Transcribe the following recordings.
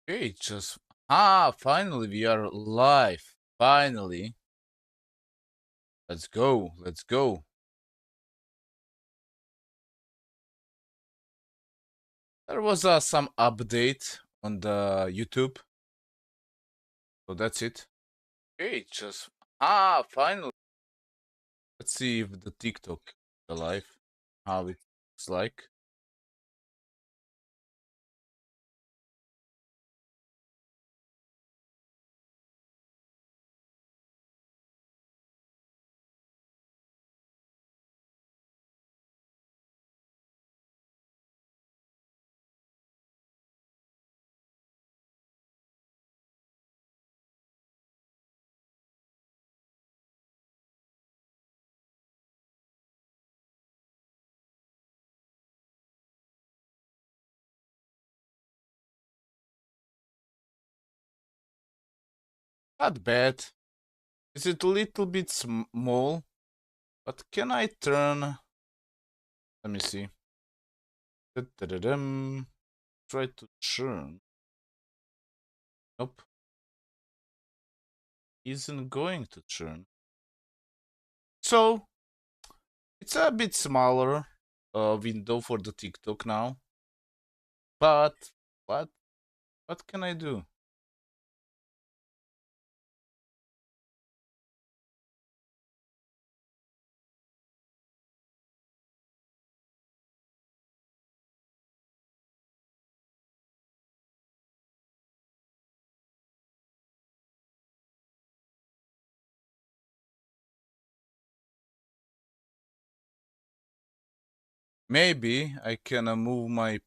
Okay, just finally we are live. Finally. Let's go. Let's go. There was some update on the YouTube. So that's it. Okay, just finally. Let's see if the TikTok is alive. How it looks like. Not bad. Is it a little bit small? But can I turn? Let me see. Da-da-da-dum. Try to turn. Nope. Isn't going to turn. So it's a bit smaller window for the TikTok now. But what can I do? Maybe I can move my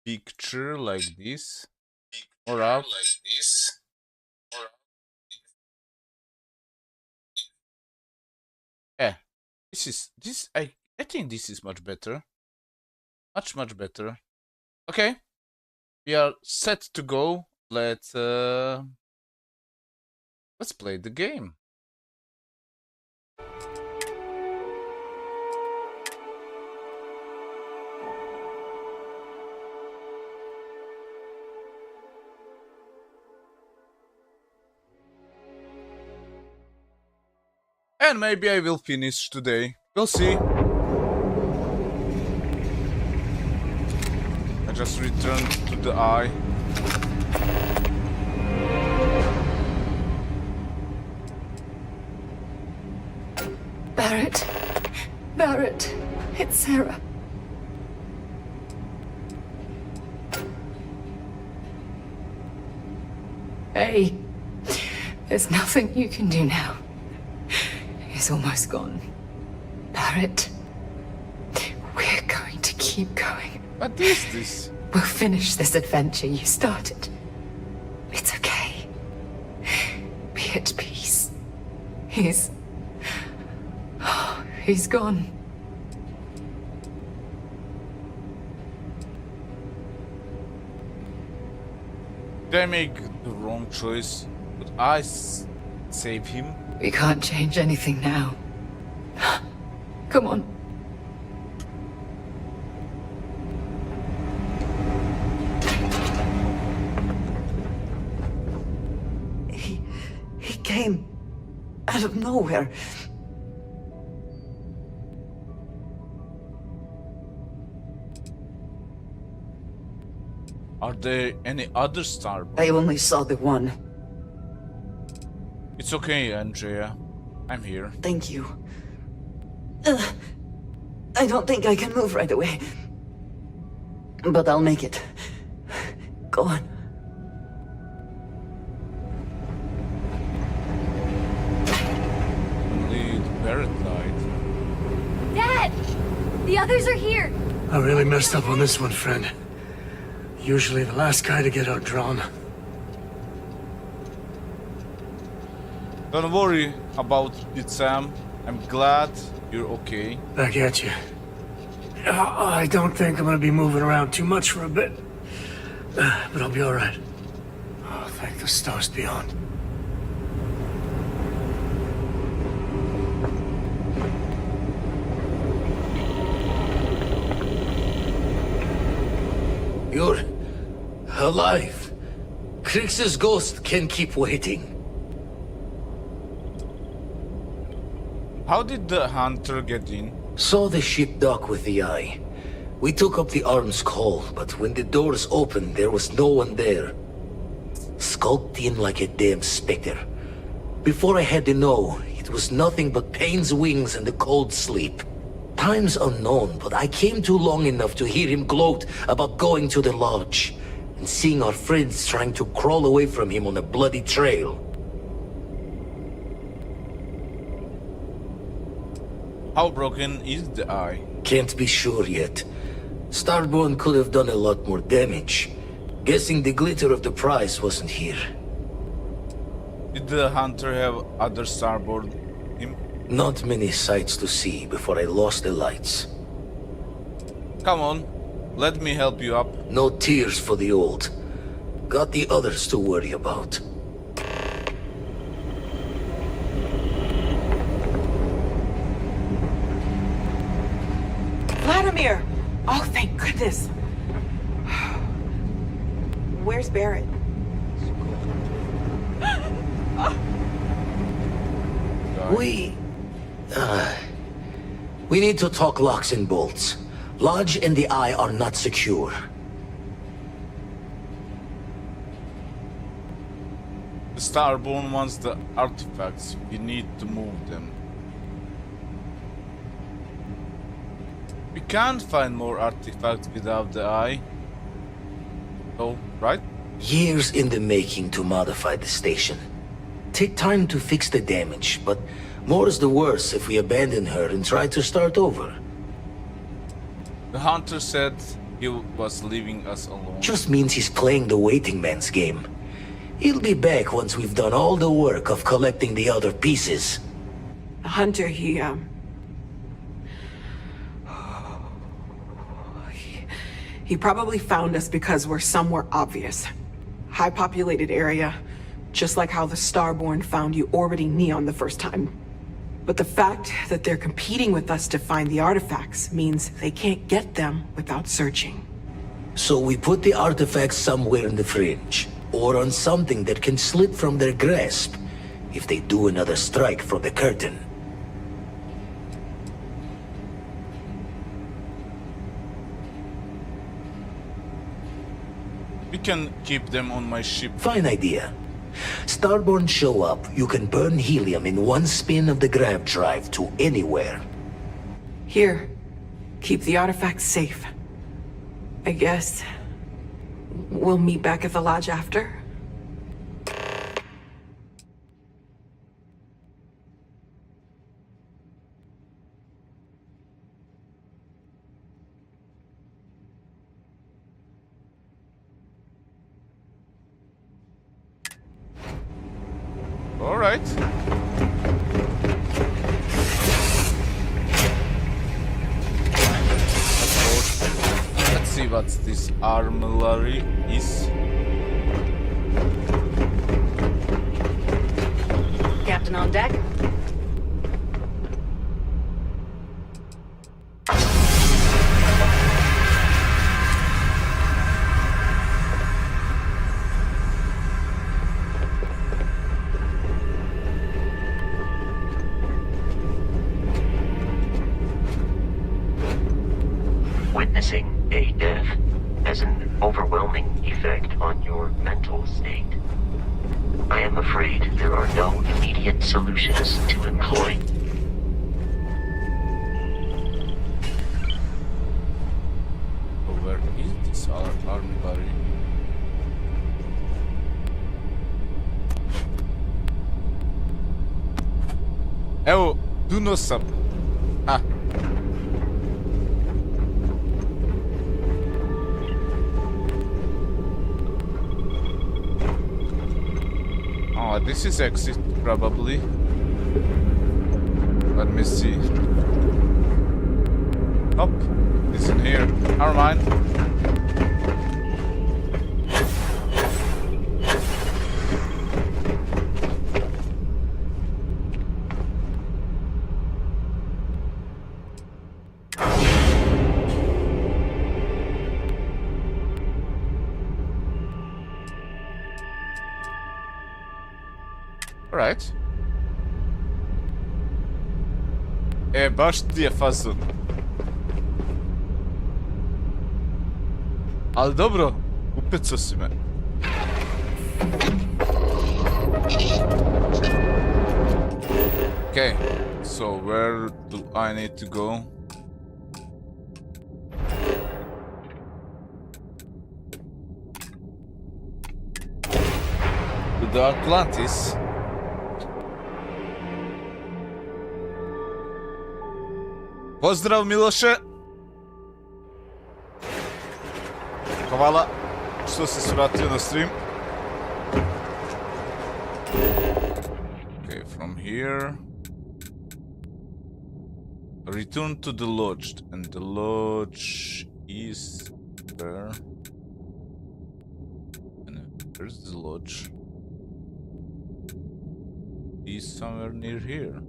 picture like this or up. Yeah, this I think this is much better. Much better. Okay, we are set to go. Let's play the game. And maybe I will finish today. We'll see. I just returned to the eye. Barrett, it's Sarah. Hey, there's nothing you can do now. He's almost gone. Barrett, we're going to keep going. What is this? We'll finish this adventure you started. It's okay. Be at peace. He's gone. Did I make the wrong choice? Would I save him? We can't change anything now. Come on. He came out of nowhere. Are there any other Starbucks? I only saw the one. It's okay, Andrea. I'm here. Thank you. I don't think I can move right away. But I'll make it. Go on. Only the Barrett died. Dad! The others are here! I really messed up on this one, friend. Usually the last guy to get outdrawn. Don't worry about it, Sam. I'm glad you're okay. Back at you. I don't think I'm gonna be moving around too much for a bit. But I'll be alright. Oh, thank the stars beyond. You're alive. Krix's ghost can keep waiting. How did the hunter get in? Saw the ship dock with the eye. We took up the arm's call, but when the doors opened, there was no one there. Skulked in like a damn specter. Before I had to know, it was nothing but pain's wings and a cold sleep. Time's unknown, but I came too long enough to hear him gloat about going to the lodge, and seeing our friends trying to crawl away from him on a bloody trail. How broken is the eye? Can't be sure yet. Starborn could have done a lot more damage. Guessing the glitter of the prize wasn't here. Did the hunter have other starboard him? Not many sights to see before I lost the lights. Come on, let me help you up. No tears for the old. Got the others to worry about. Vladimir! Oh, thank goodness. Where's Barrett? We need to talk locks and bolts. Lodge and the Eye are not secure. The Starborn wants the artifacts. We need to move them. We can't find more artifacts without the eye. Oh, right? Years in the making to modify the station. Take time to fix the damage, but more is the worse if we abandon her and try to start over. The hunter said he was leaving us alone. Just means he's playing the waiting man's game. He'll be back once we've done all the work of collecting the other pieces. Hunter, he probably found us because we're somewhere obvious. High populated area, just like how the Starborn found you orbiting Neon the first time. But the fact that they're competing with us to find the artifacts means they can't get them without searching. So we put the artifacts somewhere in the fringe, or on something that can slip from their grasp if they do another strike from the curtain. We can keep them on my ship. Fine idea. Starborn show up, you can burn helium in one spin of the grav drive to anywhere. Here, keep the artifacts safe. I guess we'll meet back at the lodge after. All right. Let's see what this armory is. Captain on deck. Witnessing a death has an overwhelming effect on your mental state. I am afraid there are no immediate solutions to employ. Oh, where is this armory? Oh, do not stop. Ah. Oh, this is exit, probably. Let me see. Oh, it's in here. Never mind. Alright. Baš ti je fazon. Ali dobro, upecao si me. Okay, so where do I need to go? To the Atlantis. Pozdrav Miloše! Hvala što si se vratio na stream. Okay, from here... Return to the lodge, and the lodge is there. And where's the lodge? Is somewhere near here.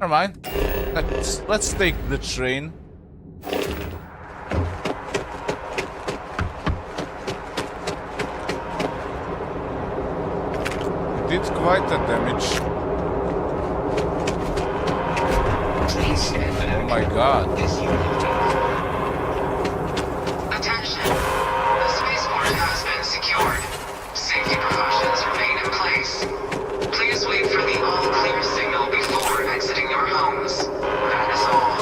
Never mind. Let's take the train. Did quite a damage. Oh my god. Attention. The spaceport has been secured. Safety precautions remain in place. Please wait for the all-clear signal before exiting your homes. That is all.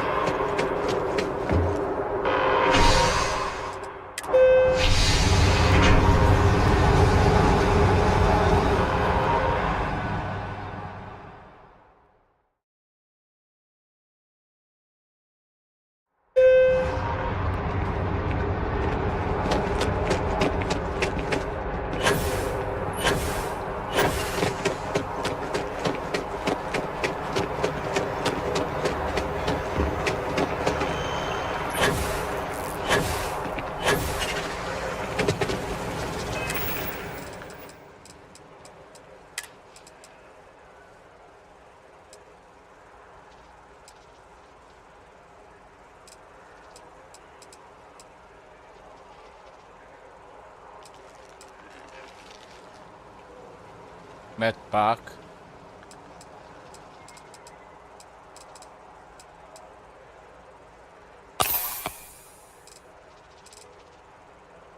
Met Park.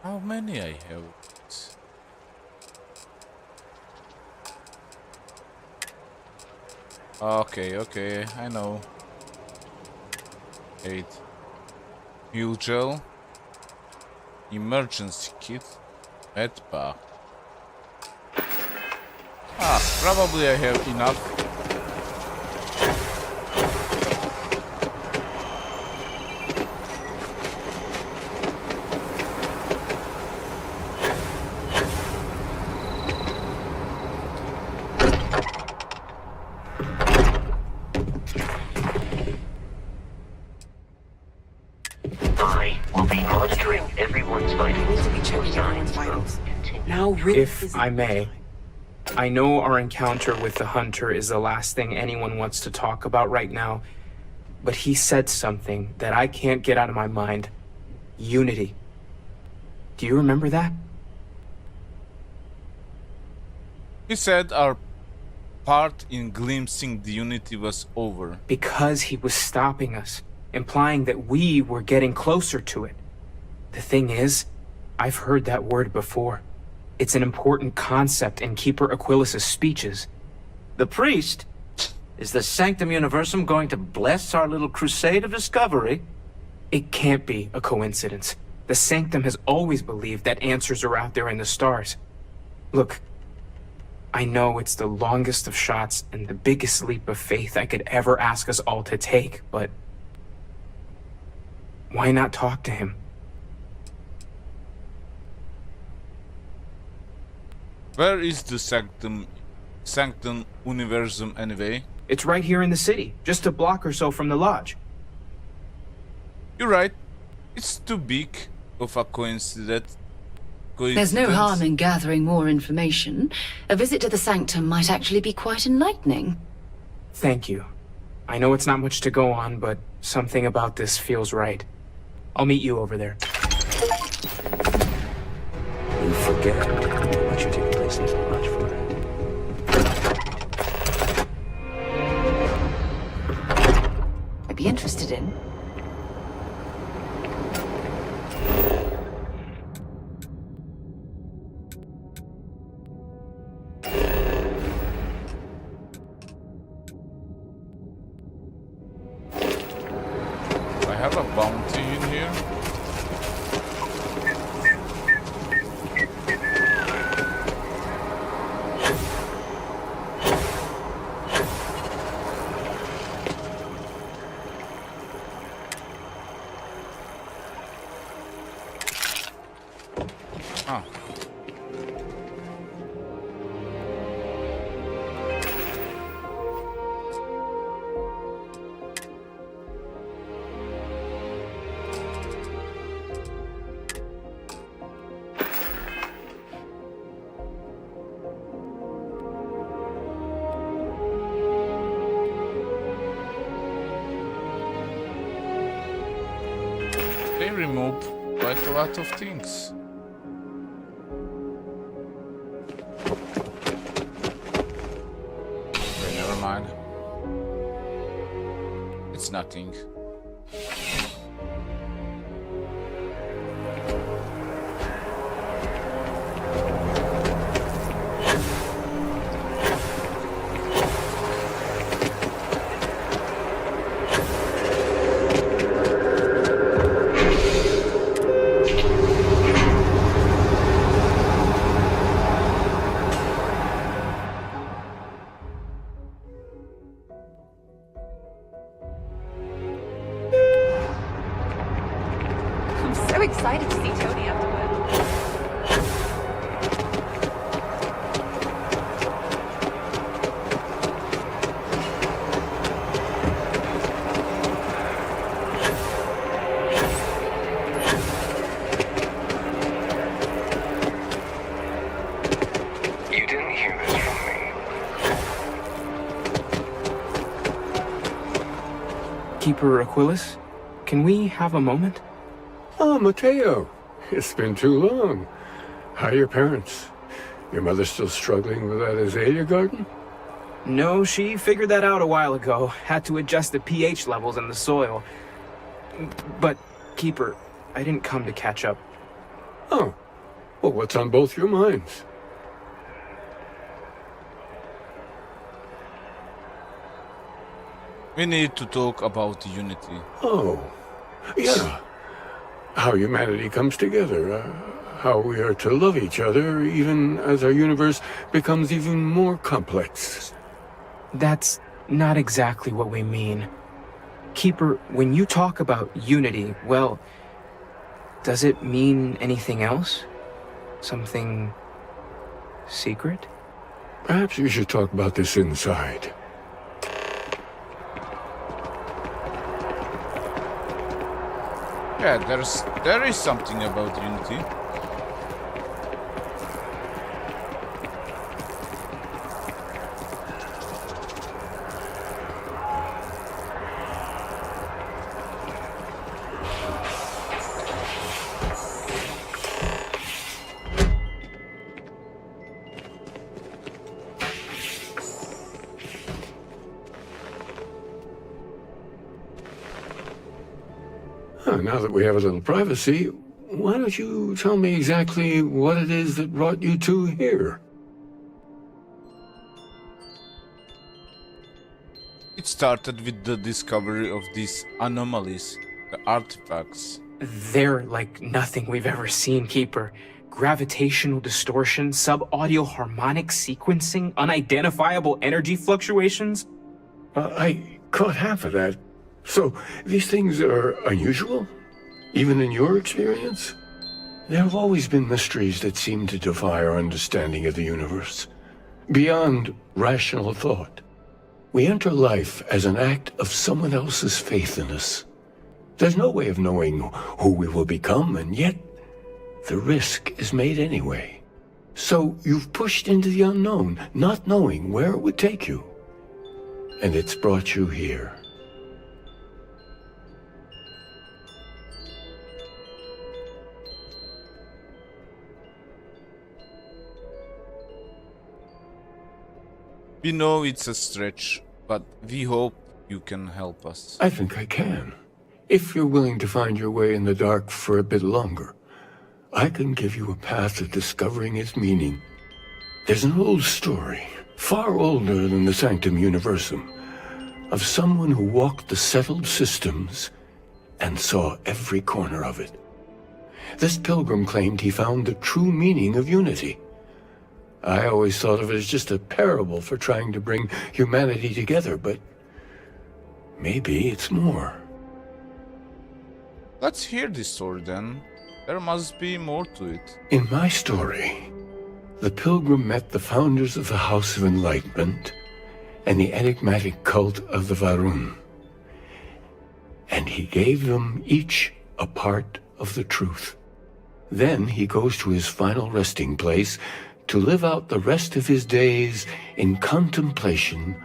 How many I have? Okay, I know. 8. Mule gel. Emergency kit. Med pack. Probably I have enough. I will be monitoring everyone's vitals. Now, if I may, I know our encounter with the Hunter is the last thing anyone wants to talk about right now, but he said something that I can't get out of my mind. Unity. Do you remember that? He said our part in glimpsing the Unity was over. Because he was stopping us, implying that we were getting closer to it. The thing is, I've heard that word before. It's an important concept in Keeper Aquilas's speeches. The priest? Is the Sanctum Universum going to bless our little crusade of discovery? It can't be a coincidence. The Sanctum has always believed that answers are out there in the stars. Look, I know it's the longest of shots and the biggest leap of faith I could ever ask us all to take, but why not talk to him? Where is the Sanctum Universum anyway? It's right here in the city, just a block or so from the lodge. You're right. It's too big of a coincidence. There's no harm in gathering more information. A visit to the Sanctum might actually be quite enlightening. Thank you. I know it's not much to go on, but something about this feels right. I'll meet you over there. You forget what you take place in so much for. be interested in. I have a bounty in here. Ah. They remove quite a lot of things. Okay, never mind. It's nothing. I'm so excited to see Tony afterward. You didn't hear this from me. Keeper Aquilus, can we have a moment? Oh, Mateo. It's been too long. How are your parents? Your mother still struggling with that azalea garden? No, she figured that out a while ago. Had to adjust the pH levels in the soil. But, Keeper, I didn't come to catch up. Oh. Well, what's on both your minds? We need to talk about unity. Oh. Yeah. How humanity comes together. How we are to love each other even as our universe becomes even more complex. That's not exactly what we mean. Keeper, when you talk about unity, well, does it mean anything else? Something secret? Perhaps we should talk about this inside. Yeah, there is something about unity. Now that we have a little privacy, why don't you tell me exactly what it is that brought you two here? It started with the discovery of these anomalies, the artifacts. They're like nothing we've ever seen, Keeper. Gravitational distortion, sub-audio harmonic sequencing, unidentifiable energy fluctuations. I caught half of that. So, these things are unusual? Even in your experience? There have always been mysteries that seem to defy our understanding of the universe. Beyond rational thought. We enter life as an act of someone else's faith in us. There's no way of knowing who we will become, and yet the risk is made anyway. So you've pushed into the unknown, not knowing where it would take you. And it's brought you here. We know it's a stretch, but we hope you can help us. I think I can. If you're willing to find your way in the dark for a bit longer, I can give you a path to discovering its meaning. There's an old story, far older than the Sanctum Universum, of someone who walked the settled systems and saw every corner of it. This pilgrim claimed he found the true meaning of unity. I always thought of it as just a parable for trying to bring humanity together, but maybe it's more. Let's hear this story then. There must be more to it. In my story, the pilgrim met the founders of the House of Enlightenment and the enigmatic cult of the Varun. And he gave them each a part of the truth. Then he goes to his final resting place to live out the rest of his days in contemplation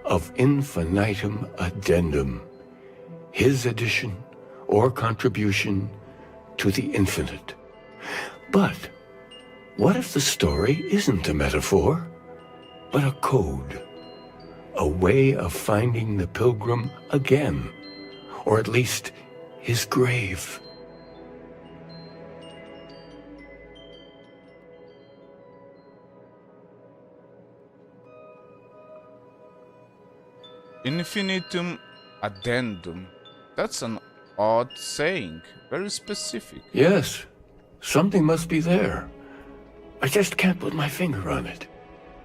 of infinitum addendum, his addition or contribution to the infinite. But what if the story isn't a metaphor, but a code? A way of finding the pilgrim again, or at least his grave. Infinitum addendum. That's an odd saying. Very specific. Yes, something must be there. I just can't put my finger on it.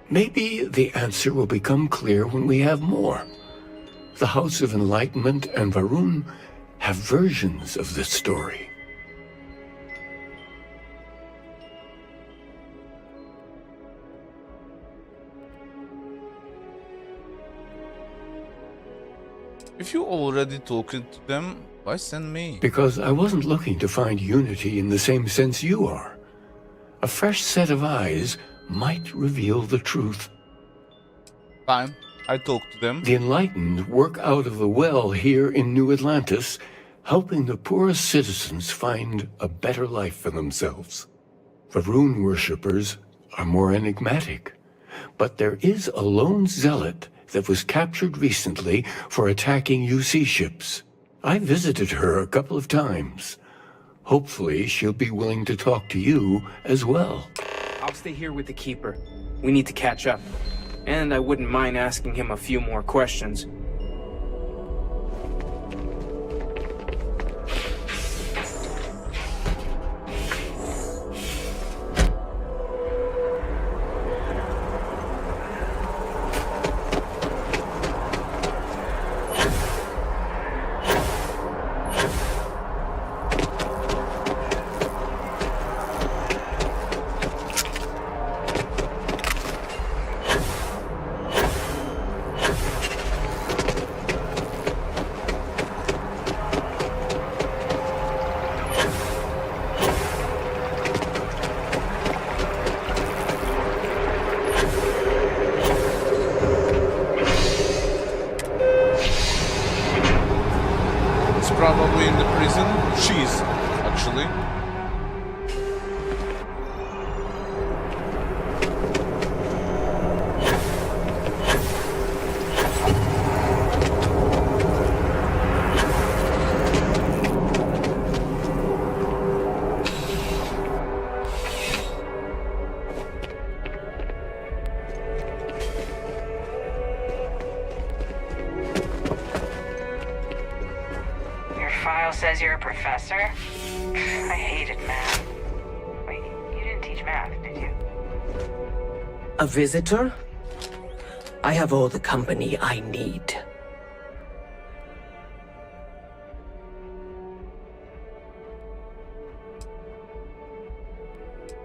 Maybe the answer will become clear when we have more. The House of Enlightenment and Varun have versions of this story. If you already talking to them, why send me? Because I wasn't looking to find unity in the same sense you are. A fresh set of eyes might reveal the truth. Fine, I talk to them. The enlightened work out of the well here in New Atlantis, helping the poorest citizens find a better life for themselves. Varun worshippers are more enigmatic, but there is a lone zealot that was captured recently for attacking UC ships. I visited her a couple of times. Hopefully she'll be willing to talk to you as well. I'll stay here with the Keeper. We need to catch up. And I wouldn't mind asking him a few more questions. Probably in the prison. She's actually. Says you're a professor? I hated math. Wait, you didn't teach math, did you? A visitor? I have all the company I need.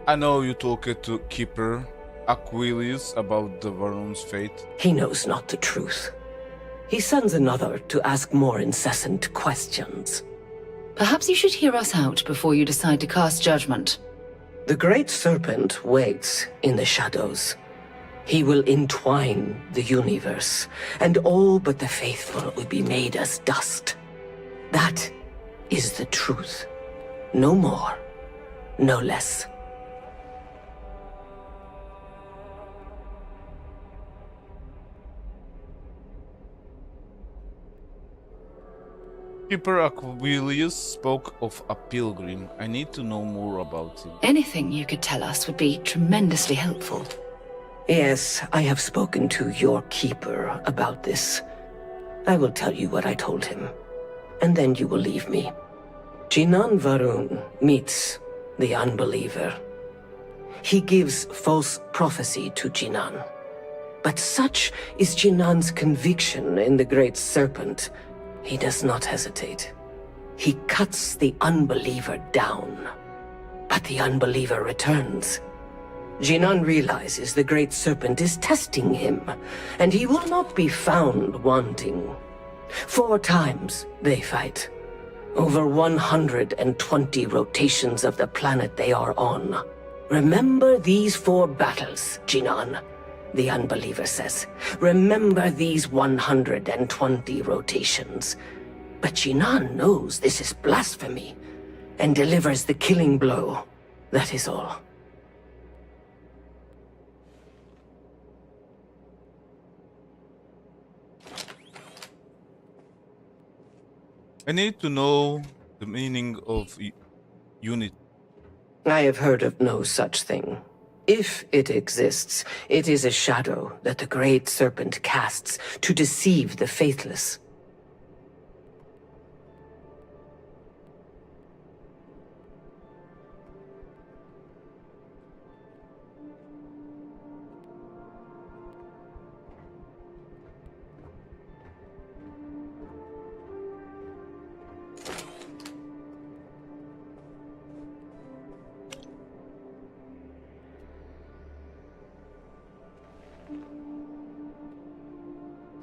I know you talked to Keeper Aquilius about the Varun's fate. He knows not the truth. He sends another to ask more incessant questions. Perhaps you should hear us out before you decide to cast judgment. The Great Serpent waits in the shadows. He will entwine the universe, and all but the faithful will be made as dust. That is the truth. No more, no less. Keeper Aquilius spoke of a pilgrim. I need to know more about him. Anything you could tell us would be tremendously helpful. Yes, I have spoken to your keeper about this. I will tell you what I told him, and then you will leave me. Jinan Varun meets the unbeliever. He gives false prophecy to Jinan. But such is Jinan's conviction in the Great Serpent, he does not hesitate. He cuts the unbeliever down. But the unbeliever returns. Jinan realizes the Great Serpent is testing him, and he will not be found wanting. 4 times they fight. Over 120 rotations of the planet they are on. Remember these 4 battles, Jinan, the unbeliever says. Remember these 120 rotations. But Jinan knows this is blasphemy, and delivers the killing blow. That is all. I need to know the meaning of unity. I have heard of no such thing. If it exists, it is a shadow that the Great Serpent casts to deceive the faithless.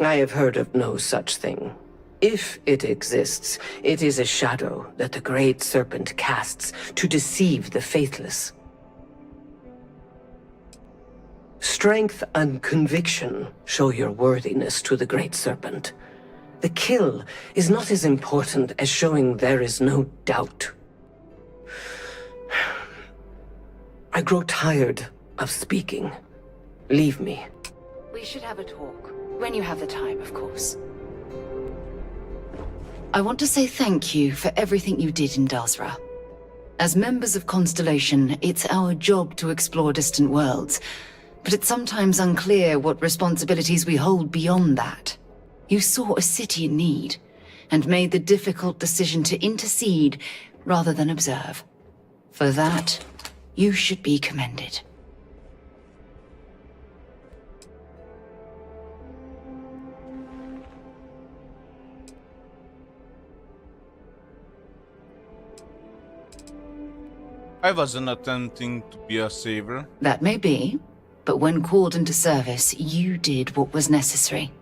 I have heard of no such thing. If it exists, it is a shadow that the Great Serpent casts to deceive the faithless. Strength and conviction show your worthiness to the Great Serpent. The kill is not as important as showing there is no doubt. I grow tired of speaking. Leave me. We should have a talk. When you have the time, of course. I want to say thank you for everything you did in Dazra. As members of Constellation, it's our job to explore distant worlds, but it's sometimes unclear what responsibilities we hold beyond that. You saw a city in need, and made the difficult decision to intercede rather than observe. For that, you should be commended. I wasn't attempting to be a savior. That may be, but when called into service, you did what was necessary.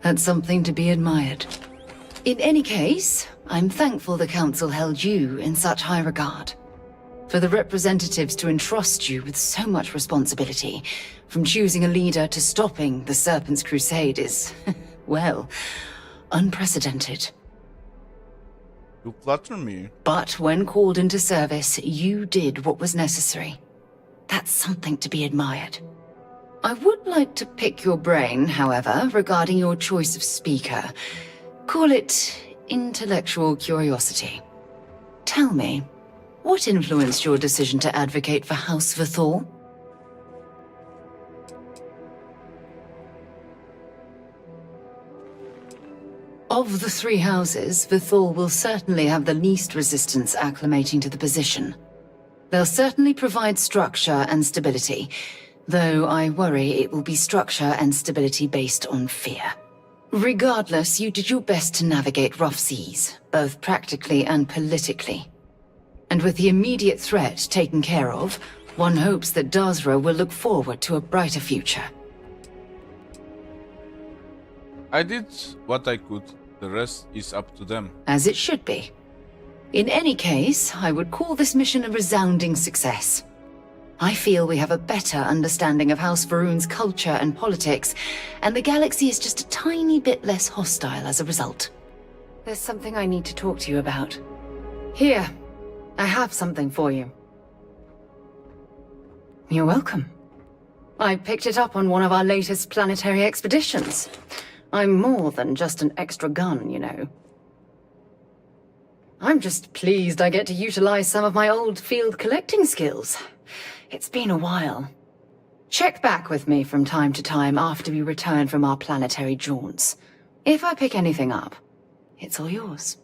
That's something to be admired. In any case, I'm thankful the Council held you in such high regard. For the representatives to entrust you with so much responsibility, from choosing a leader to stopping the Serpent's crusade is, well, unprecedented. You flatter me. But when called into service, you did what was necessary. That's something to be admired. I would like to pick your brain, however, regarding your choice of speaker. Call it intellectual curiosity. Tell me, what influenced your decision to advocate for House Vithor? Of the 3 houses, Vithor will certainly have the least resistance acclimating to the position. They'll certainly provide structure and stability, though I worry it will be structure and stability based on fear. Regardless, you did your best to navigate rough seas, both practically and politically. And with the immediate threat taken care of, one hopes that Dazra will look forward to a brighter future. I did what I could. The rest is up to them. As it should be. In any case, I would call this mission a resounding success. I feel we have a better understanding of House Varun's culture and politics, and the galaxy is just a tiny bit less hostile as a result. There's something I need to talk to you about. Here, I have something for you. You're welcome. I picked it up on one of our latest planetary expeditions. I'm more than just an extra gun, you know. I'm just pleased I get to utilize some of my old field collecting skills. It's been a while. Check back with me from time to time after we return from our planetary jaunts. If I pick anything up, it's all yours.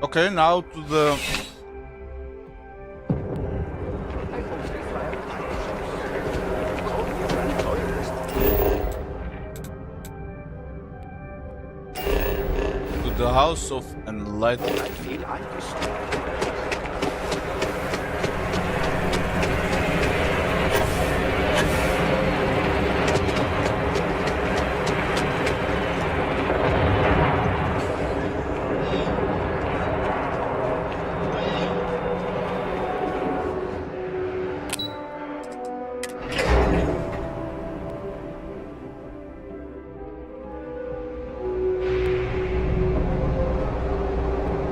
Okay, now to the... to the House of Enlightenment.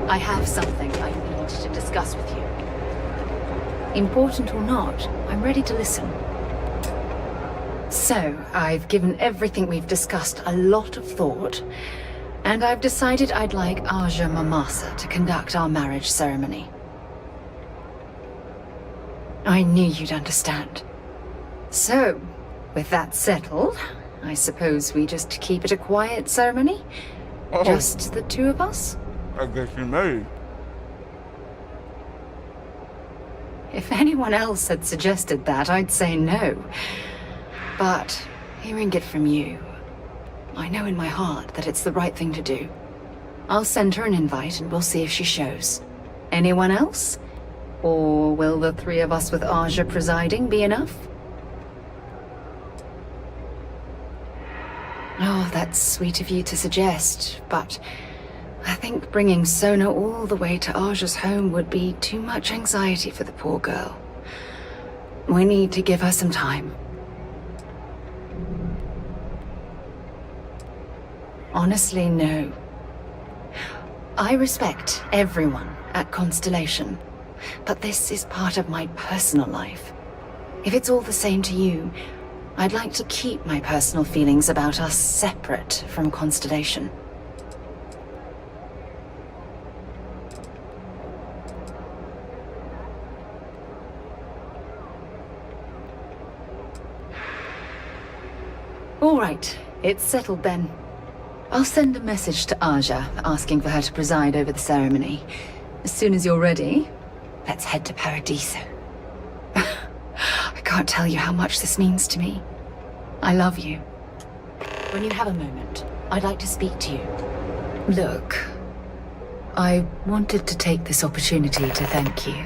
I have something I need to discuss with you. Important or not, I'm ready to listen. So, I've given everything we've discussed a lot of thought, and I've decided I'd like Aja Mamasa to conduct our marriage ceremony. I knew you'd understand. So, with that settled, I suppose we just keep it a quiet ceremony? Oh. Just the two of us? I guess you're married. If anyone else had suggested that, I'd say no. But hearing it from you, I know in my heart that it's the right thing to do. I'll send her an invite and we'll see if she shows. Anyone else? Or will the three of us with Aja presiding be enough? Oh, that's sweet of you to suggest, but I think bringing Sona all the way to Aja's home would be too much anxiety for the poor girl. We need to give her some time. Honestly, no. I respect everyone at Constellation, but this is part of my personal life. If it's all the same to you, I'd like to keep my personal feelings about us separate from Constellation. All right, it's settled then. I'll send a message to Aja asking for her to preside over the ceremony. As soon as you're ready, let's head to Paradiso. I can't tell you how much this means to me. I love you. When you have a moment, I'd like to speak to you. Look, I wanted to take this opportunity to thank you.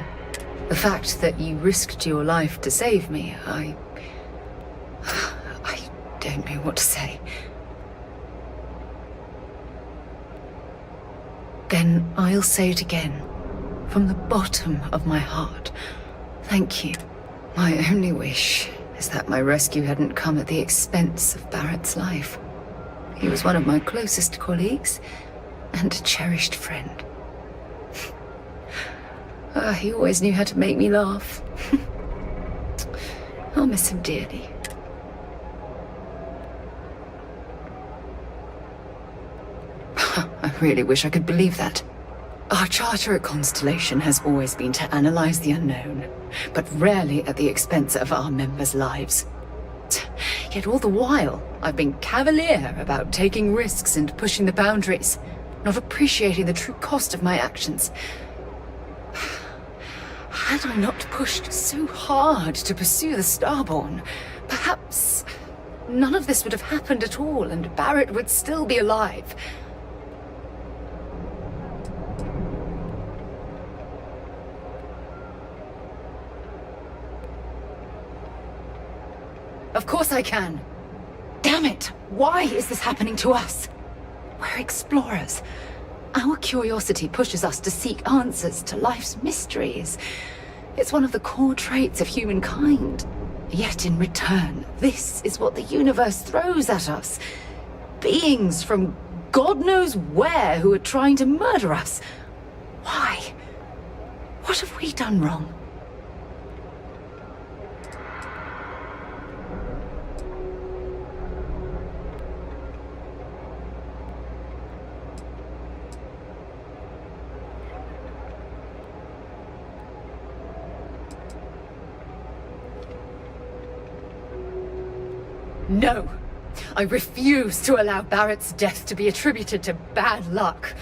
The fact that you risked your life to save me, I don't know what to say. Then I'll say it again, from the bottom of my heart. Thank you. My only wish is that my rescue hadn't come at the expense of Barrett's life. He was one of my closest colleagues and a cherished friend. He always knew how to make me laugh. I'll miss him dearly. I really wish I could believe that. Our charter at Constellation has always been to analyze the unknown, but rarely at the expense of our members' lives. Yet all the while, I've been cavalier about taking risks and pushing the boundaries, not appreciating the true cost of my actions. Had I not pushed so hard to pursue the Starborn, perhaps none of this would have happened at all and Barrett would still be alive. Of course I can. Damn it! Why is this happening to us? We're explorers. Our curiosity pushes us to seek answers to life's mysteries. It's one of the core traits of humankind. Yet in return, this is what the universe throws at us. Beings from God knows where who are trying to murder us. Why? What have we done wrong? No. I refuse to allow Barrett's death to be attributed to bad luck.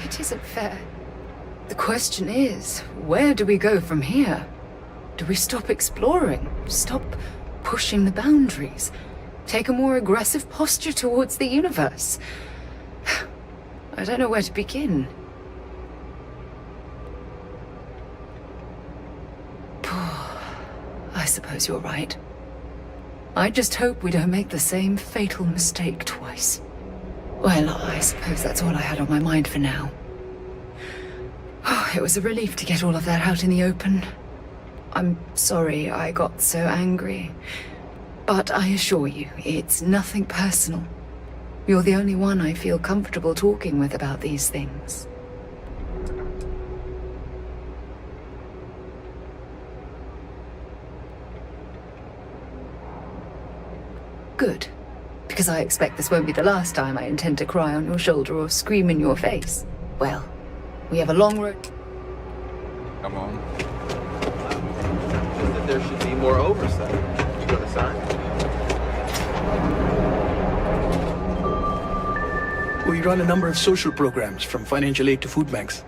It isn't fair. The question is, where do we go from here? Do we stop exploring? Stop pushing the boundaries? Take a more aggressive posture towards the universe? I don't know where to begin. I suppose you're right. I just hope we don't make the same fatal mistake twice. Well, I suppose that's all I had on my mind for now. It was a relief to get all of that out in the open. I'm sorry I got so angry. But I assure you, it's nothing personal. You're the only one I feel comfortable talking with about these things. Good. Because I expect this won't be the last time I intend to cry on your shoulder or scream in your face. Well, we have a long road. Come on. That there should be more oversight. You got a sign? We run a number of social programs, from financial aid to food banks.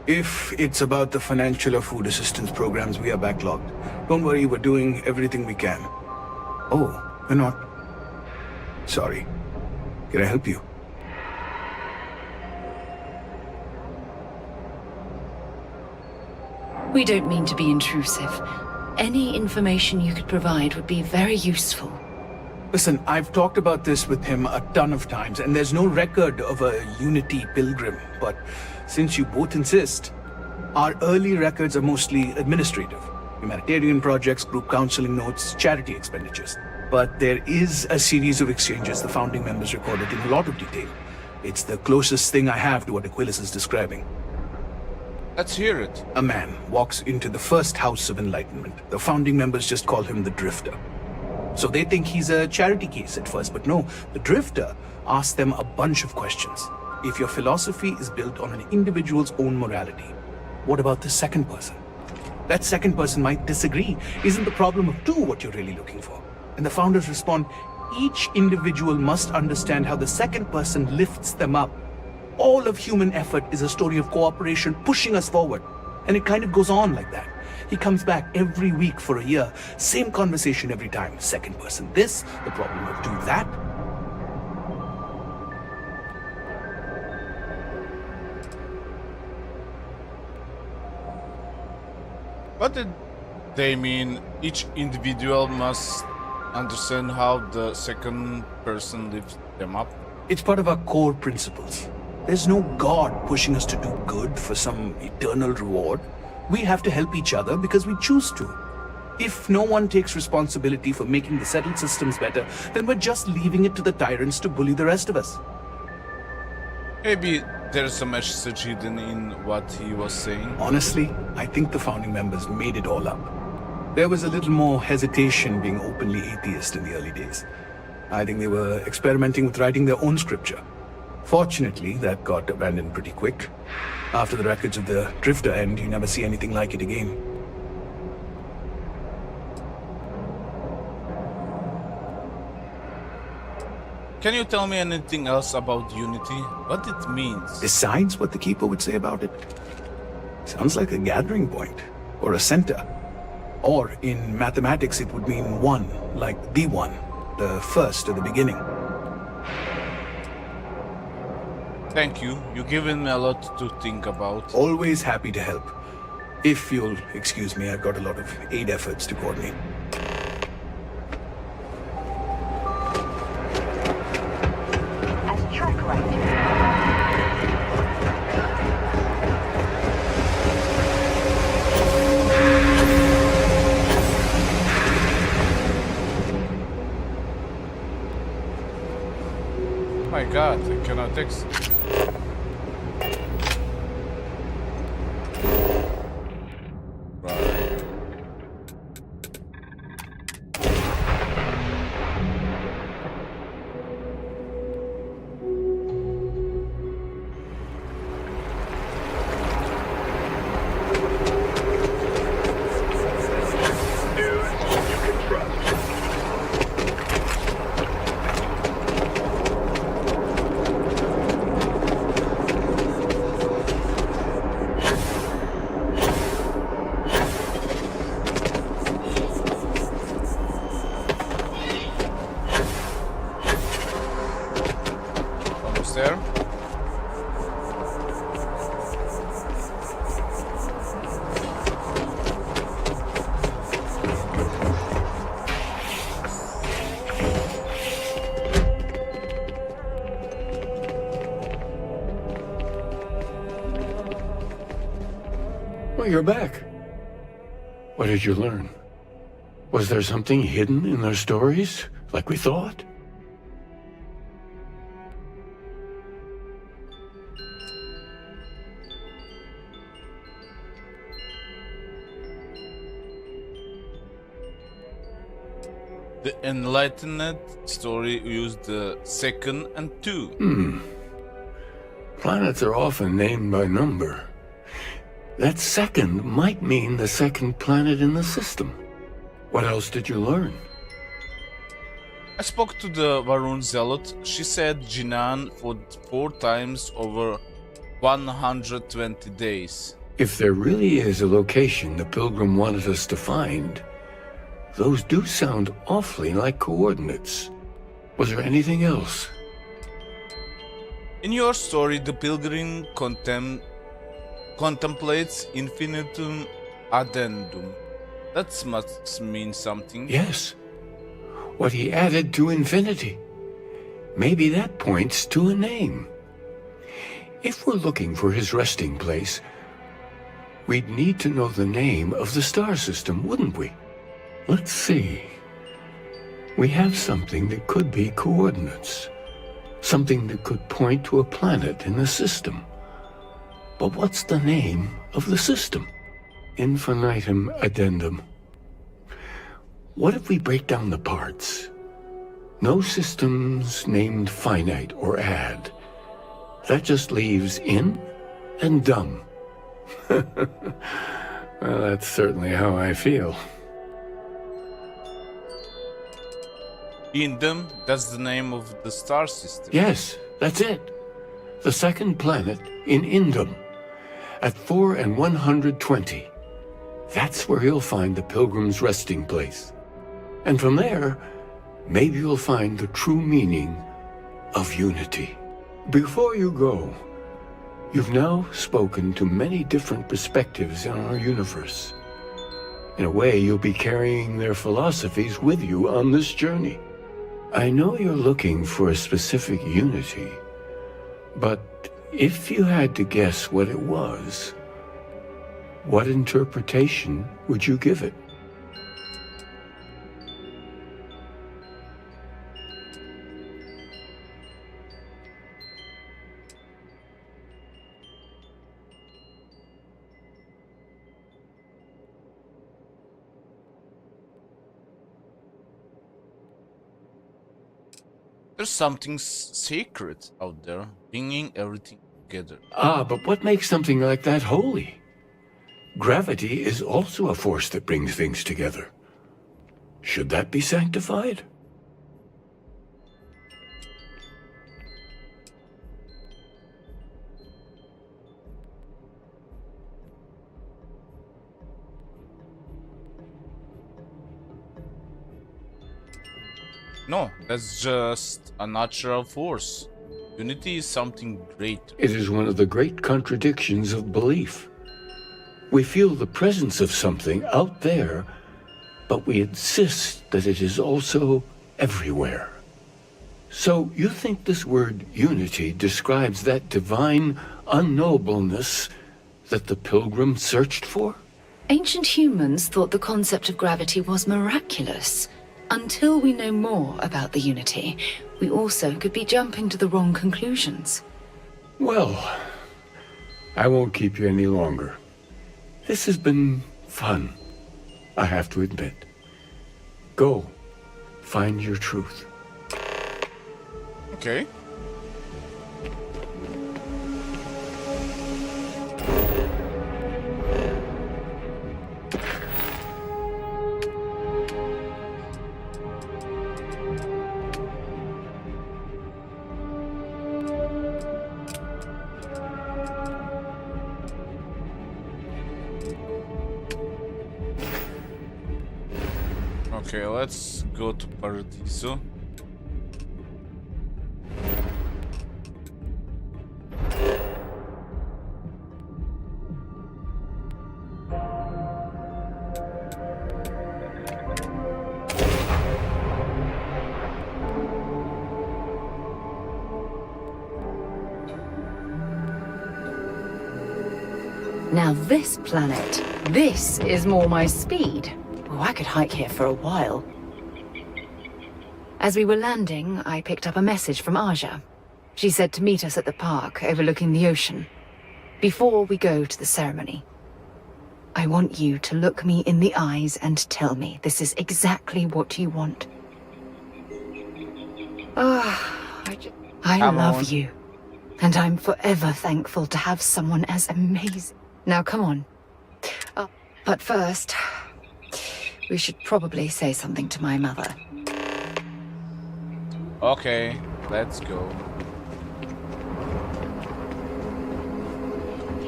If it's about the financial or food assistance programs, we are backlogged. Don't worry, we're doing everything we can. Oh, we're not. Sorry. Can I help you? We don't mean to be intrusive. Any information you could provide would be very useful. Listen, I've talked about this with him a ton of times, and there's no record of a Unity pilgrim. But since you both insist, our early records are mostly administrative. Humanitarian projects, group counseling notes, charity expenditures. But there is a series of exchanges the founding members recorded in a lot of detail. It's the closest thing I have to what Aquilus is describing. Let's hear it. A man walks into the first house of enlightenment. The founding members just call him the Drifter. So they think he's a charity case at first, but no, the Drifter asks them a bunch of questions. If your philosophy is built on an individual's own morality, what about the second person? That second person might disagree. Isn't the problem of two what you're really looking for? And the founders respond, each individual must understand how the second person lifts them up. All of human effort is a story of cooperation pushing us forward. And it kind of goes on like that. He comes back every week for a year. Same conversation every time. Second person this, the problem of do that. What did they mean? Each individual must understand how the second person lifts them up? It's part of our core principles. There's no God pushing us to do good for some eternal reward. We have to help each other because we choose to. If no one takes responsibility for making the settled systems better, then we're just leaving it to the tyrants to bully the rest of us. Maybe there's a message hidden in what he was saying. Honestly, I think the founding members made it all up. There was a little more hesitation being openly atheist in the early days. I think they were experimenting with writing their own scripture. Fortunately, that got abandoned pretty quick. After the records of the Drifter end, you never see anything like it again. Can you tell me anything else about Unity? What it means? Besides what the Keeper would say about it? Sounds like a gathering point, or a center. Or in mathematics it would mean one, like the one, the first or the beginning. Thank you. You've given me a lot to think about. Always happy to help. If you'll excuse me, I've got a lot of aid efforts to coordinate. As track right. My God, I cannot text. you're back. What did you learn? Was there something hidden in their stories, like we thought? The Enlightened story used the second and two. Planets are often named by number. That second might mean the second planet in the system. What else did you learn? I spoke to the Varun Zealot. She said Jinan fought 4 times over 120 days. If there really is a location the Pilgrim wanted us to find, those do sound awfully like coordinates. Was there anything else? In your story, the Pilgrim contemplates infinitum addendum. That must mean something. Yes. What he added to infinity. Maybe that points to a name. If we're looking for his resting place, we'd need to know the name of the star system, wouldn't we? Let's see. We have something that could be coordinates. Something that could point to a planet in the system. But what's the name of the system? Infinitum addendum. What if we break down the parts? No systems named finite or add. That just leaves in and dumb. Well, that's certainly how I feel. Indum, that's the name of the star system. Yes, that's it. The second planet in Indum, at 4 and 120. That's where you'll find the Pilgrim's resting place. And from there, maybe you'll find the true meaning of unity. Before you go, you've now spoken to many different perspectives in our universe. In a way, you'll be carrying their philosophies with you on this journey. I know you're looking for a specific unity, but if you had to guess what it was, what interpretation would you give it? There's something sacred out there, bringing everything together. Ah, but what makes something like that holy? Gravity is also a force that brings things together. Should that be sanctified? No, that's just a natural force. Unity is something greater. It is one of the great contradictions of belief. We feel the presence of something out there, but we insist that it is also everywhere. So you think this word unity describes that divine unknowableness that the Pilgrim searched for? Ancient humans thought the concept of gravity was miraculous. Until we know more about the Unity, we also could be jumping to the wrong conclusions. Well, I won't keep you any longer. This has been fun, I have to admit. Go, find your truth. Okay. Okay, let's go to Paradiso. Now this planet, this is more my speed. Oh, I could hike here for a while. As we were landing, I picked up a message from Aja. She said to meet us at the park overlooking the ocean. Before we go to the ceremony, I want you to look me in the eyes and tell me this is exactly what you want. I love you. And I'm forever thankful to have someone as amazing. Now come on. But first, we should probably say something to my mother. Okay, let's go.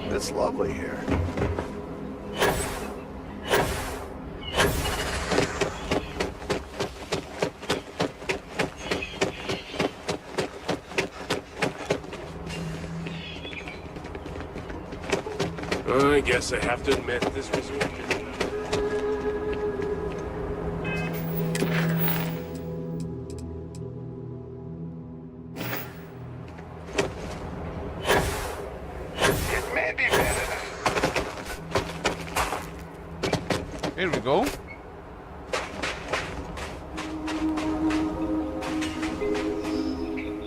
It's lovely here. I guess I have to admit this was... It may be better. Here we go.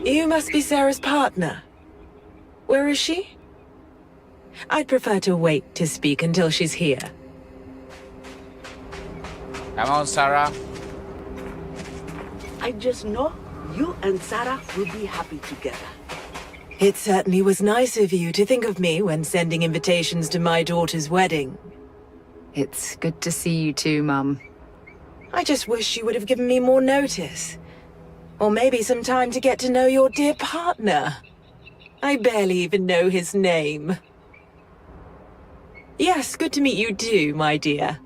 You must be Sarah's partner. Where is she? I'd prefer to wait to speak until she's here. Come on, Sarah. I just know you and Sarah will be happy together. It certainly was nice of you to think of me when sending invitations to my daughter's wedding. It's good to see you too, Mum. I just wish you would have given me more notice. Or maybe some time to get to know your dear partner. I barely even know his name. Yes, good to meet you too, my dear.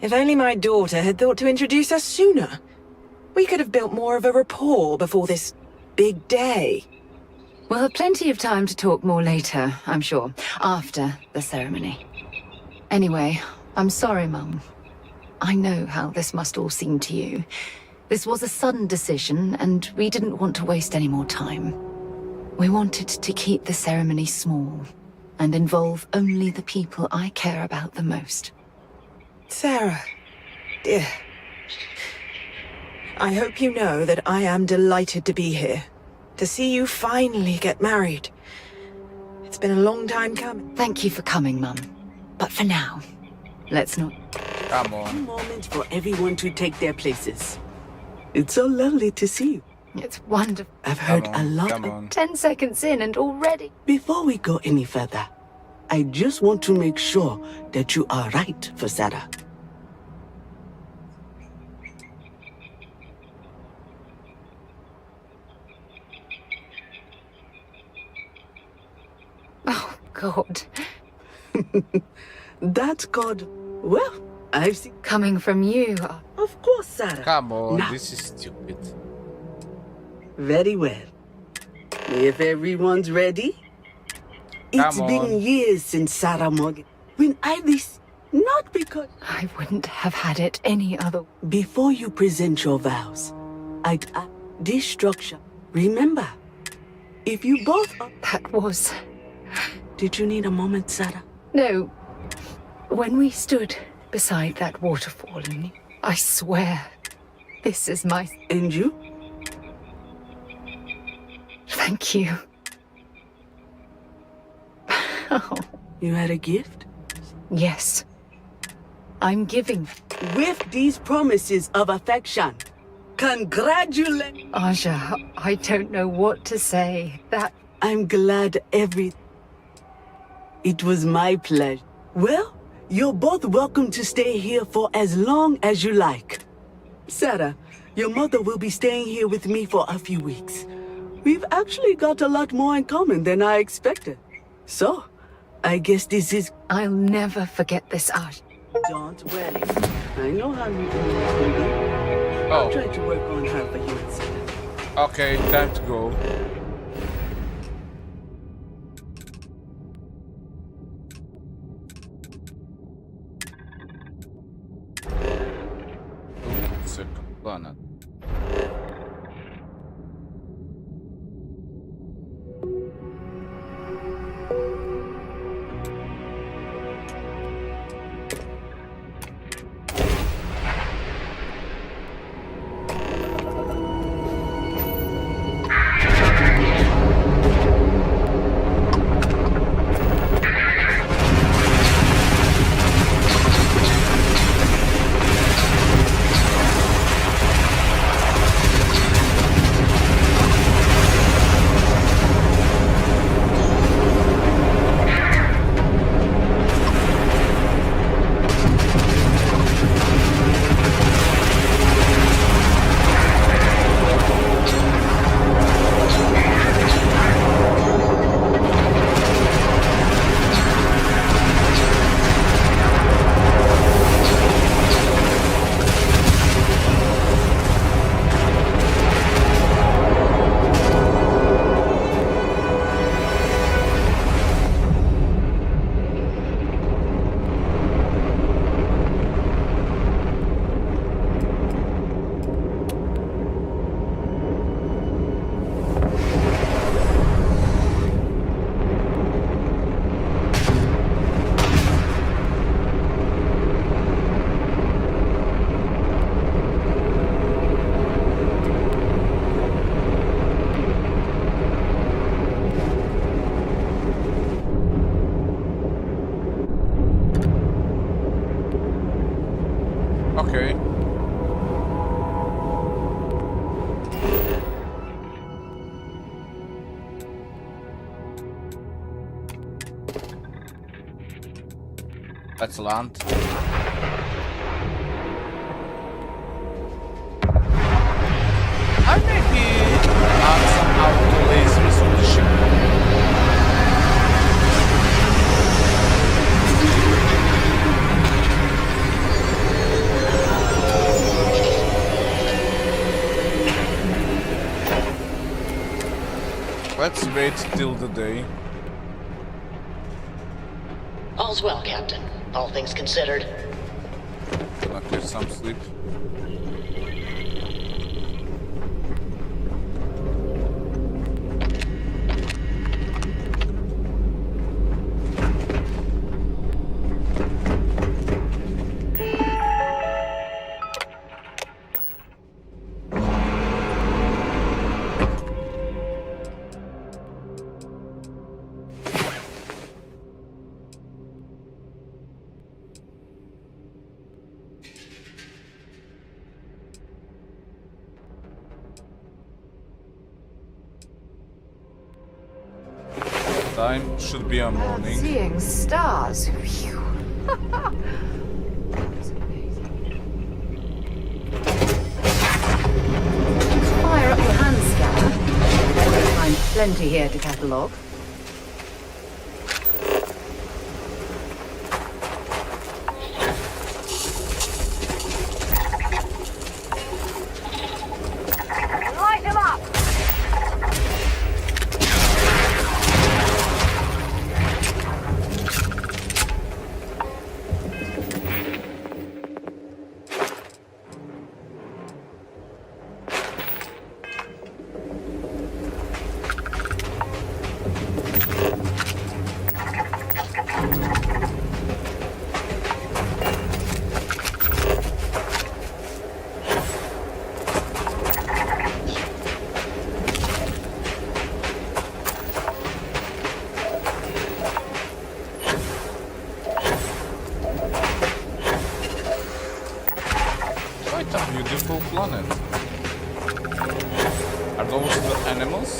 If only my daughter had thought to introduce us sooner. We could have built more of a rapport before this big day. We'll have plenty of time to talk more later, I'm sure, after the ceremony. Anyway, I'm sorry, Mum. I know how this must all seem to you. This was a sudden decision, and we didn't want to waste any more time. We wanted to keep the ceremony small and involve only the people I care about the most. Sarah, dear. I hope you know that I am delighted to be here. To see you finally get married. It's been a long time coming. Thank you for coming, Mum. But for now, let's not... Come A on. moment for everyone to take their places. It's so lovely to see you. It's wonderful. I've heard Come a on, lot. come on. 10 seconds in and already... Before we go any further, I just want to make sure that you are right for Sarah. Oh, God. That's called, well, I've seen... Coming from you. Of course, Sarah. Come on, Now. this is stupid. Very well. If everyone's ready. It's Come been on. years since Sarah Morgan. When I this, not because... I wouldn't have had it any other... Before you present your vows, I'd add this structure. Remember, if you both are... That was... Did you need a moment, Sarah? No. When we stood beside that waterfall, and I swear, this is my... And you? Thank you. Oh, You had a gift? yes. I'm giving. With these promises of affection. Congratulations! Aja, I don't know what to say. That... I'm glad It was my pleasure. Well, you're both welcome to stay here for as long as you like. Sarah, your mother will be staying here with me for a few weeks. We've actually got a lot more in common than I expected. So, I guess this is... I'll never forget this, Aja. Don't worry. I know how you can be. I'll Oh, try to work on her for you instead. okay, time to go. Second planet. Okay. Let's land. I maybe add some auto lasers on the ship. Let's wait till the day. All's well, Captain. All things considered. Gonna get some sleep. Time should be a morning. Seeing stars. Phew. Fire up your hand scanner. You'll find plenty here to catalogue. Light him up! Quite a beautiful planet. Are those the animals?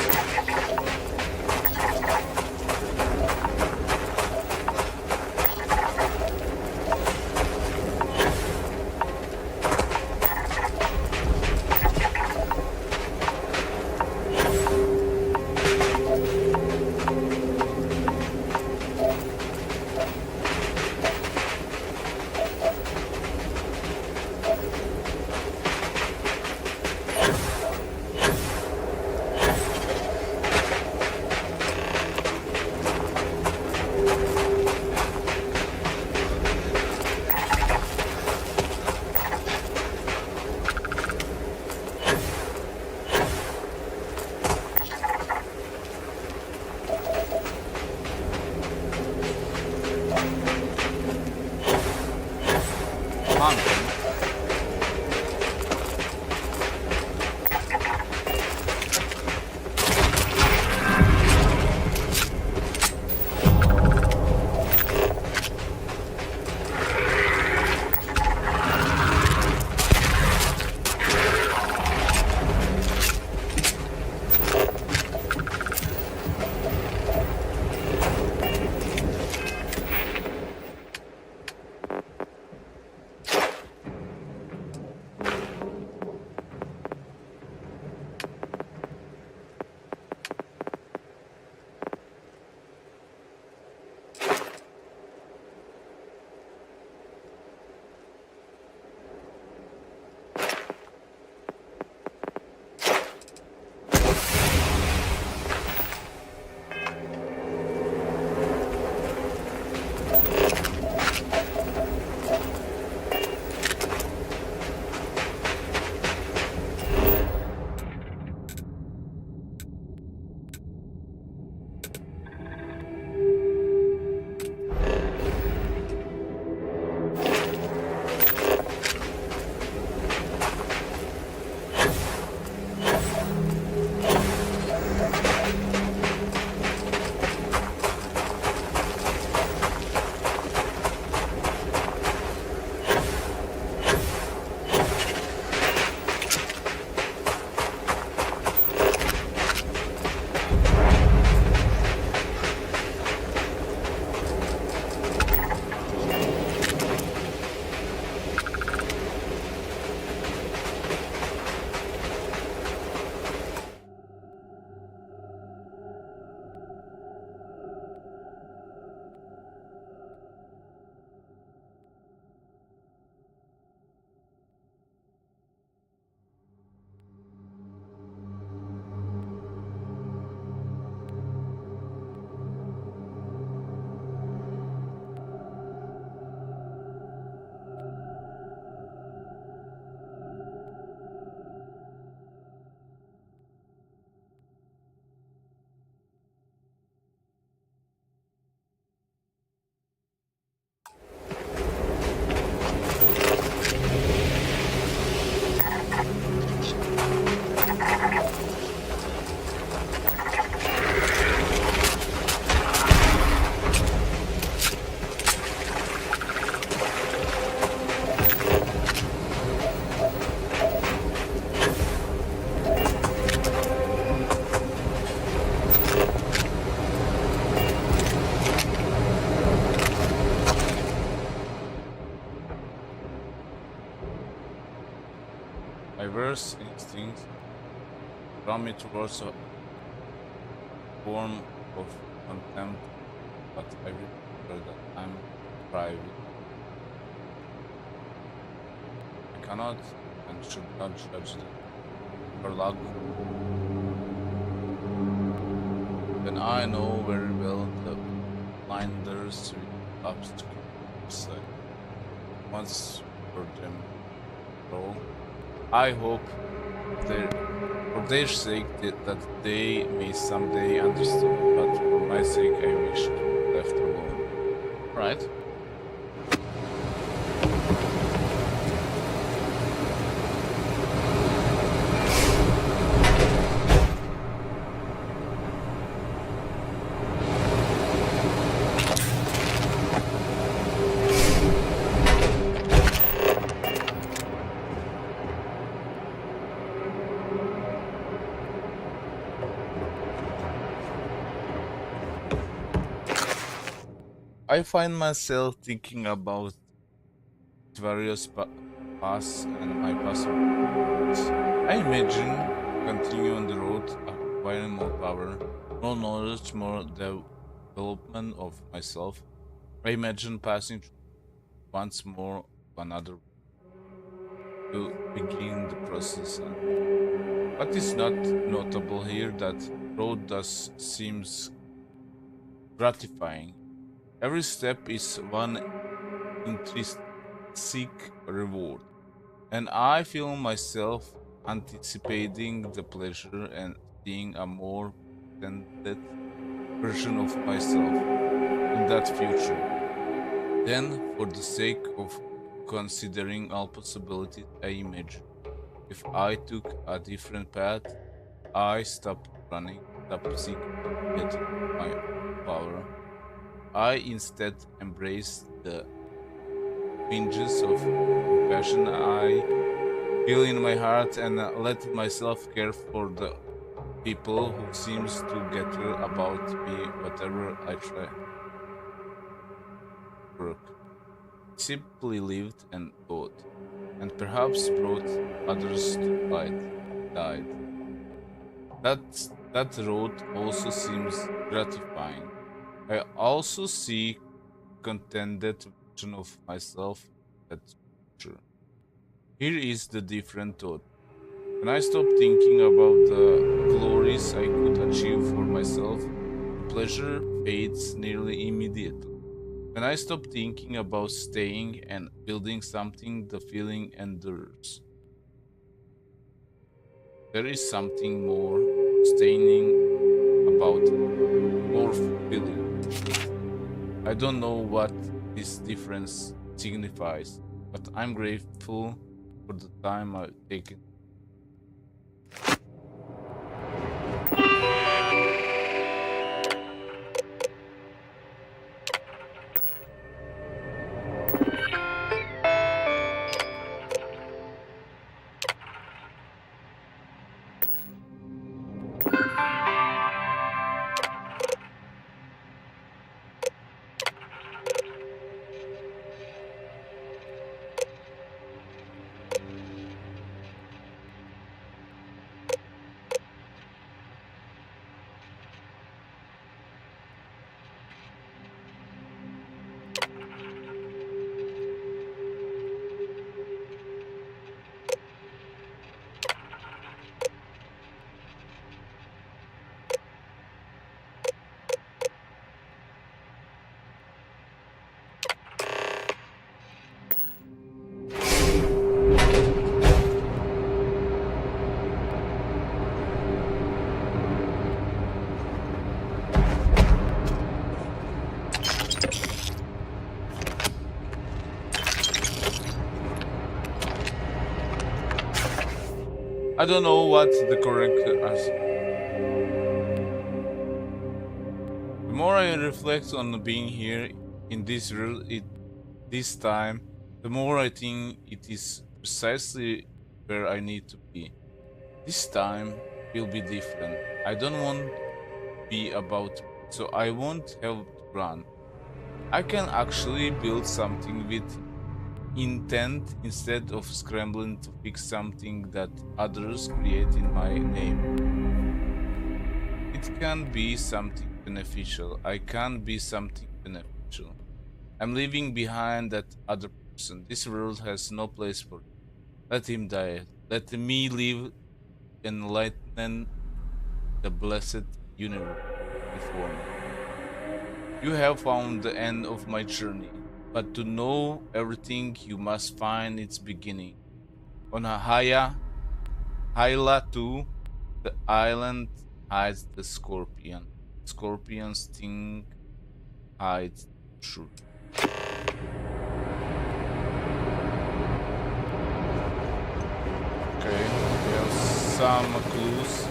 reverse instincts draw me towards a form of contempt, but I remember that I'm private. I cannot and should not judge them for luck. Then I know very well the blinders with obstacles once for them all. I hope they, for their sake that they may someday understand, but for my sake I wish to be left alone. Right? I find myself thinking about various paths and my possibilities. I imagine continue on the road, acquiring more power, more knowledge, more development of myself. I imagine passing once more to another to begin the process. And what is not notable here that road does seems gratifying. Every step is one intrinsic reward, and I feel myself anticipating the pleasure and seeing a more extended version of myself in that future. Then, for the sake of considering all possibilities, I imagine if I took a different path, I stopped running, stopped seeking to get my power. I instead embraced the twinges of compassion I feel in my heart and let myself care for the people who seems to gather about me whatever I try. Work. Simply lived and thought, and perhaps brought others to light, died. That road also seems gratifying. I also see contented version of myself at future. Here is the different thought. When I stop thinking about the glories I could achieve for myself, the pleasure fades nearly immediately. When I stop thinking about staying and building something, the feeling endures. There is something more sustaining about it, more fulfilling. I don't know what this difference signifies, but I'm grateful for the time I've taken. I don't know what the correct The more I reflect on being here in this world this time, the more I think it is precisely where I need to be. This time will be different. I don't want to be about, so I won't have to run. I can actually build something with intent instead of scrambling to fix something that others create in my name. It can be something beneficial. I can be something beneficial. I'm leaving behind that other person. This world has no place for him. Let him die. Let me live and enlighten the blessed universe before me. You have found the end of my journey, but to know everything, you must find its beginning. On Hyla 2, the island hides the scorpion. Scorpion's sting hides the truth. Okay, we have some clues.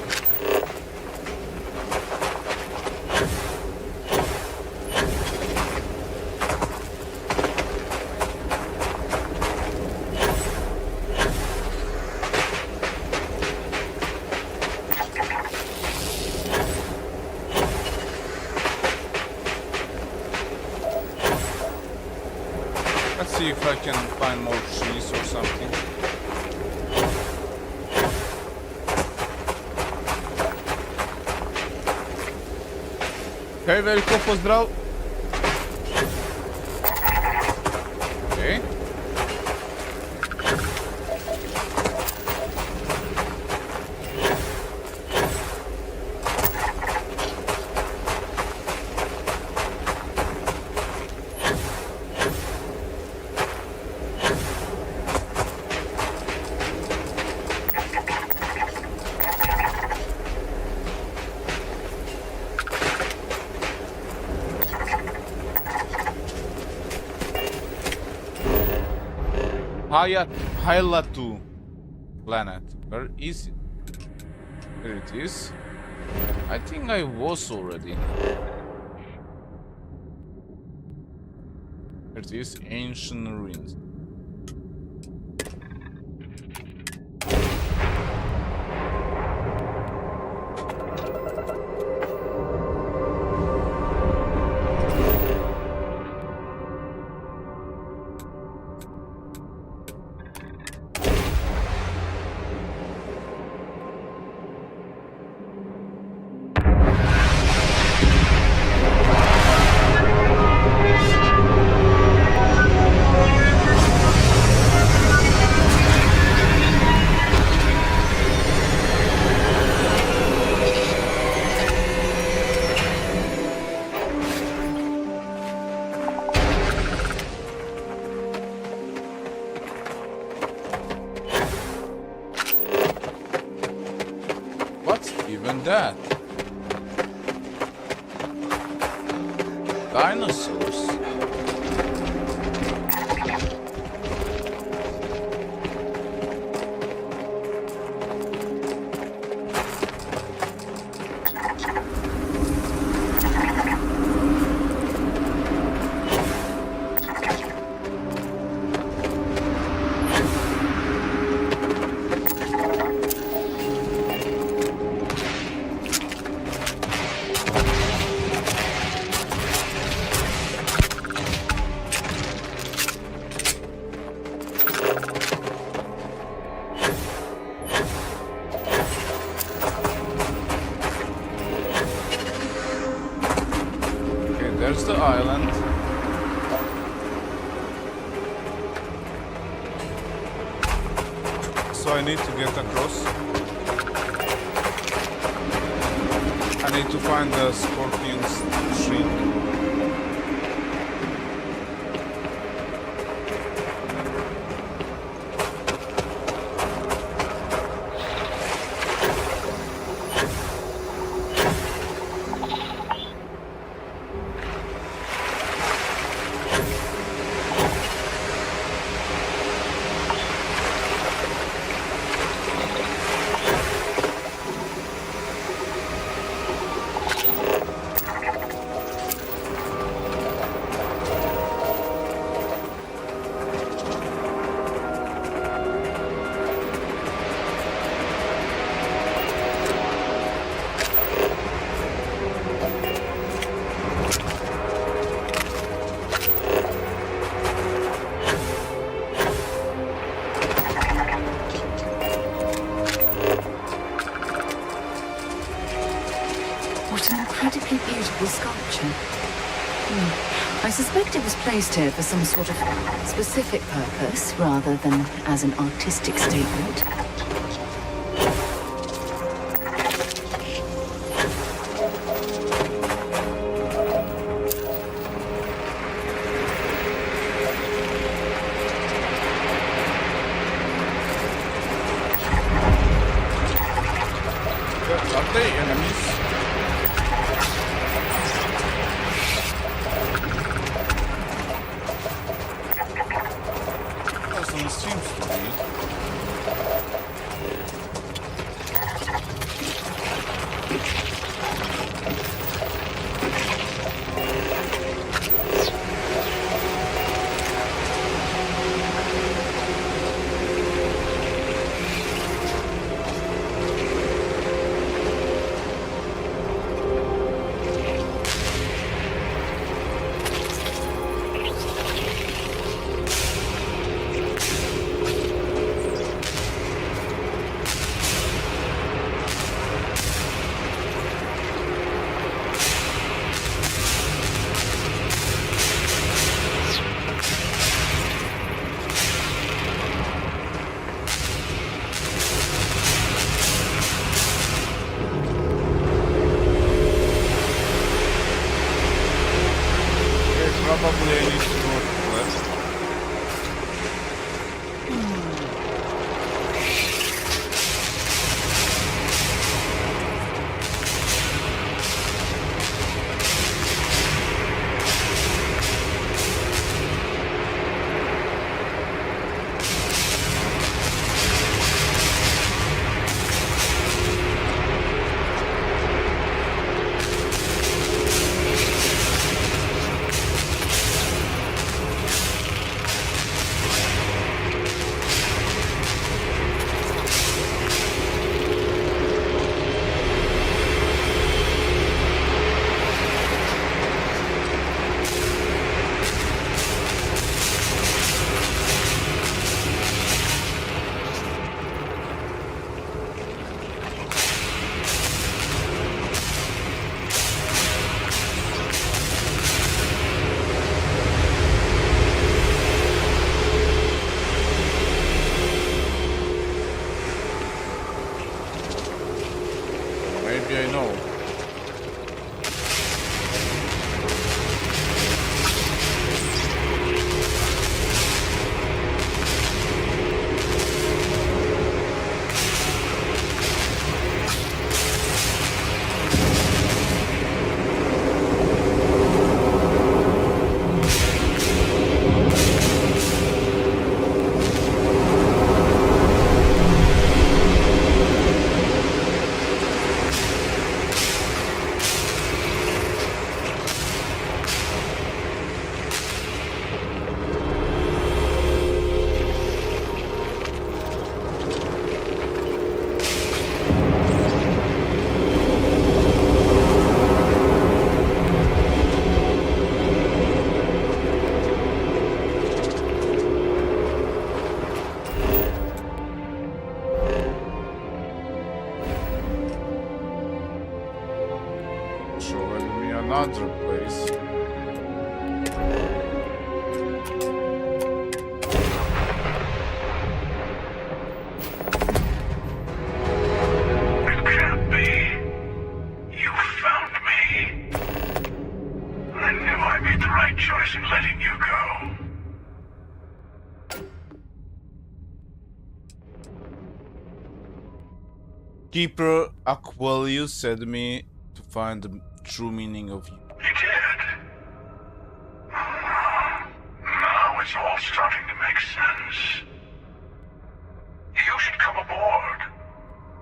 Let's see if I can find more trees or something. Hej, veliko pozdrav! Okay. Hyla 2 planet. Where is it? There it is. I think I was already. There it is, ancient ruins. What's even that? Dinosaurs? There's the island. So I need to get across. I need to find the scorpion's tree. I suspect it was placed here for some sort of specific purpose, rather than as an artistic statement. Are they enemies? Doesn't seem to be. Probably I need to go left. Maybe I know. Showing me another place. It can't be. You found me. I knew I made the right choice in letting you go. Keeper Aquilius said me to find the true meaning of you. He did. Now it's all starting to make sense. You should come aboard.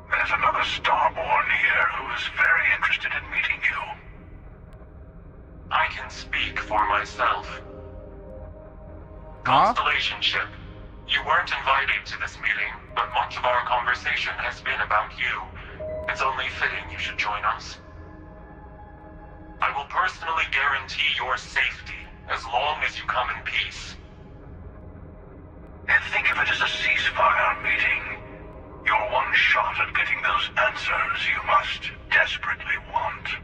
There's another Starborn here who is very interested in meeting you. I can speak for myself. Huh? Constellation ship, you weren't invited to this meeting, but much of our conversation has been about you. It's only fitting you should join us. I will personally guarantee your safety as long as you come in peace. And think of it as a ceasefire meeting. You're one shot at getting those answers you must desperately want.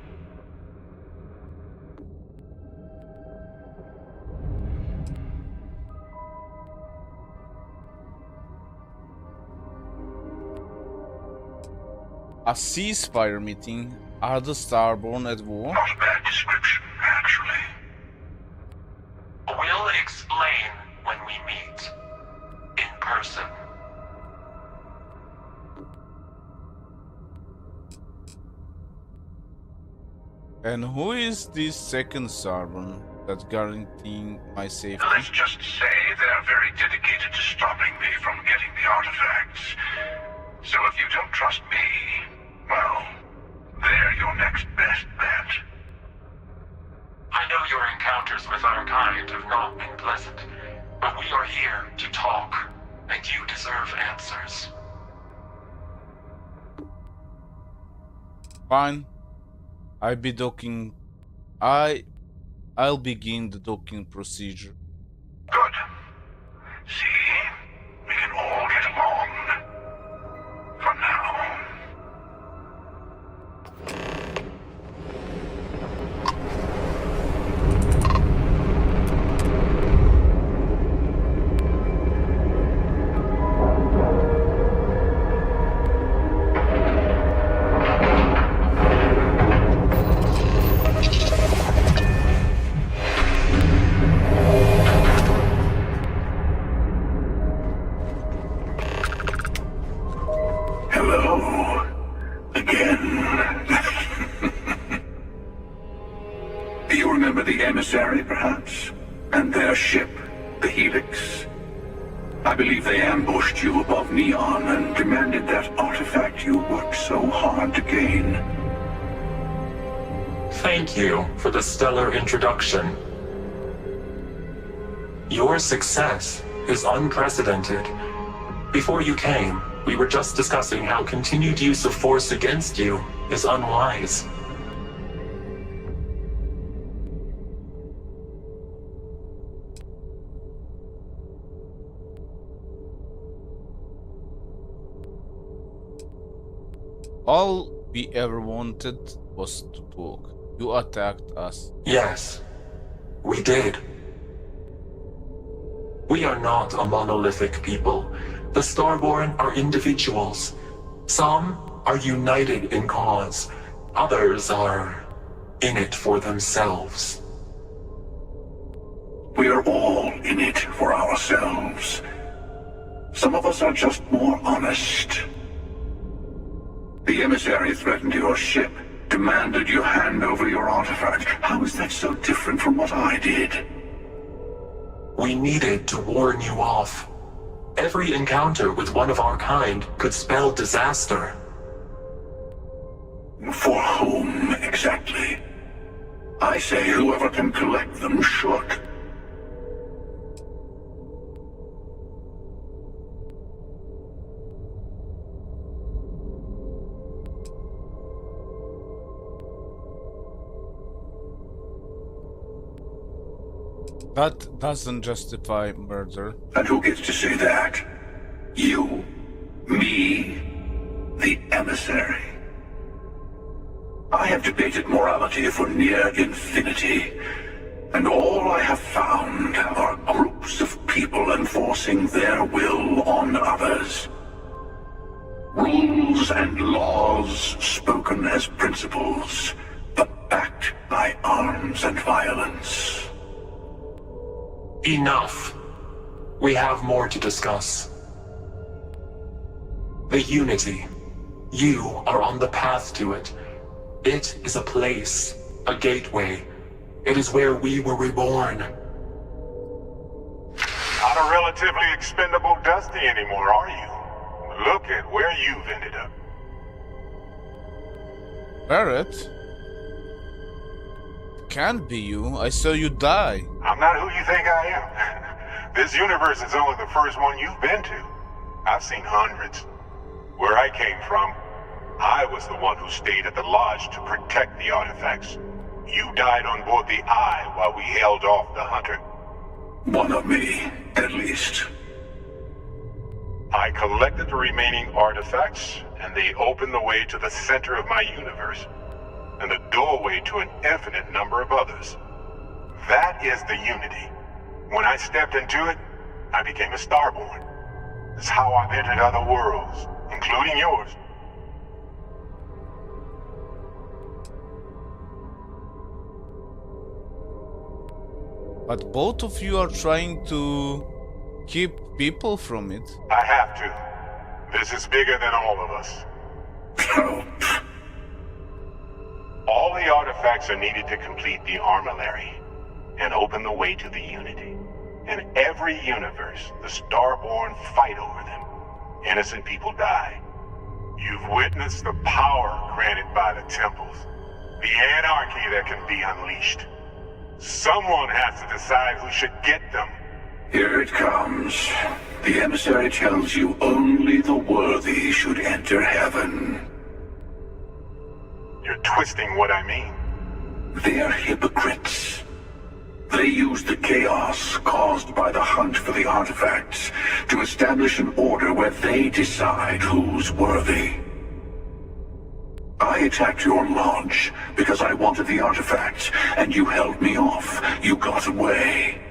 A ceasefire meeting? Are the Starborn at war? Not a bad description, actually. We'll explain when we meet. In person. And who is this second Starborn that's guaranteeing my safety? Let's just say they're very dedicated to stopping me from getting the artifacts. So if you don't trust me, well, they're your next best bet. I know your encounters with our kind have not been pleasant, but we are here to talk, and you deserve answers. Fine. I'll begin the docking procedure. Good. See? We can all get along. For now. Hello. Again. Do you remember the emissary, perhaps? And their ship, the Helix? I believe they ambushed you above Neon and demanded that artifact you worked so hard to gain. Thank you for the stellar introduction. Your success is unprecedented. Before you came, we were just discussing how continued use of force against you is unwise. All we ever wanted was to talk. You attacked us. Yes, we did. We are not a monolithic people. The Starborn are individuals. Some are united in cause. Others are in it for themselves. We are all in it for ourselves. Some of us are just more honest. The emissary threatened your ship, demanded you hand over your artifact. How is that so different from what I did? We needed to warn you off. Every encounter with one of our kind could spell disaster. For whom, exactly? I say whoever can collect them should. That doesn't justify murder. And who gets to say that? You? Me? The emissary? I have debated morality for near infinity, and all I have found are groups of people enforcing their will on others. Rules and laws spoken as principles, but backed by arms and violence. Enough. We have more to discuss. The Unity. You are on the path to it. It is a place, a gateway. It is where we were reborn. Not a relatively expendable Dusty anymore, are you? Look at where you've ended up. Barrett? Can't be you. I saw you die. I'm not who you think I am. This universe is only the first one you've been to. I've seen hundreds. Where I came from, I was the one who stayed at the lodge to protect the artifacts. You died on board the Eye while we held off the Hunter. One of me, at least. I collected the remaining artifacts, and they opened the way to the center of my universe, and the doorway to an infinite number of others. That is the Unity. When I stepped into it, I became a Starborn. It's how I've entered other worlds, including yours. But both of you are trying to keep people from it. I have to. This is bigger than all of us. All the artifacts are needed to complete the armillary and open the way to the Unity. In every universe, the Starborn fight over them. Innocent people die. You've witnessed the power granted by the temples, the anarchy that can be unleashed. Someone has to decide who should get them. Here it comes. The emissary tells you only the worthy should enter heaven. You're twisting what I mean. They're hypocrites. They use the chaos caused by the hunt for the artifacts to establish an order where they decide who's worthy. I attacked your launch because I wanted the artifacts, and you held me off. You got away.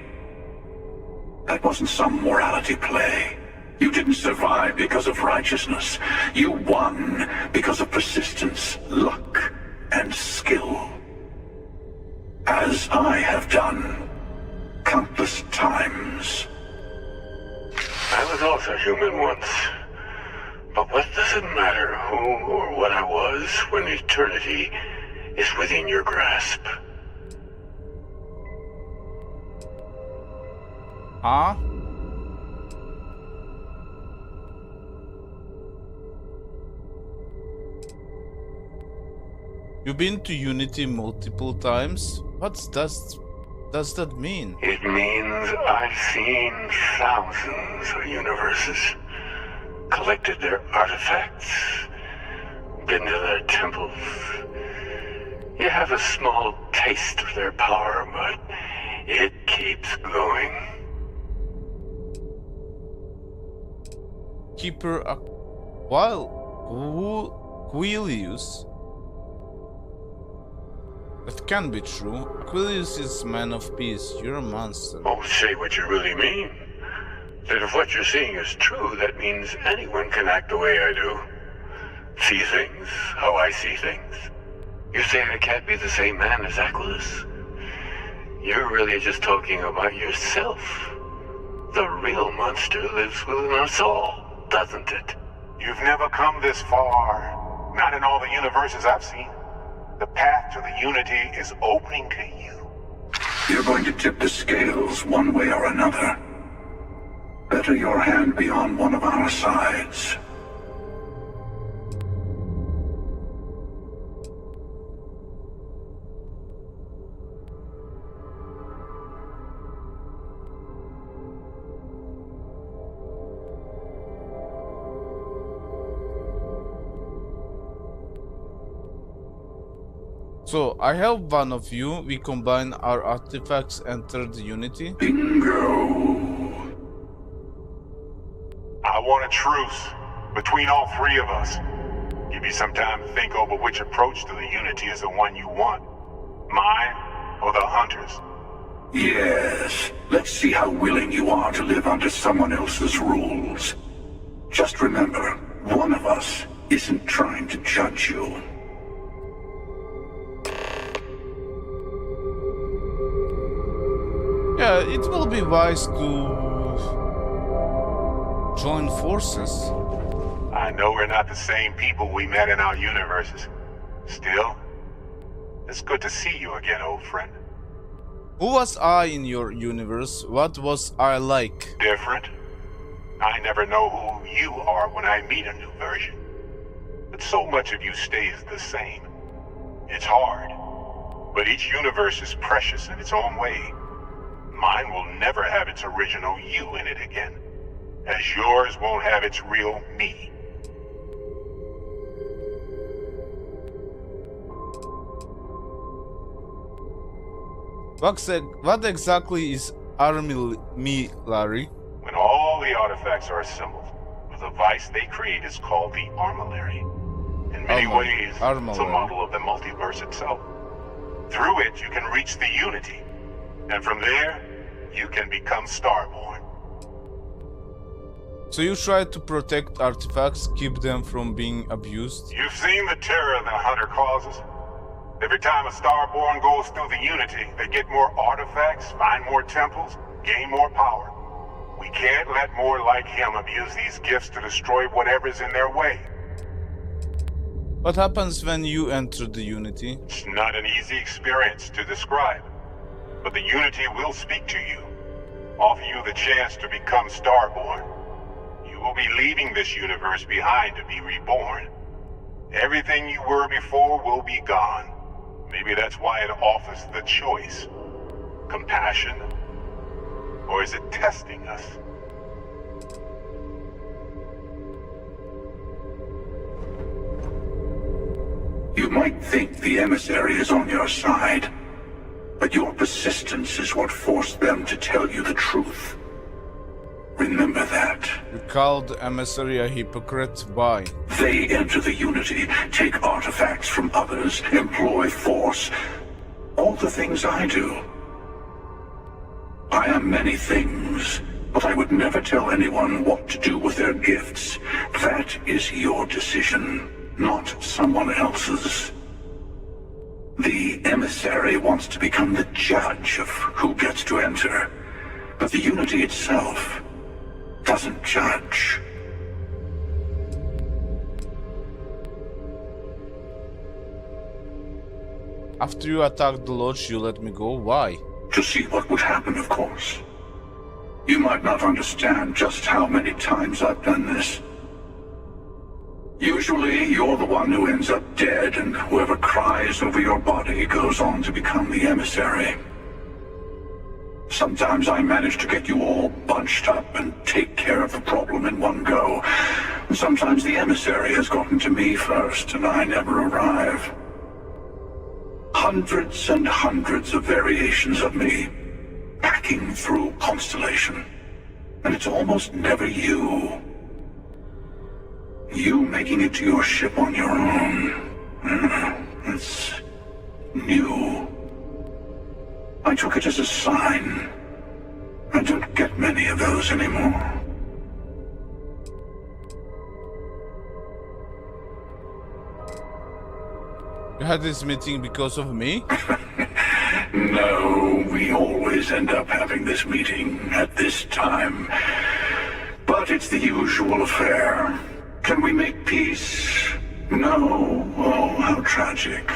That wasn't some morality play. You didn't survive because of righteousness. You won because of persistence, luck, and skill. As I have done countless times. I was also human once. But what does it matter who or what I was when eternity is within your grasp? Huh? You've been to Unity multiple times? What does that mean? It means I've seen thousands of universes, collected their artifacts, been to their temples. You have a small taste of their power, but it keeps going. Keeper while Aquilius. That can be true. Aquilius is man of peace. You're a monster. Oh, say what you really mean. That if what you're seeing is true, that means anyone can act the way I do. See things how I see things. You say I can't be the same man as Aquilius? You're really just talking about yourself. The real monster lives within us all, doesn't it? You've never come this far. Not in all the universes I've seen. The path to the Unity is opening to you. You're going to tip the scales one way or another. Better your hand be on one of our sides. So, I help one of you, we combine our artifacts, enter the Unity. Bingo! I want a truce between all three of us. Give you some time to think over which approach to the Unity is the one you want. Mine or the Hunters? Yes. Let's see how willing you are to live under someone else's rules. Just remember, one of us isn't trying to judge you. Yeah, it will be wise to join forces. I know we're not the same people we met in our universes. Still, it's good to see you again, old friend. Who was I in your universe? What was I like? Different. I never know who you are when I meet a new version. But so much of you stays the same. It's hard. But each universe is precious in its own way. Mine will never have its original you in it again, as yours won't have its real me. What exactly is armillary? When all the artifacts are assembled, the device they create is called the armillary. In many ways, it's a model of the multiverse itself. Through it, you can reach the Unity. And from there, you can become Starborn. So you try to protect artifacts, keep them from being abused? You've seen the terror the Hunter causes. Every time a Starborn goes through the Unity, they get more artifacts, find more temples, gain more power. We can't let more like him abuse these gifts to destroy whatever's in their way. What happens when you enter the Unity? It's not an easy experience to describe, but the Unity will speak to you, offer you the chance to become Starborn. You will be leaving this universe behind to be reborn. Everything you were before will be gone. Maybe that's why it offers the choice. Compassion? Or is it testing us? You might think the emissary is on your side, but your persistence is what forced them to tell you the truth. Remember that. You called the emissary a hypocrite. Why? They enter the Unity, take artifacts from others, employ force. All the things I do. I am many things, but I would never tell anyone what to do with their gifts. That is your decision, not someone else's. The emissary wants to become the judge of who gets to enter, but the Unity itself doesn't judge. After you attacked the lodge, you let me go. Why? To see what would happen, of course. You might not understand just how many times I've done this. Usually, you're the one who ends up dead, and whoever cries over your body goes on to become the emissary. Sometimes I manage to get you all bunched up and take care of the problem in one go. Sometimes the emissary has gotten to me first, and I never arrive. Hundreds and hundreds of variations of me, packing through Constellation. And it's almost never you. You making it to your ship on your own. It's new. I took it as a sign. I don't get many of those anymore. You had this meeting because of me? No, we always end up having this meeting at this time. But it's the usual affair. Can we make peace? No. Oh, how tragic.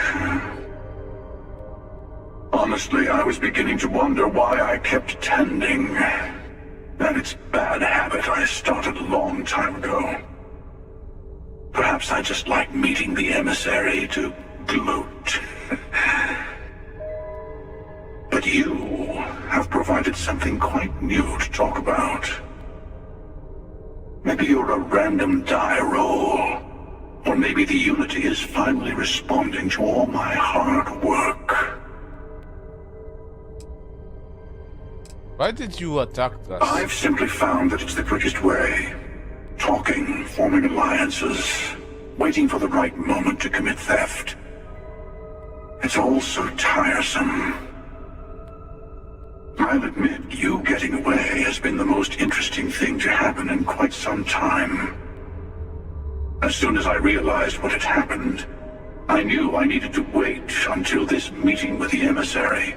Honestly, I was beginning to wonder why I kept tending. And it's a bad habit I started a long time ago. Perhaps I just like meeting the emissary to gloat. But you have provided something quite new to talk about. Maybe you're a random die roll. Or maybe the Unity is finally responding to all my hard work. Why did you attack us? I've simply found that it's the quickest way. Talking, forming alliances, waiting for the right moment to commit theft. It's all so tiresome. I'll admit, you getting away has been the most interesting thing to happen in quite some time. As soon as I realized what had happened, I knew I needed to wait until this meeting with the emissary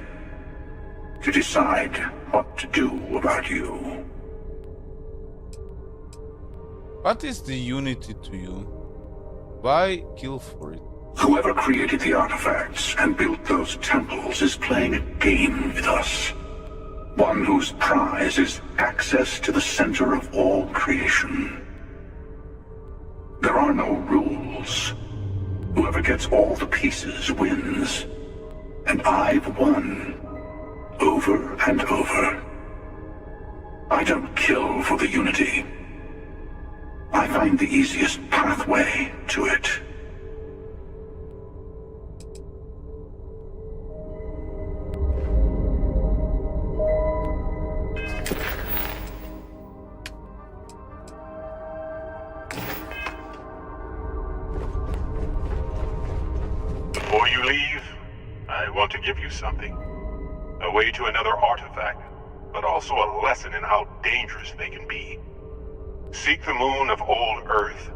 to decide what to do about you. What is the Unity to you? Why kill for it? Whoever created the artifacts and built those temples is playing a game with us. One whose prize is access to the center of all creation. There are no rules. Whoever gets all the pieces wins. And I've won. Over and over. I don't kill for the Unity. I find the easiest pathway to it. Before you leave, I want to give you something. A way to another artifact, but also a lesson in how dangerous they can be. Seek the moon of old Earth.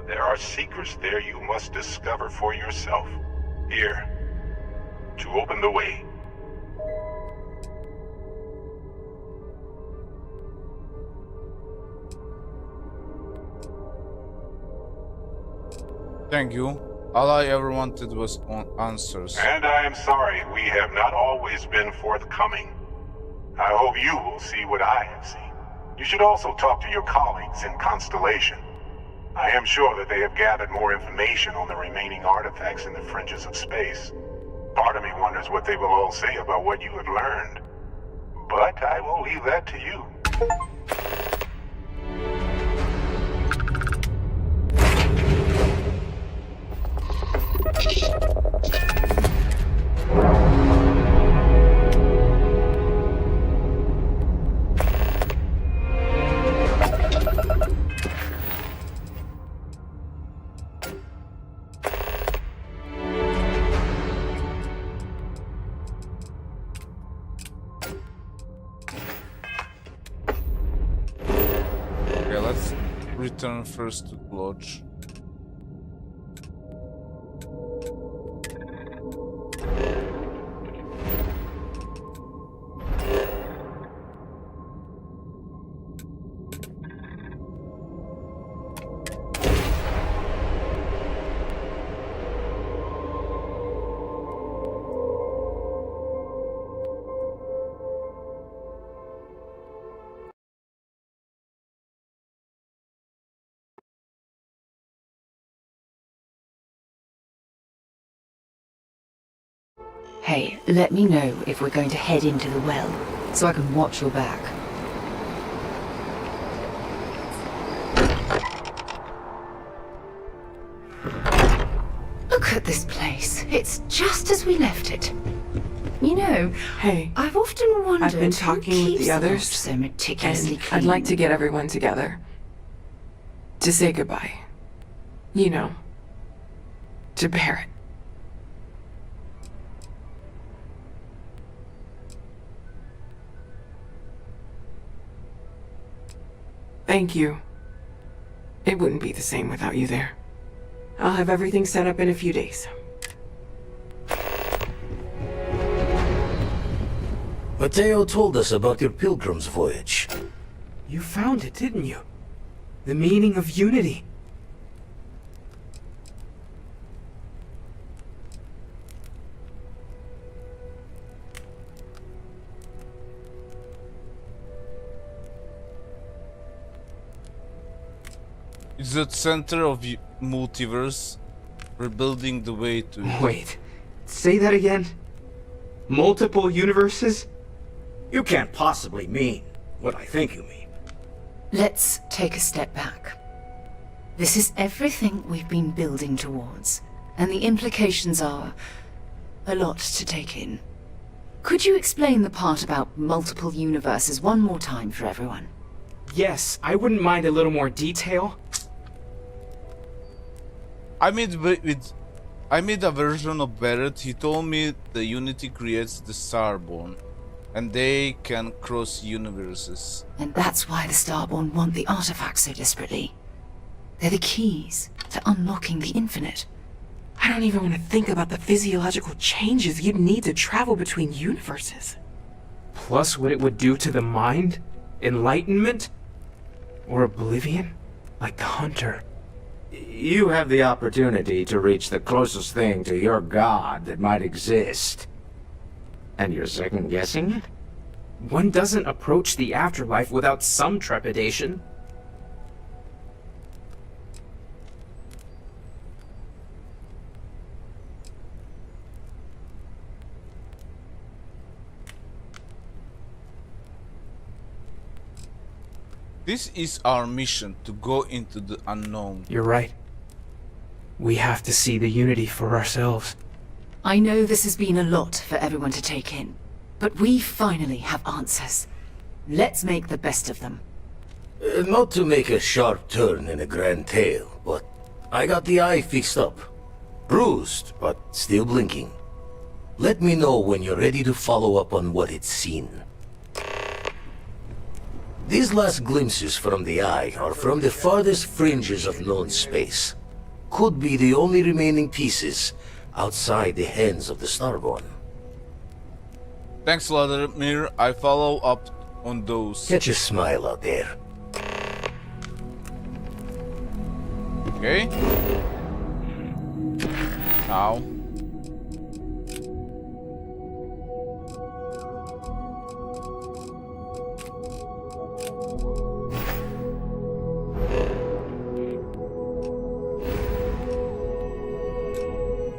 There are secrets there you must discover for yourself. Here, to open the way. Thank you. All I ever wanted was answers. And I am sorry we have not always been forthcoming. I hope you will see what I have seen. You should also talk to your colleagues in Constellation. I am sure that they have gathered more information on the remaining artifacts in the fringes of space. Part of me wonders what they will all say about what you have learned. But I will leave that to you. Okay, let's return first to the lodge. Hey, let me know if we're going to head into the well, so I can watch your back. Look at this place. It's just as we left it. You know, hey, I've often wondered I've been who talking with keeps the others, loft so meticulously and clean. I'd like to get everyone together to say goodbye. You know, to Barrett. Thank you. It wouldn't be the same without you there. I'll have everything set up in a few days. Mateo told us about your pilgrim's voyage. You found it, didn't you? The meaning of unity. It's the center of the multiverse. We're building the way to... Wait, say that again? Multiple universes? You can't possibly mean what I think you mean. Let's take a step back. This is everything we've been building towards, and the implications are a lot to take in. Could you explain the part about multiple universes one more time for everyone? Yes, I wouldn't mind a little more detail. I made a version of Barrett. He told me the Unity creates the Starborn, and they can cross universes. And that's why the Starborn want the artifacts so desperately. They're the keys to unlocking the infinite. I don't even want to think about the physiological changes you'd need to travel between universes. Plus what it would do to the mind? Enlightenment? Or oblivion? Like the Hunter. You have the opportunity to reach the closest thing to your god that might exist. And you're second-guessing it? One doesn't approach the afterlife without some trepidation. This is our mission, to go into the unknown. You're right. We have to see the Unity for ourselves. I know this has been a lot for everyone to take in, but we finally have answers. Let's make the best of them. Not to make a sharp turn in a grand tale, but I got the eye fixed up. Bruised, but still blinking. Let me know when you're ready to follow up on what it's seen. These last glimpses from the eye are from the farthest fringes of known space. Could be the only remaining pieces outside the hands of the Starborn. Thanks, Vladimir. I follow up on those. Get your smile out there. Okay. Now.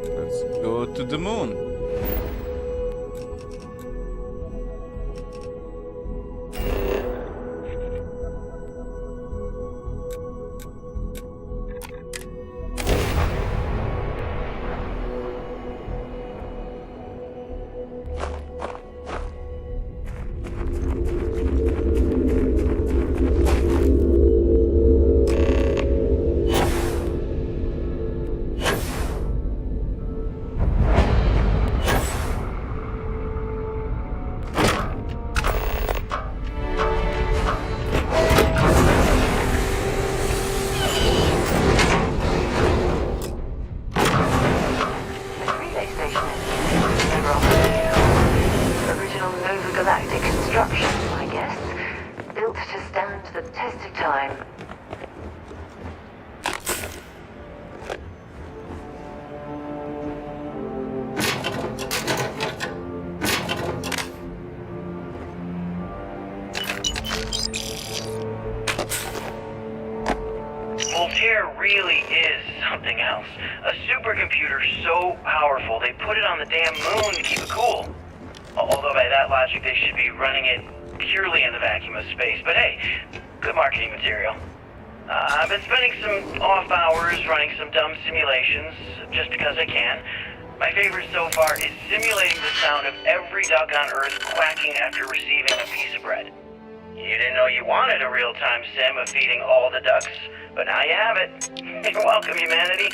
Let's go to the moon. Galactic construction, I guess. Built to stand the test of time. Voltaire really is something else. A supercomputer so powerful they put it on the damn moon to keep it cool. Although by that logic, they should be running it purely in the vacuum of space. But hey, good marketing material. I've been spending some off hours running some dumb simulations, just because I can. My favorite so far is simulating the sound of every duck on Earth quacking after receiving a piece of bread. You didn't know you wanted a real-time sim of feeding all the ducks, but now you have it. You're welcome, humanity.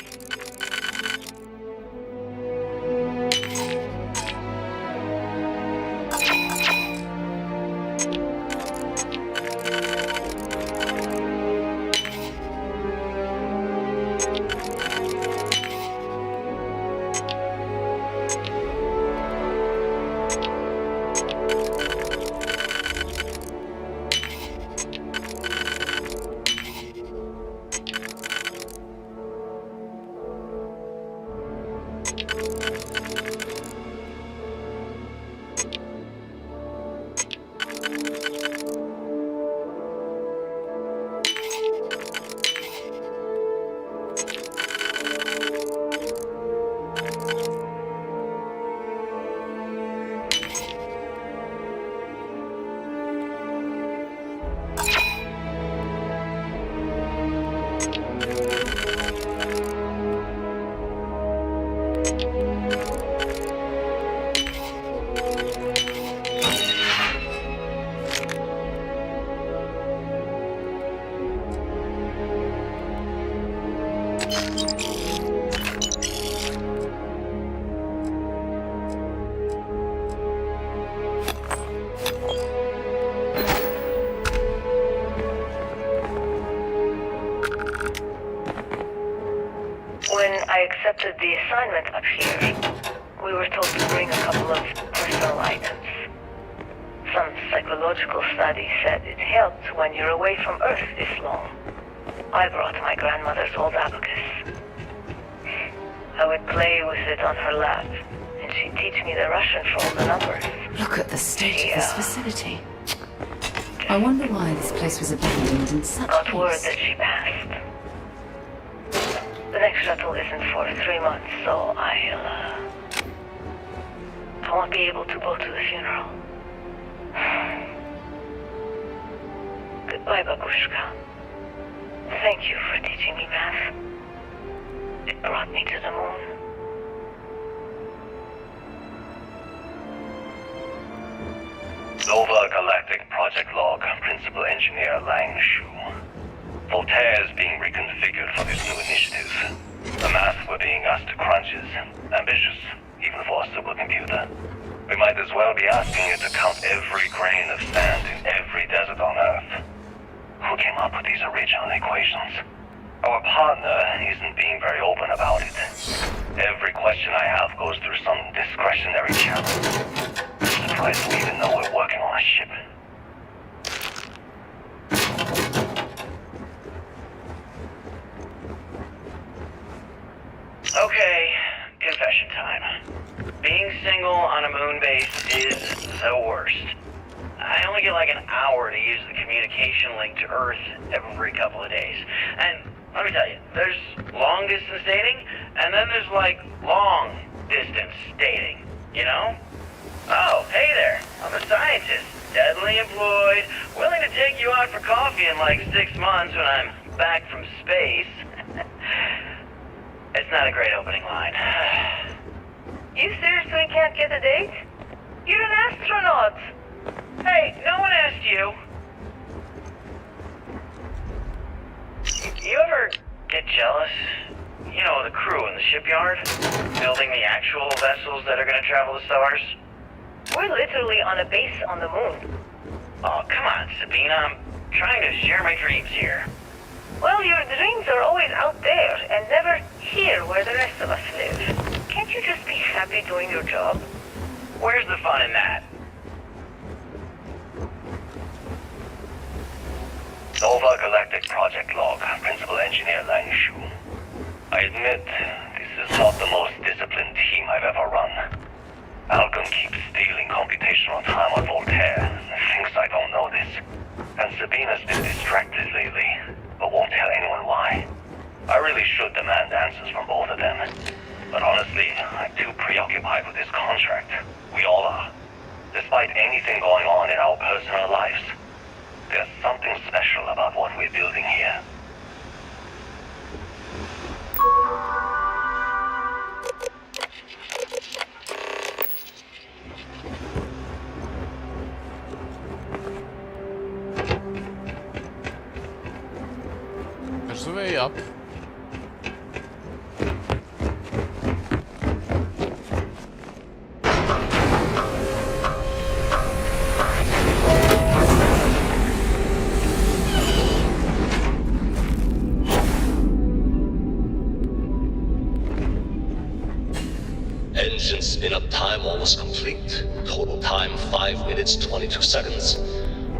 I accepted the assignment up here. We were told to bring a couple of personal items. Some psychological study said it helped when you're away from Earth this long. I brought my grandmother's old abacus. I would play with it on her lap, and she'd teach me the Russian for all the numbers. Look at the state of this facility. I wonder why this place was abandoned in such Got word haste. that she passed. The next shuttle isn't for 3 months, so I won't be able to go to the funeral. Goodbye, Babushka. Thank you for teaching me math. It brought me to the moon. Nova Galactic Project Log, Principal Engineer Lang Shu. Voltaire is being reconfigured for this new initiative. The math we're being asked to crunch is ambitious, even for a supercomputer. We might as well be asking it to count every grain of sand in every desert on Earth. Who came up with these original equations? Our partner isn't being very open about it. Every question I have goes through some discretionary channel. surprised we even know we're working on a ship. Okay, confession time. Being single on a moon base is the worst. I only get like an hour to use the communication link to Earth every couple of days. And let me tell you, there's long distance dating, and then there's like long distance dating, you know? Oh, hey there, I'm a scientist, steadily employed, willing to take you out for coffee in like 6 months when I'm back from space. It's not a great opening line. You seriously can't get a date? You're an astronaut! Hey, no one asked you. You ever get jealous? You know, the crew in the shipyard? Building the actual vessels that are gonna travel the stars? We're literally on a base on the moon. Oh, come on, Sabina. I'm trying to share my dreams here. Well, your dreams are always out there and never here where the rest of us live. Can't you just be happy doing your job? Where's the fun in that? Nova Galactic Project Log, Principal Engineer Lang Shu. I admit, this is not the most disciplined team I've ever run. Malcolm keeps stealing computational time on Voltaire and thinks I don't know this. And Sabina's been distracted lately, but won't tell anyone why. I really should demand answers from both of them. But honestly, I'm too preoccupied with this contract. We all are. Despite anything going on in our personal lives, there's something special about what we're building here. There's a way up. Engine spin-up time almost complete. Total time 5 minutes 22 seconds.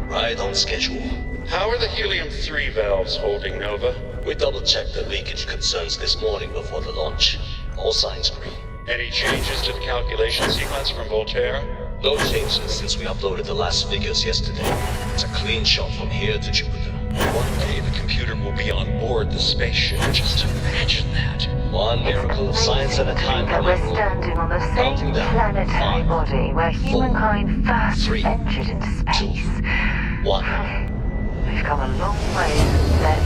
Right on schedule. How are the helium-3 valves holding, Nova? We double-checked the leakage concerns this morning before the launch. All signs green. Any changes to the calculation sequence from Voltaire? No changes since we uploaded the last figures yesterday. It's a clean shot from here to Jupiter. One day the computer will be on board the spaceship. Just imagine that. One miracle of science at a time. That we're standing on the same planetary body where humankind first ventured into space. 2, 1. We've come a long way since then.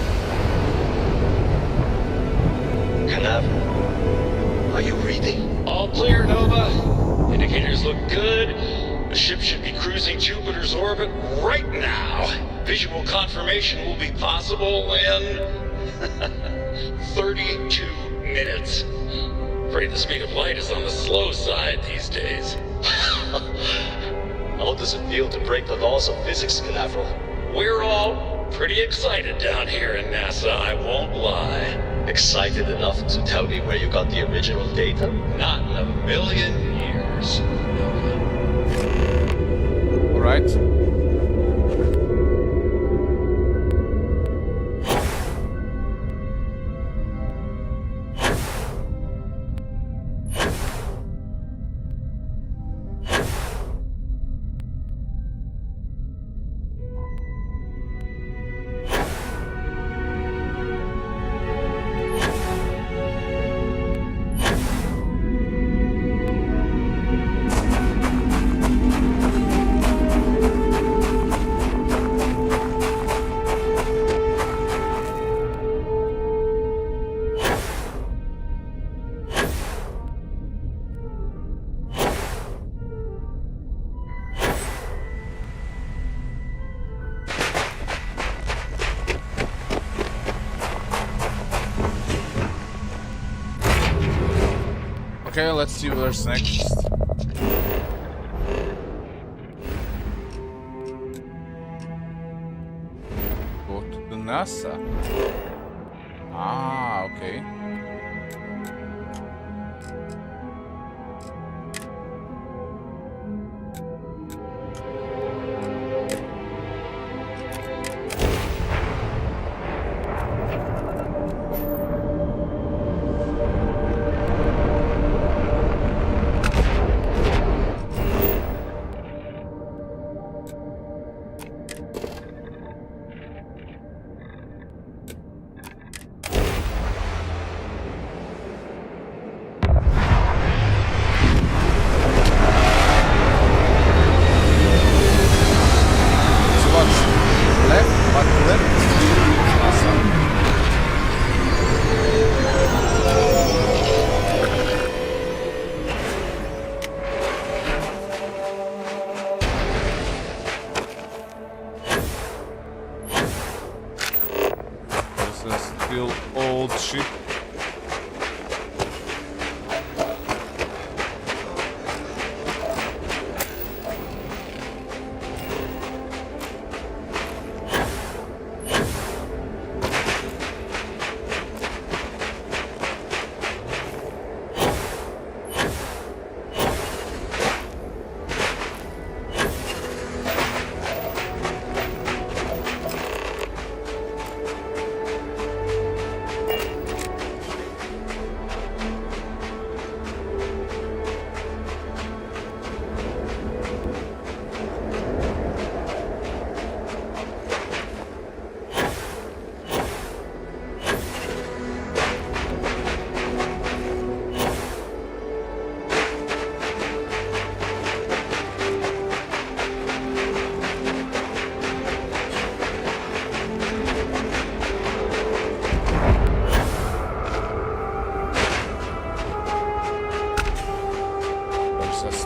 Canaveral, are you reading? All clear, Nova. Indicators look good. The ship should be cruising Jupiter's orbit right now. Visual confirmation will be possible in 32 minutes. Afraid the speed of light is on the slow side these days. How does it feel to break the laws of physics, Canaveral? We're all pretty excited down here in NASA, I won't lie. Excited enough to tell me where you got the original data? Not in a million years. All right. Okay, let's see what's next. Go to the NASA. Ah, okay. It's a still old ship.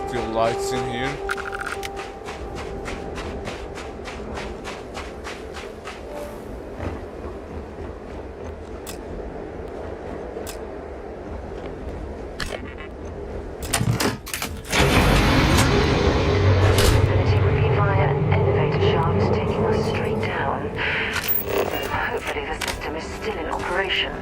Still lights in here. Hopefully the system is still in operation.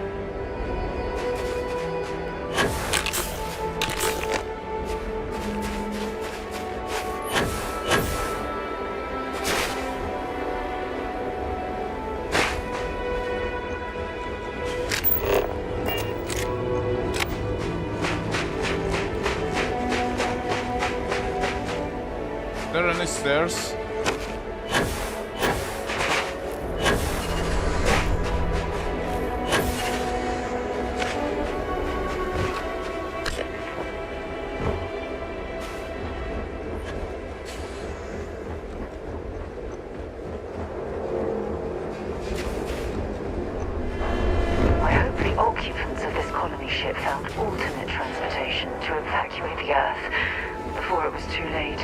Are there any stairs? I hope the occupants of this colony ship found alternate transportation to evacuate the Earth before it was too late.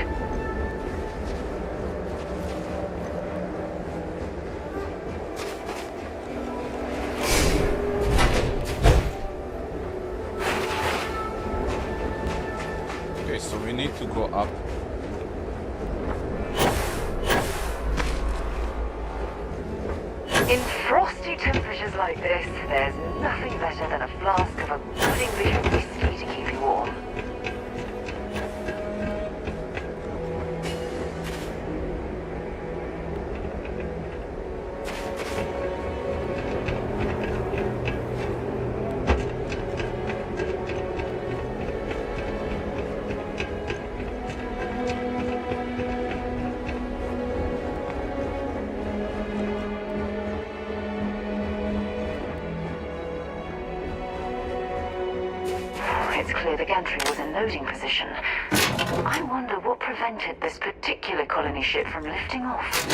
Okay, so we need to go up. In frosty temperatures like this, there's nothing better than a flask of a good English whiskey to keep you warm. It's clear the gantry was in loading position. I wonder what prevented this particular colony ship from lifting off.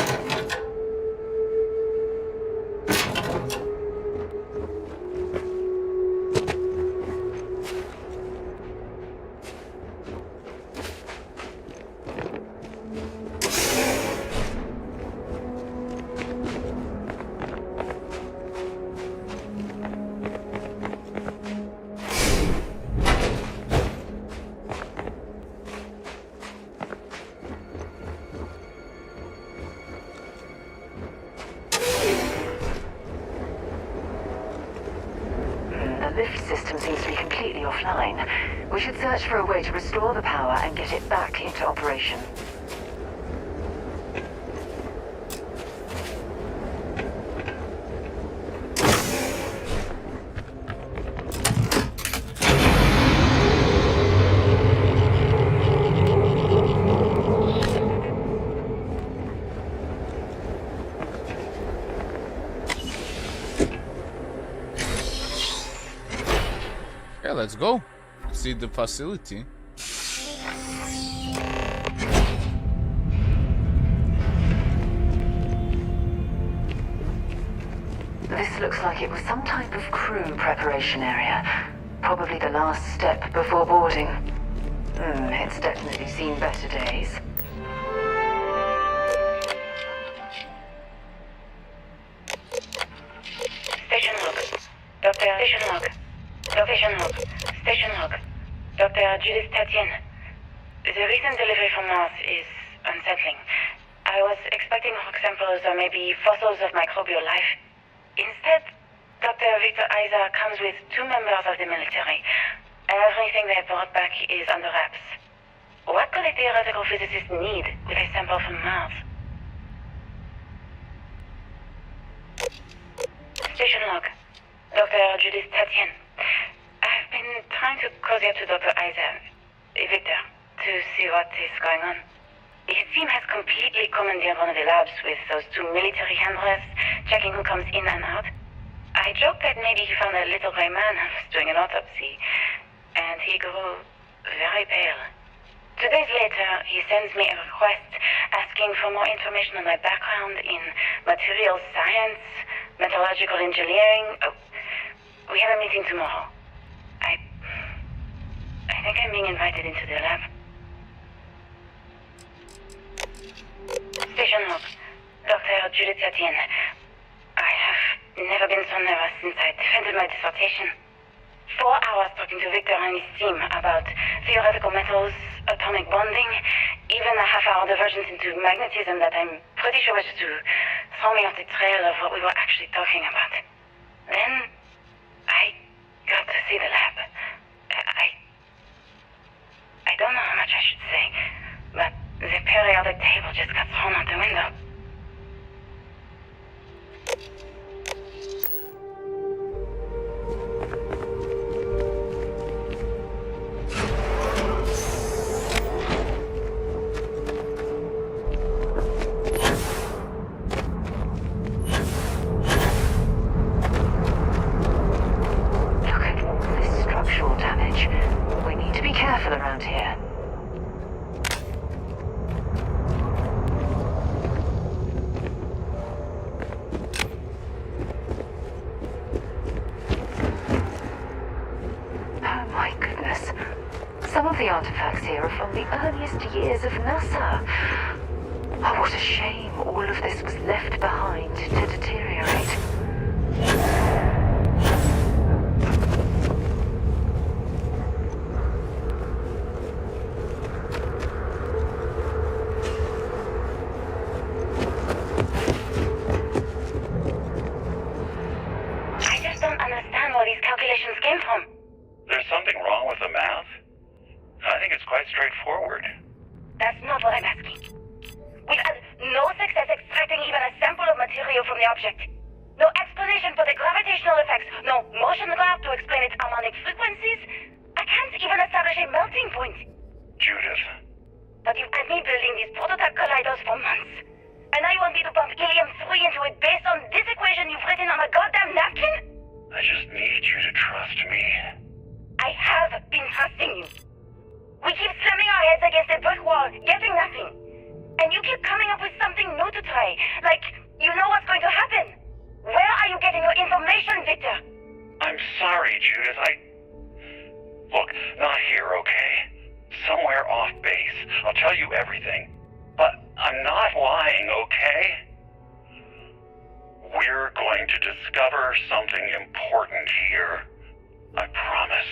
The lift system seems to be completely offline. We should search for a way to restore the power and get it back into operation. Yeah, let's go. See the facility. This looks like it was some type of crew preparation area. Probably the last step before boarding. It's definitely seen better days. Station Location log. Station log. Dr. Judith Tatien. The recent delivery from Mars is unsettling. I was expecting rock samples or maybe fossils of microbial life. Instead, Dr. Victor Isa comes with 2 members of the military. Everything they brought back is under wraps. What could a theoretical physicist need with a sample from Mars? Station log. Dr. Judith Tatien. I've been trying to cozy up to Dr. Isa, Victor, to see what is going on. His team has completely commandeered one of the labs with those 2 military handlers, checking who comes in and out. I joked that maybe he found a little gray man doing an autopsy, and he grew very pale. 2 days later, he sends me a request asking for more information on my background in materials science, metallurgical engineering. Oh, we have a meeting tomorrow. I think I'm being invited into the lab. Station log. Dr. Judith Tatien. I have never been so nervous since I defended my dissertation. 4 hours talking to Victor and his team about theoretical metals, atomic bonding, even a half-hour divergence into magnetism that I'm pretty sure was just to throw me off the trail of what we were actually talking about. Then, I got to see the lab. I don't know how much I should say, but the periodic table just got thrown out the window. Look at all this structural damage. We need to be careful around here. Oh my goodness. Some of the artifacts here are from the earliest years of NASA. Oh, what a shame all of this was left behind to deteriorate. I just don't understand where these calculations came from. There's something wrong with the math? I think it's quite straightforward. That's not what I'm asking. We've had no success extracting even a sample of material from the object. No explanation for the gravitational effects. No motion graph to explain its harmonic frequencies. I can't even establish a melting point. Judith. But you've had me building these prototype colliders for months. And now you want me to pump helium-3 into it based on this equation you've written on a goddamn napkin? I just need you to trust me. I have been trusting you. We keep slamming our heads against a brick wall, getting nothing. And you keep coming up with something new to try. Like, you know what's going to happen. Where are you getting your information, Victor? I'm sorry, Judith. Look, not here, okay? Somewhere off base. I'll tell you everything. But I'm not lying, okay? We're going to discover something important here. I promise.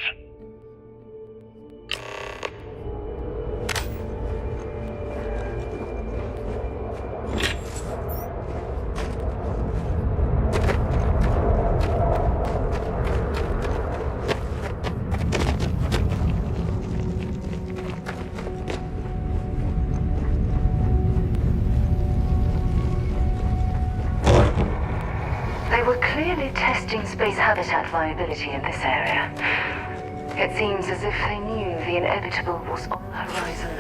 They were clearly testing space habitat viability in this area. It seems as if they knew the inevitable was on the horizon.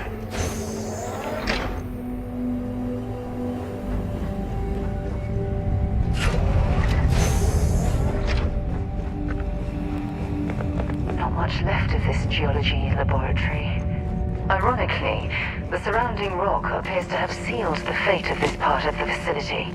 Not much left of this geology laboratory. Ironically, the surrounding rock appears to have sealed the fate of this part of the facility.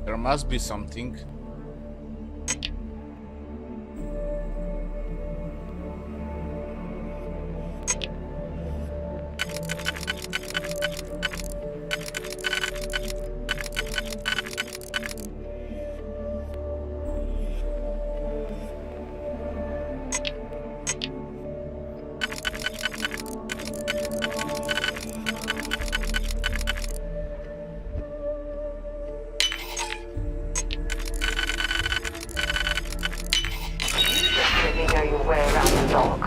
There must be something. Definitely know your way around the log.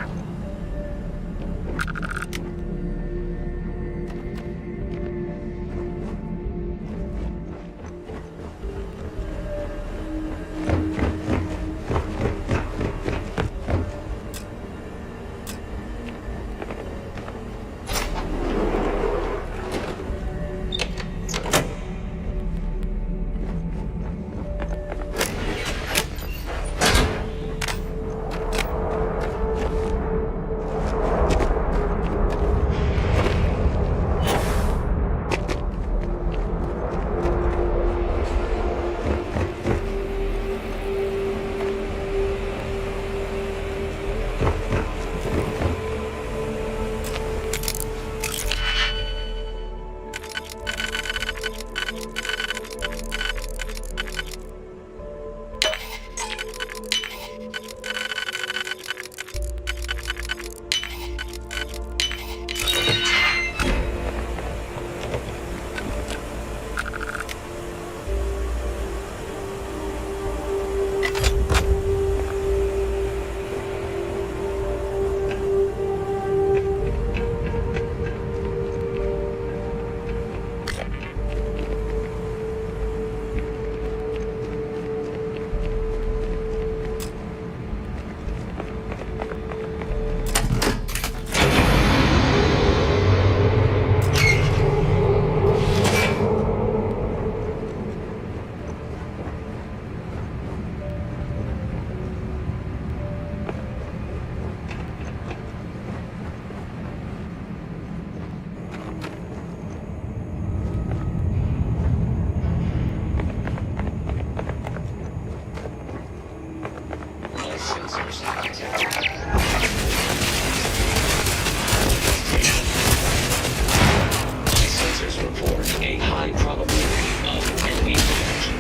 Sensors report a high probability of enemy detection.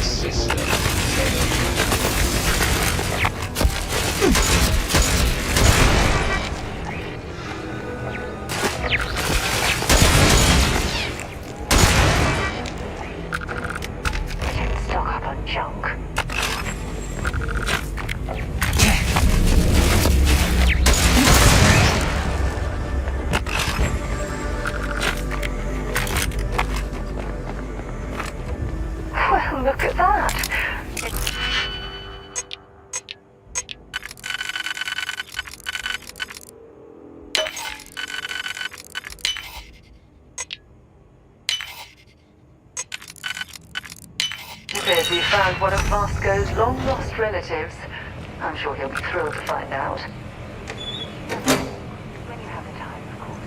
System Stock up on junk. Well, look at that. Appears we found one of Vasco's long-lost relatives. I'm sure he'll be thrilled to find out. When you have the time, of course.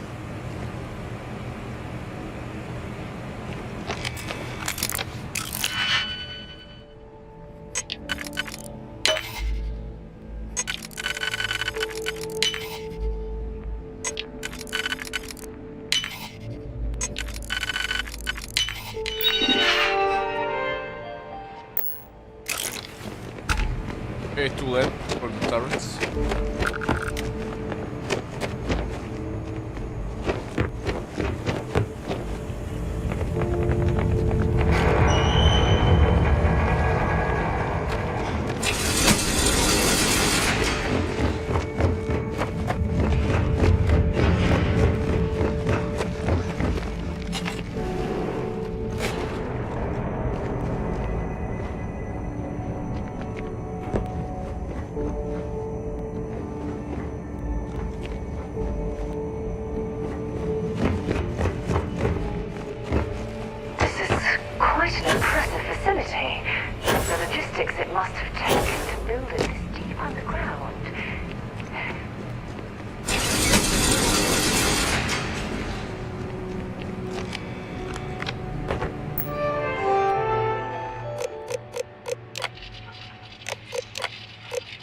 must have taken to build it this deep underground.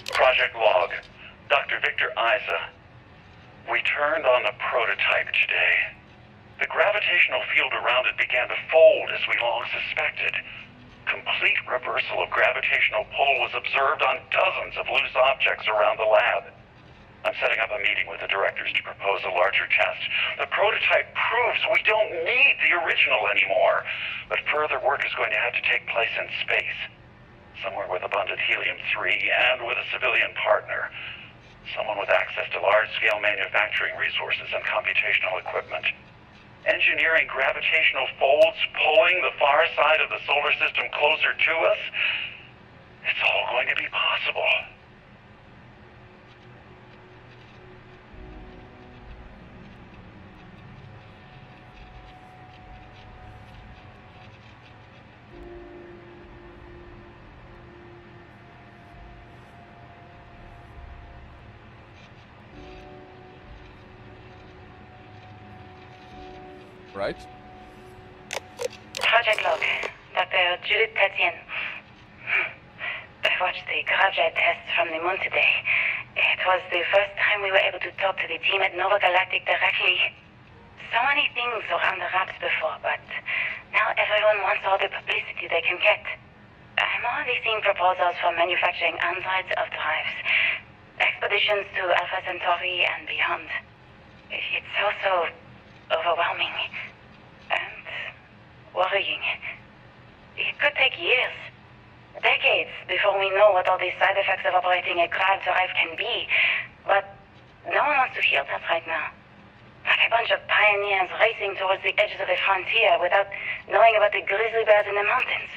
Project Log. Dr. Victor Isa. We turned on the prototype today. The gravitational field around it began to fold as we long suspected. Complete reversal of gravitational pull was observed on dozens of loose objects around the lab. I'm setting up a meeting with the directors to propose a larger test. The prototype proves we don't need the original anymore, but further work is going to have to take place in space. Somewhere with abundant helium-3 and with a civilian partner. Someone with access to large-scale manufacturing resources and computational equipment. Engineering gravitational folds, pulling the far side of the solar system closer to us. It's all going to be possible. Right? Project Log. Dr. Judith Tatian. I watched the gravjet tests from the moon today. It was the first time we were able to talk to the team at Nova Galactic directly. So many things were under wraps before, but now everyone wants all the publicity they can get. I'm already seeing proposals for manufacturing androids of drives. Expeditions to Alpha Centauri and beyond. It's also overwhelming and worrying. It could take years, decades, before we know what all the side effects of operating a grav drive can be. But no one wants to hear that right now. Like a bunch of pioneers racing towards the edges of the frontier without knowing about the grizzly bears in the mountains.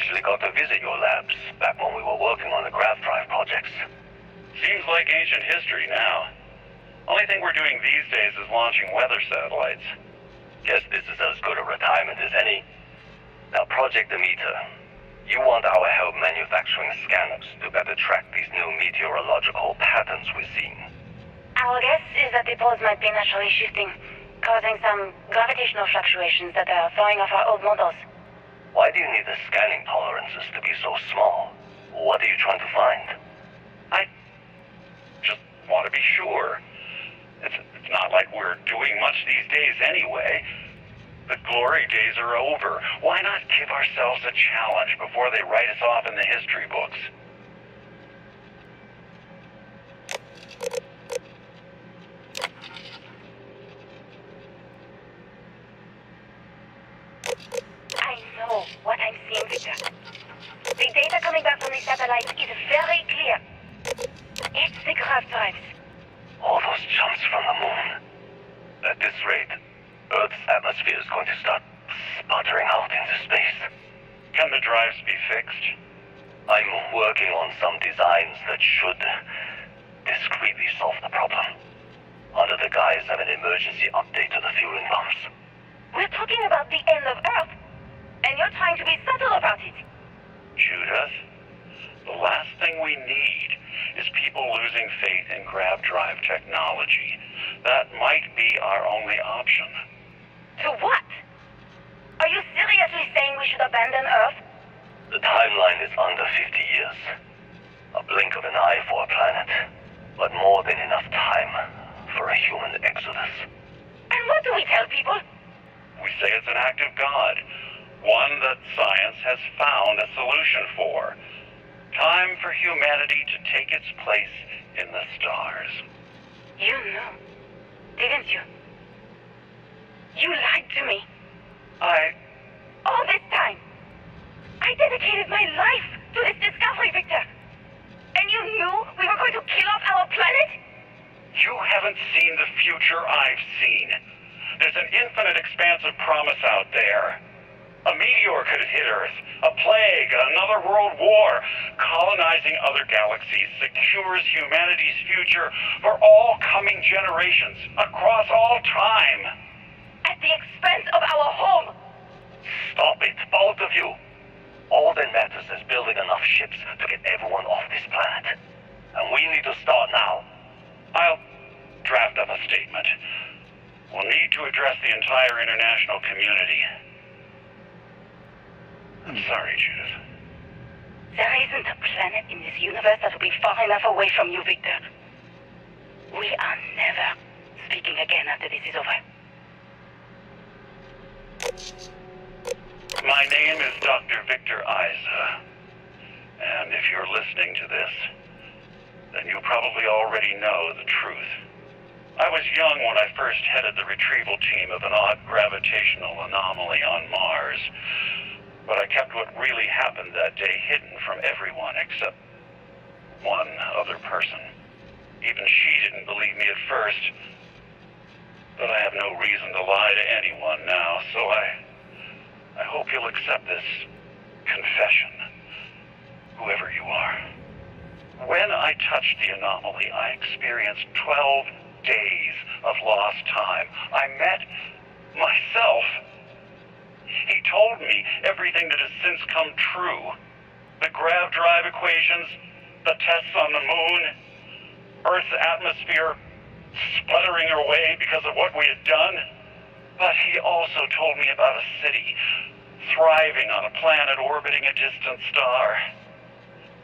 actually got to visit your labs back when we were working on the grav drive projects. Seems like ancient history now. Only thing we're doing these days is launching weather satellites. Guess this is as good a retirement as any. Now, Project Demeter, you want our help manufacturing scanners to better track these new meteorological patterns we're seeing. Our guess is that the poles might be naturally shifting, causing some gravitational fluctuations that are throwing off our old models. Why do you need the scanning tolerances to be so small? What are you trying to find? I just want to be sure. It's not like we're doing much these days anyway. The glory days are over. Why not give ourselves a challenge before they write us off in the history books? I know what I'm seeing, Victor. The data coming back from the satellite is very clear. It's the grav drives. All those jumps from the moon. At this rate, Earth's atmosphere is going to start sputtering out into space. Can the drives be fixed? I'm working on some designs that should discreetly solve the problem, under the guise of an emergency update to the fueling pumps. We're talking about the end of Earth, and you're trying to be subtle about it. Judith, the last thing we need is people losing faith in grav drive technology. That might be our only option. To what? Are you seriously saying we should abandon Earth? The timeline is under 50 years. A blink of an eye for a planet, but more than enough time for a human exodus. And what do we tell people? We say it's an act of God, one that science has found a solution for. Time for humanity to take its place in the stars. You knew, didn't you? You lied to me. All this time. I dedicated my life to this discovery, Victor. And you knew we were going to kill off our planet? You haven't seen the future I've seen. There's an infinite expanse of promise out there. A meteor could hit Earth, a plague, another world war. Colonizing other galaxies secures humanity's future for all coming generations, across all time. At the expense of our home. Stop it, both of you. All that matters is building enough ships to get everyone off this planet. And we need to start now. I'll draft up a statement. We'll need to address the entire international community. I'm sorry, Judith. There isn't a planet in this universe that will be far enough away from you, Victor. We are never speaking again after this is over. My name is Dr. Victor Isa. And if you're listening to this, then you probably already know the truth. I was young when I first headed the retrieval team of an odd gravitational anomaly on Mars. But I kept what really happened that day hidden from everyone except one other person. Even she didn't believe me at first. But I have no reason to lie to anyone now, so I hope you'll accept this confession, whoever you are. When I touched the anomaly, I experienced 12 days of lost time. I met myself. He told me everything that has since come true. The grav drive equations, the tests on the moon, Earth's atmosphere sputtering away because of what we had done. But he also told me about a city thriving on a planet orbiting a distant star.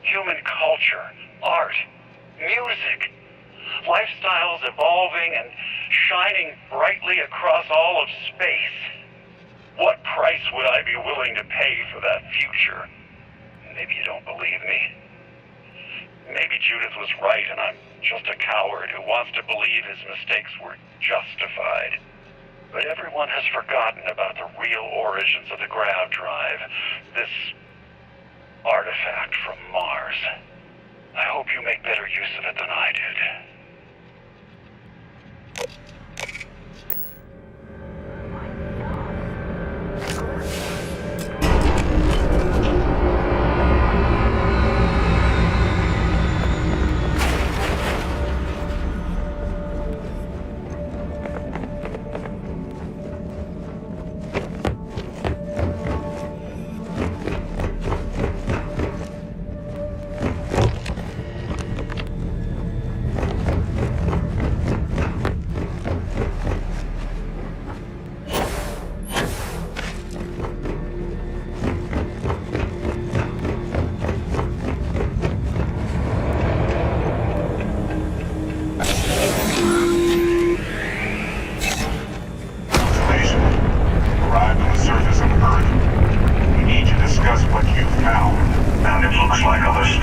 Human culture, art, music, lifestyles evolving and shining brightly across all of space. What price would I be willing to pay for that future? Maybe you don't believe me. Maybe Judith was right and I'm just a coward who wants to believe his mistakes were justified. But everyone has forgotten about the real origins of the grav drive, this artifact from Mars. I hope you make better use of it than I did.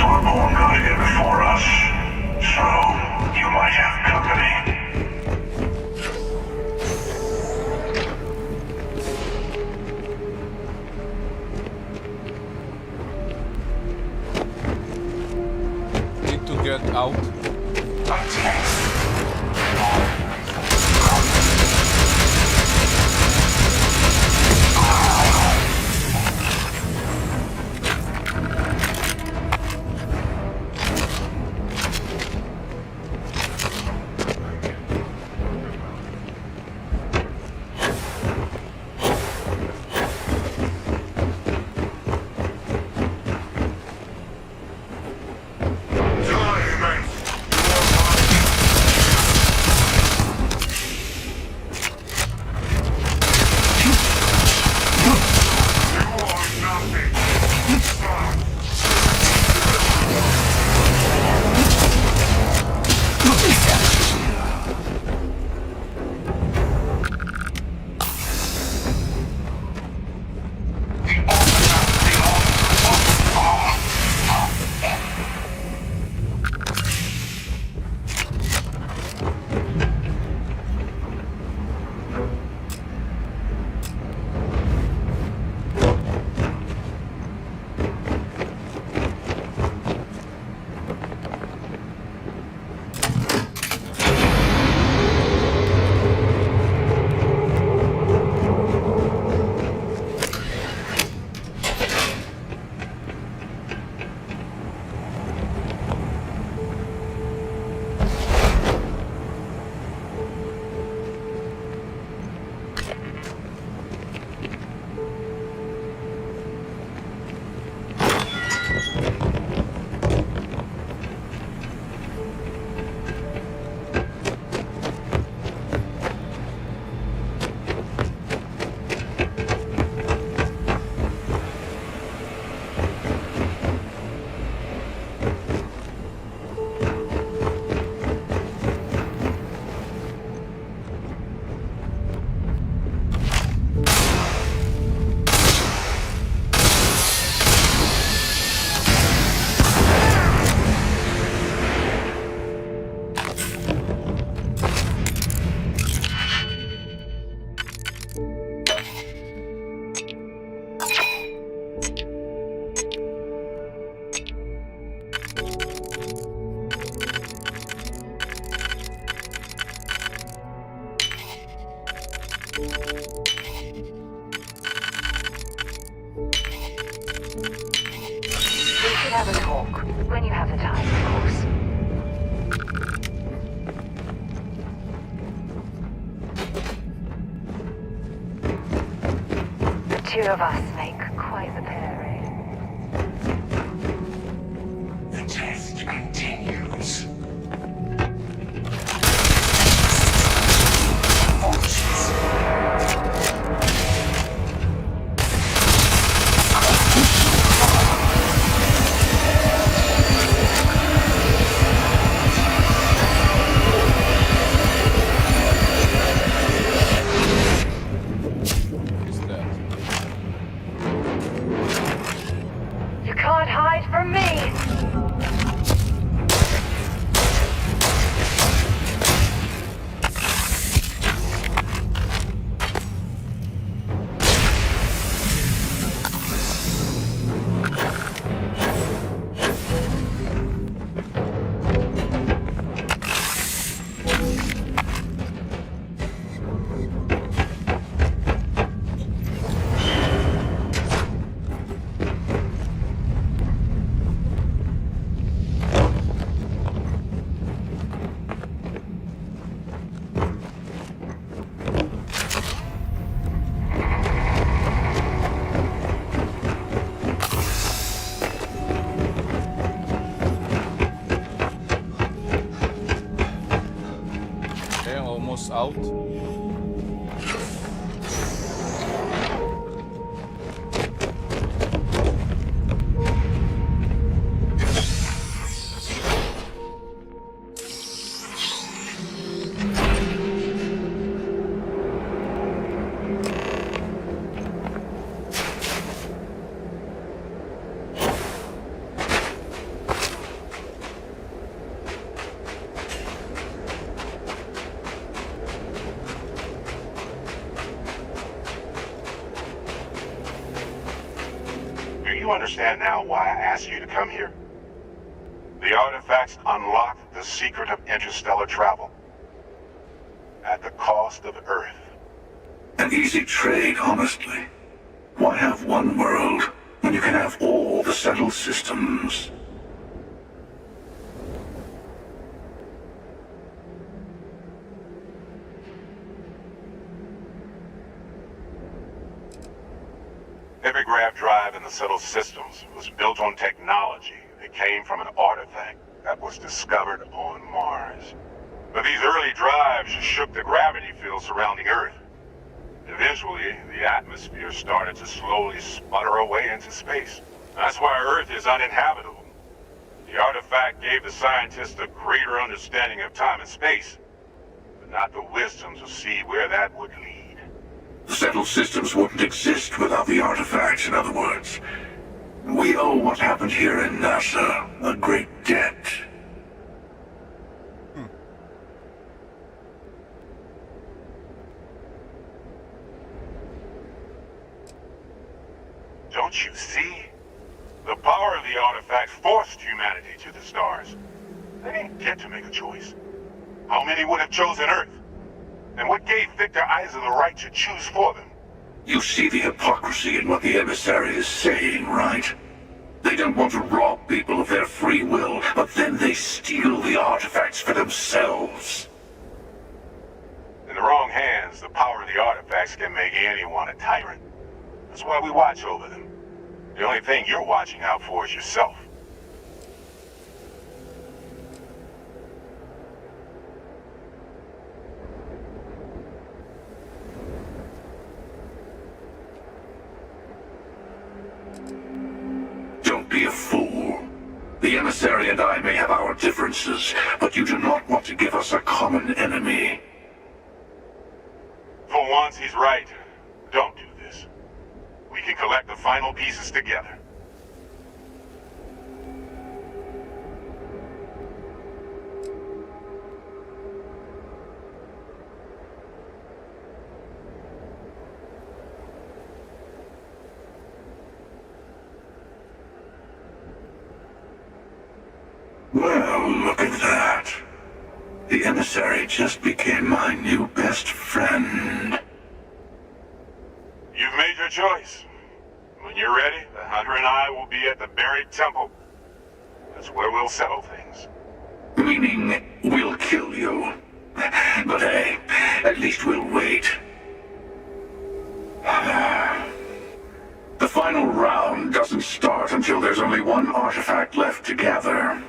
Starborn got here before us, so you might have company. Need to get out. Have a talk when you have the time, of course. The two of us make quite the pairing. The test continues. You can't hide from me! Almost out. you understand now why I asked you to come here? The artifacts unlock the secret of interstellar travel. At the cost of Earth. An easy trade, honestly. Why have one world when you can have all the settled systems? Every grav drive in the settled systems was built on technology that came from an artifact that was discovered on Mars. But these early drives shook the gravity field surrounding Earth. Eventually, the atmosphere started to slowly sputter away into space. That's why Earth is uninhabitable. The artifact gave the scientists a greater understanding of time and space, but not the wisdom to see where that would lead. The settled systems wouldn't exist without the artifacts, in other words. We owe what happened here in NASA a great debt. Don't you see? The power of the artifact forced humanity to the stars. They didn't get to make a choice. How many would have chosen Earth? And what gave Victor Isa the right to choose for them? You see the hypocrisy in what the emissary is saying, right? They don't want to rob people of their free will, but then they steal the artifacts for themselves. In the wrong hands, the power of the artifacts can make anyone a tyrant. That's why we watch over them. The only thing you're watching out for is yourself. Don't be a fool. The emissary and I may have our differences, but you do not want to give us a common enemy. For once, he's right. Don't do this. We can collect the final pieces together. Well, look at that. The emissary just became my new best friend. You've made your choice. When you're ready, the Hunter and I will be at the buried temple. That's where we'll settle things. Meaning, we'll kill you. But hey, at least we'll wait. The final round doesn't start until there's only one artifact left to gather.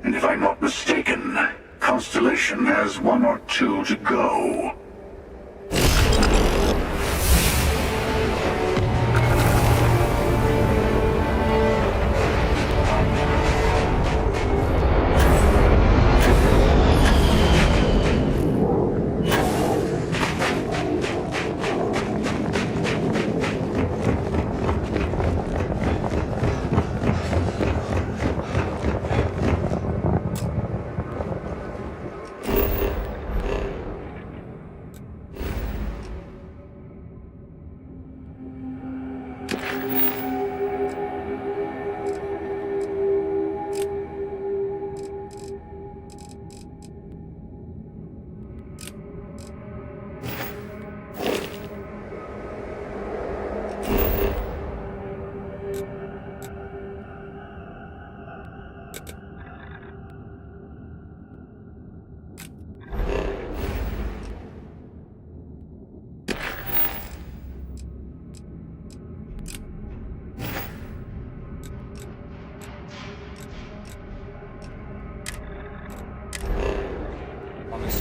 And if I'm not mistaken, Constellation has one or two to go.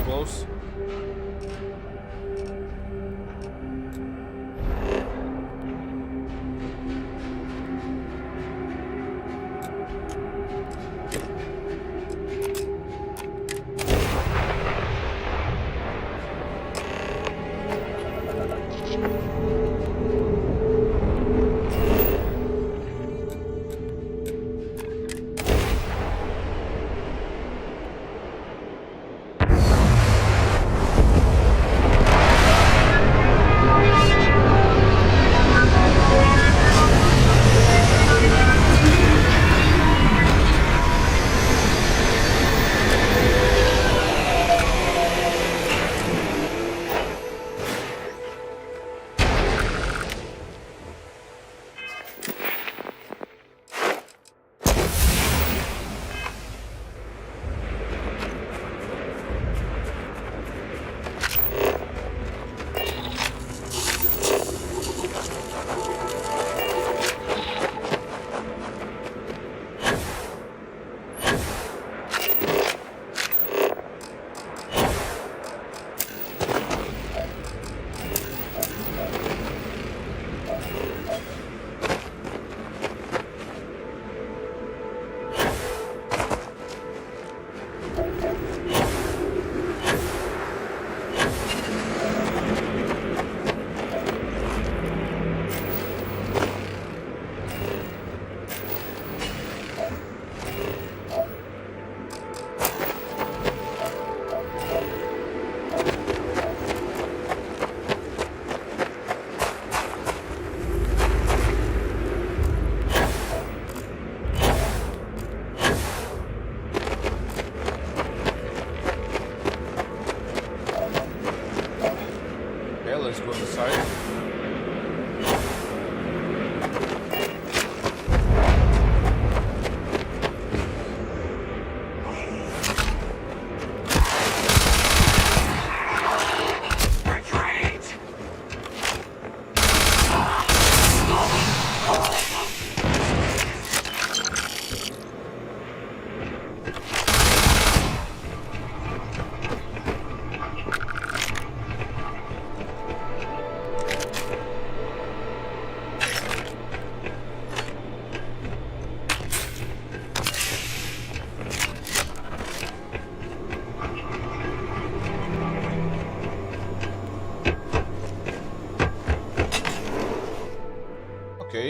Close.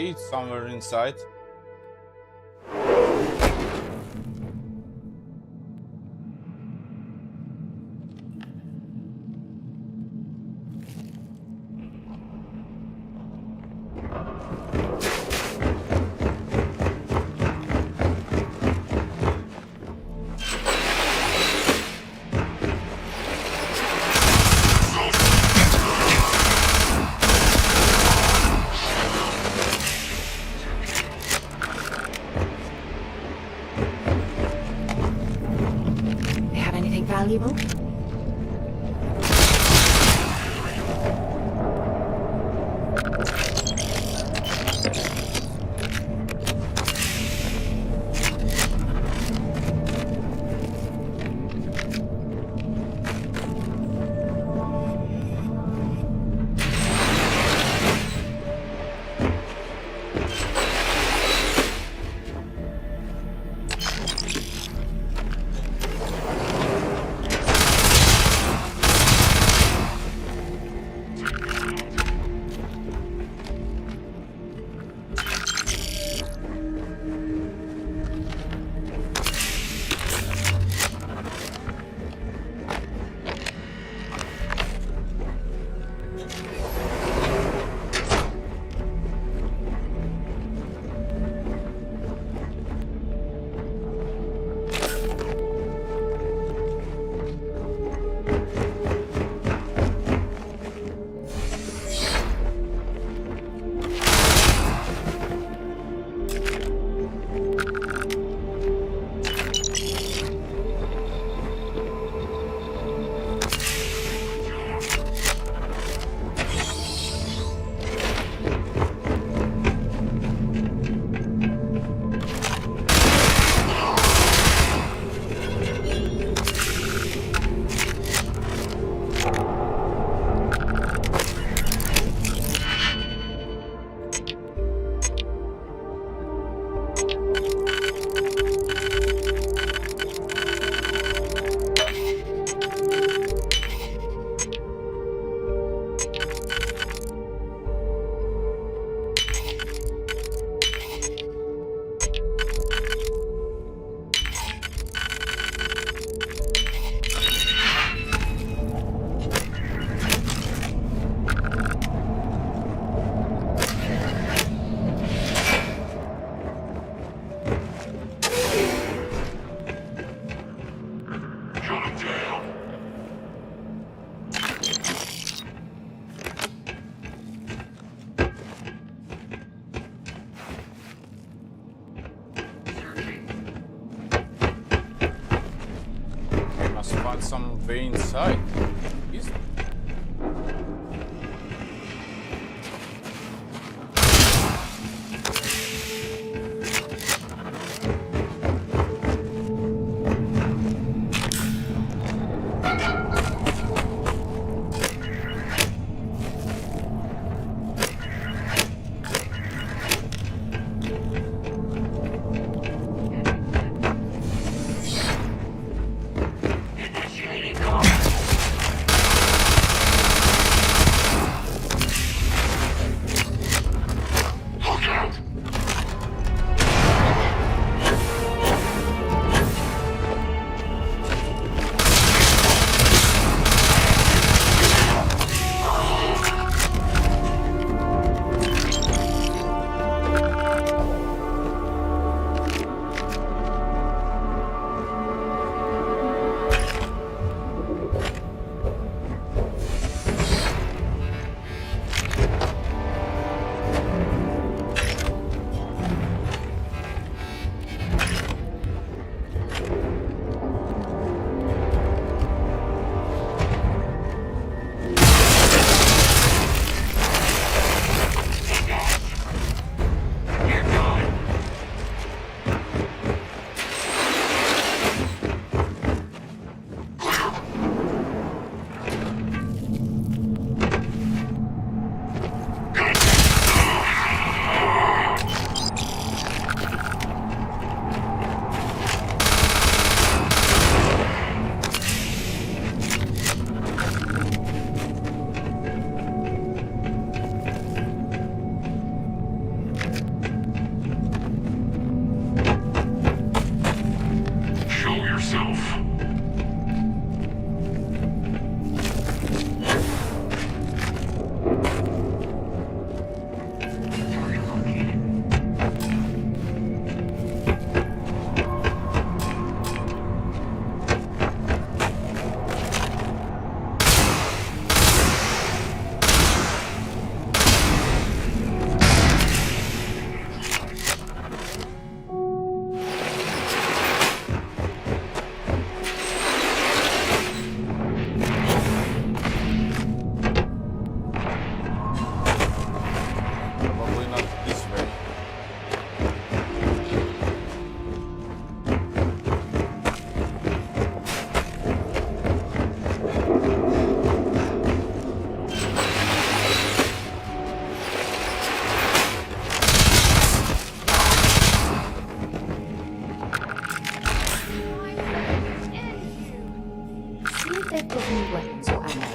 Okay, it's somewhere inside. They have anything valuable? Must find some way inside. Is of new weapons or ammo.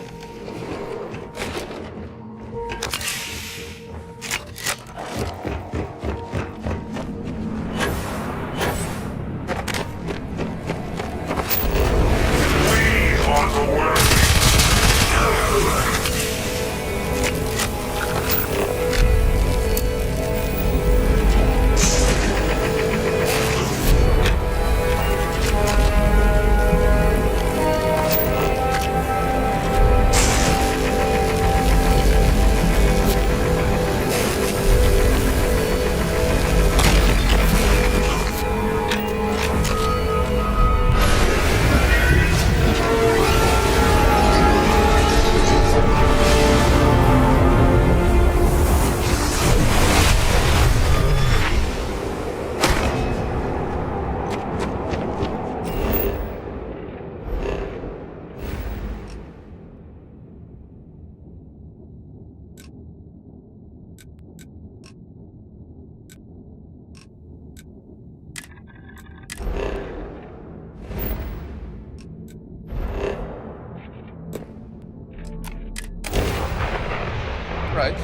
Right.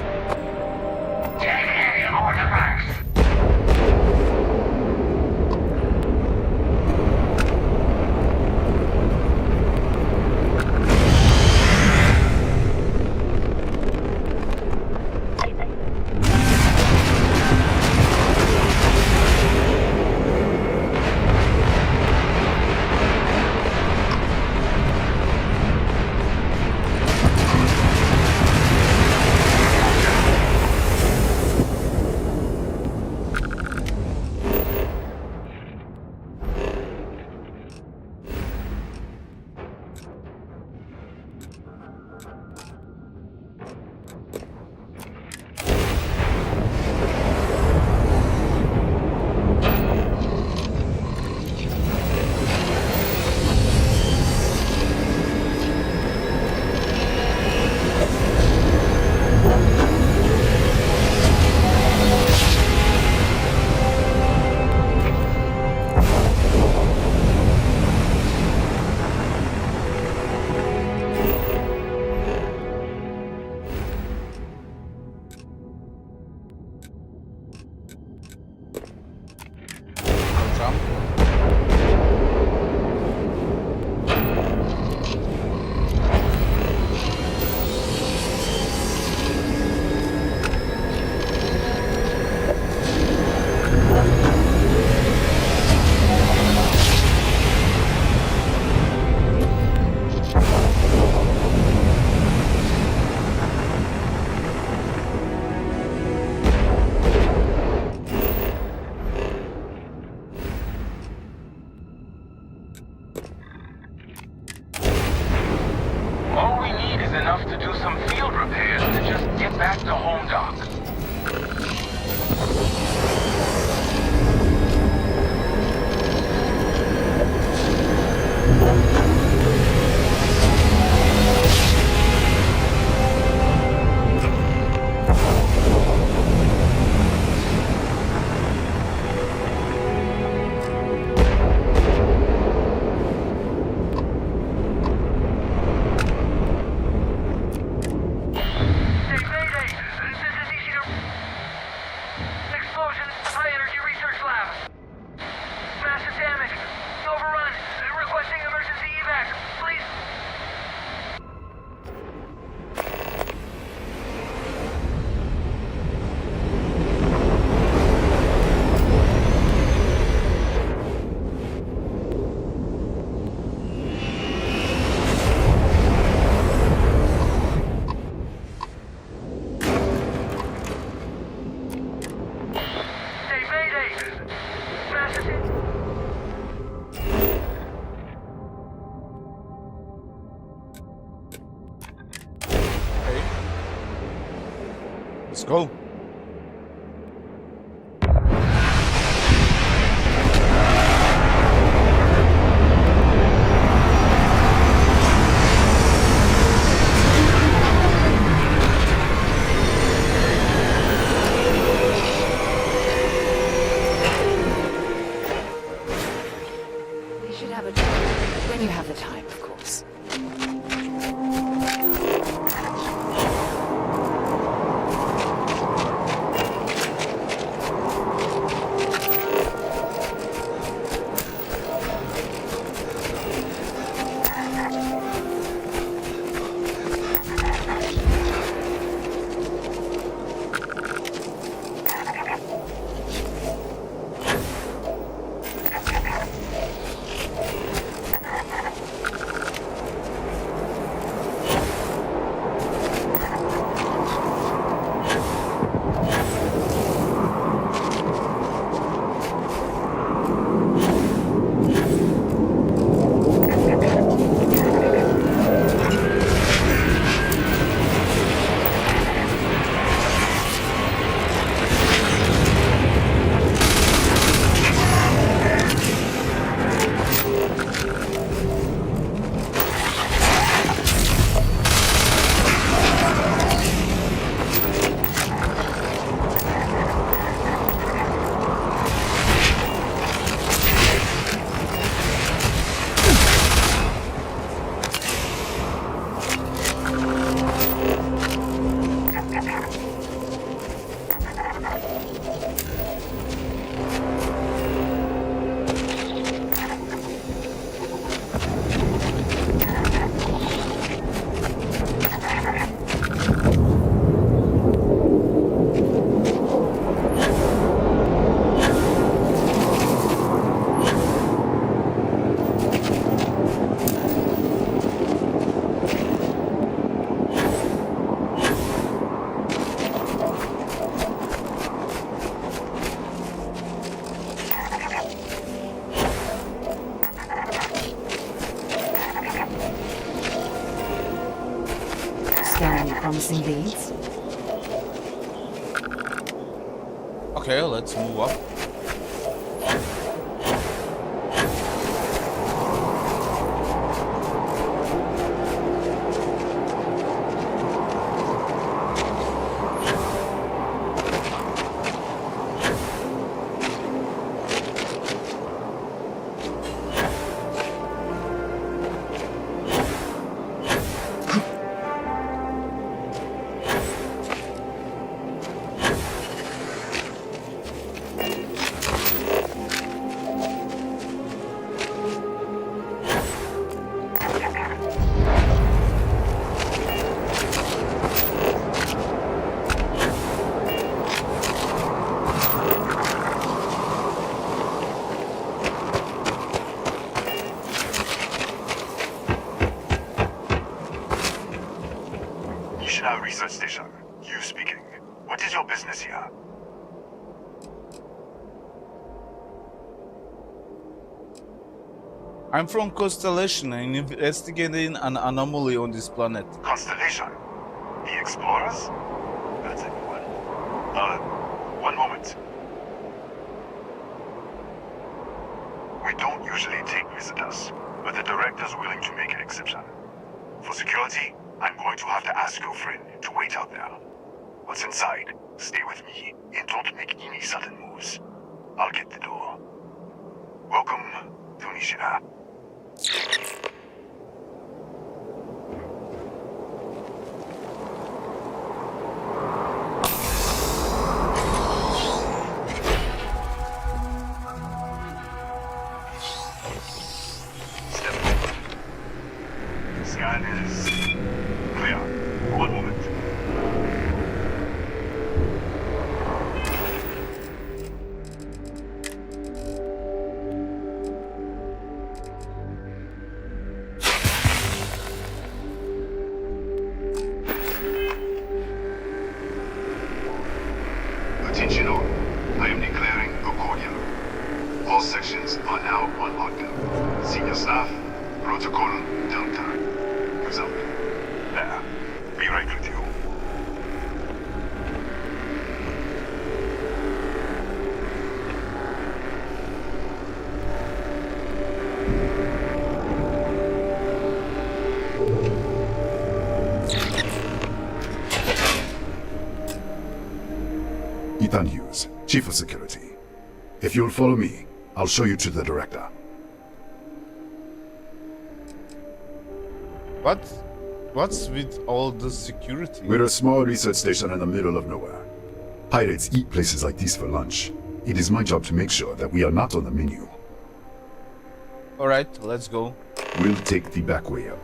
All we need is enough to do some field repairs to just get back to home dock. Let's go. We should have a talk when you have the time, of course. Promising leads. Okay, let's move up. Research station. You speaking. What is your business here? I'm from Constellation and investigating an anomaly on this planet. Constellation? The Explorers? That's a new one. One moment. We don't usually take visitors, but the director's willing to make an exception. For security, I'm going to have to ask your friend to wait out there. What's inside? Stay with me and don't make any sudden moves. I'll get the door. Welcome, Tunisia. Scan is clear. One moment. Attention all. I am declaring a cordial. All sections are now on lockdown. Senior staff, protocol, downtime. Who's up? There. Be right with you. Ethan Hughes, Chief of Security. If you'll follow me, I'll show you to the director. What? What's with all the security? We're a small research station in the middle of nowhere. Pirates eat places like these for lunch. It is my job to make sure that we are not on the menu. Alright, let's go. We'll take the back way up.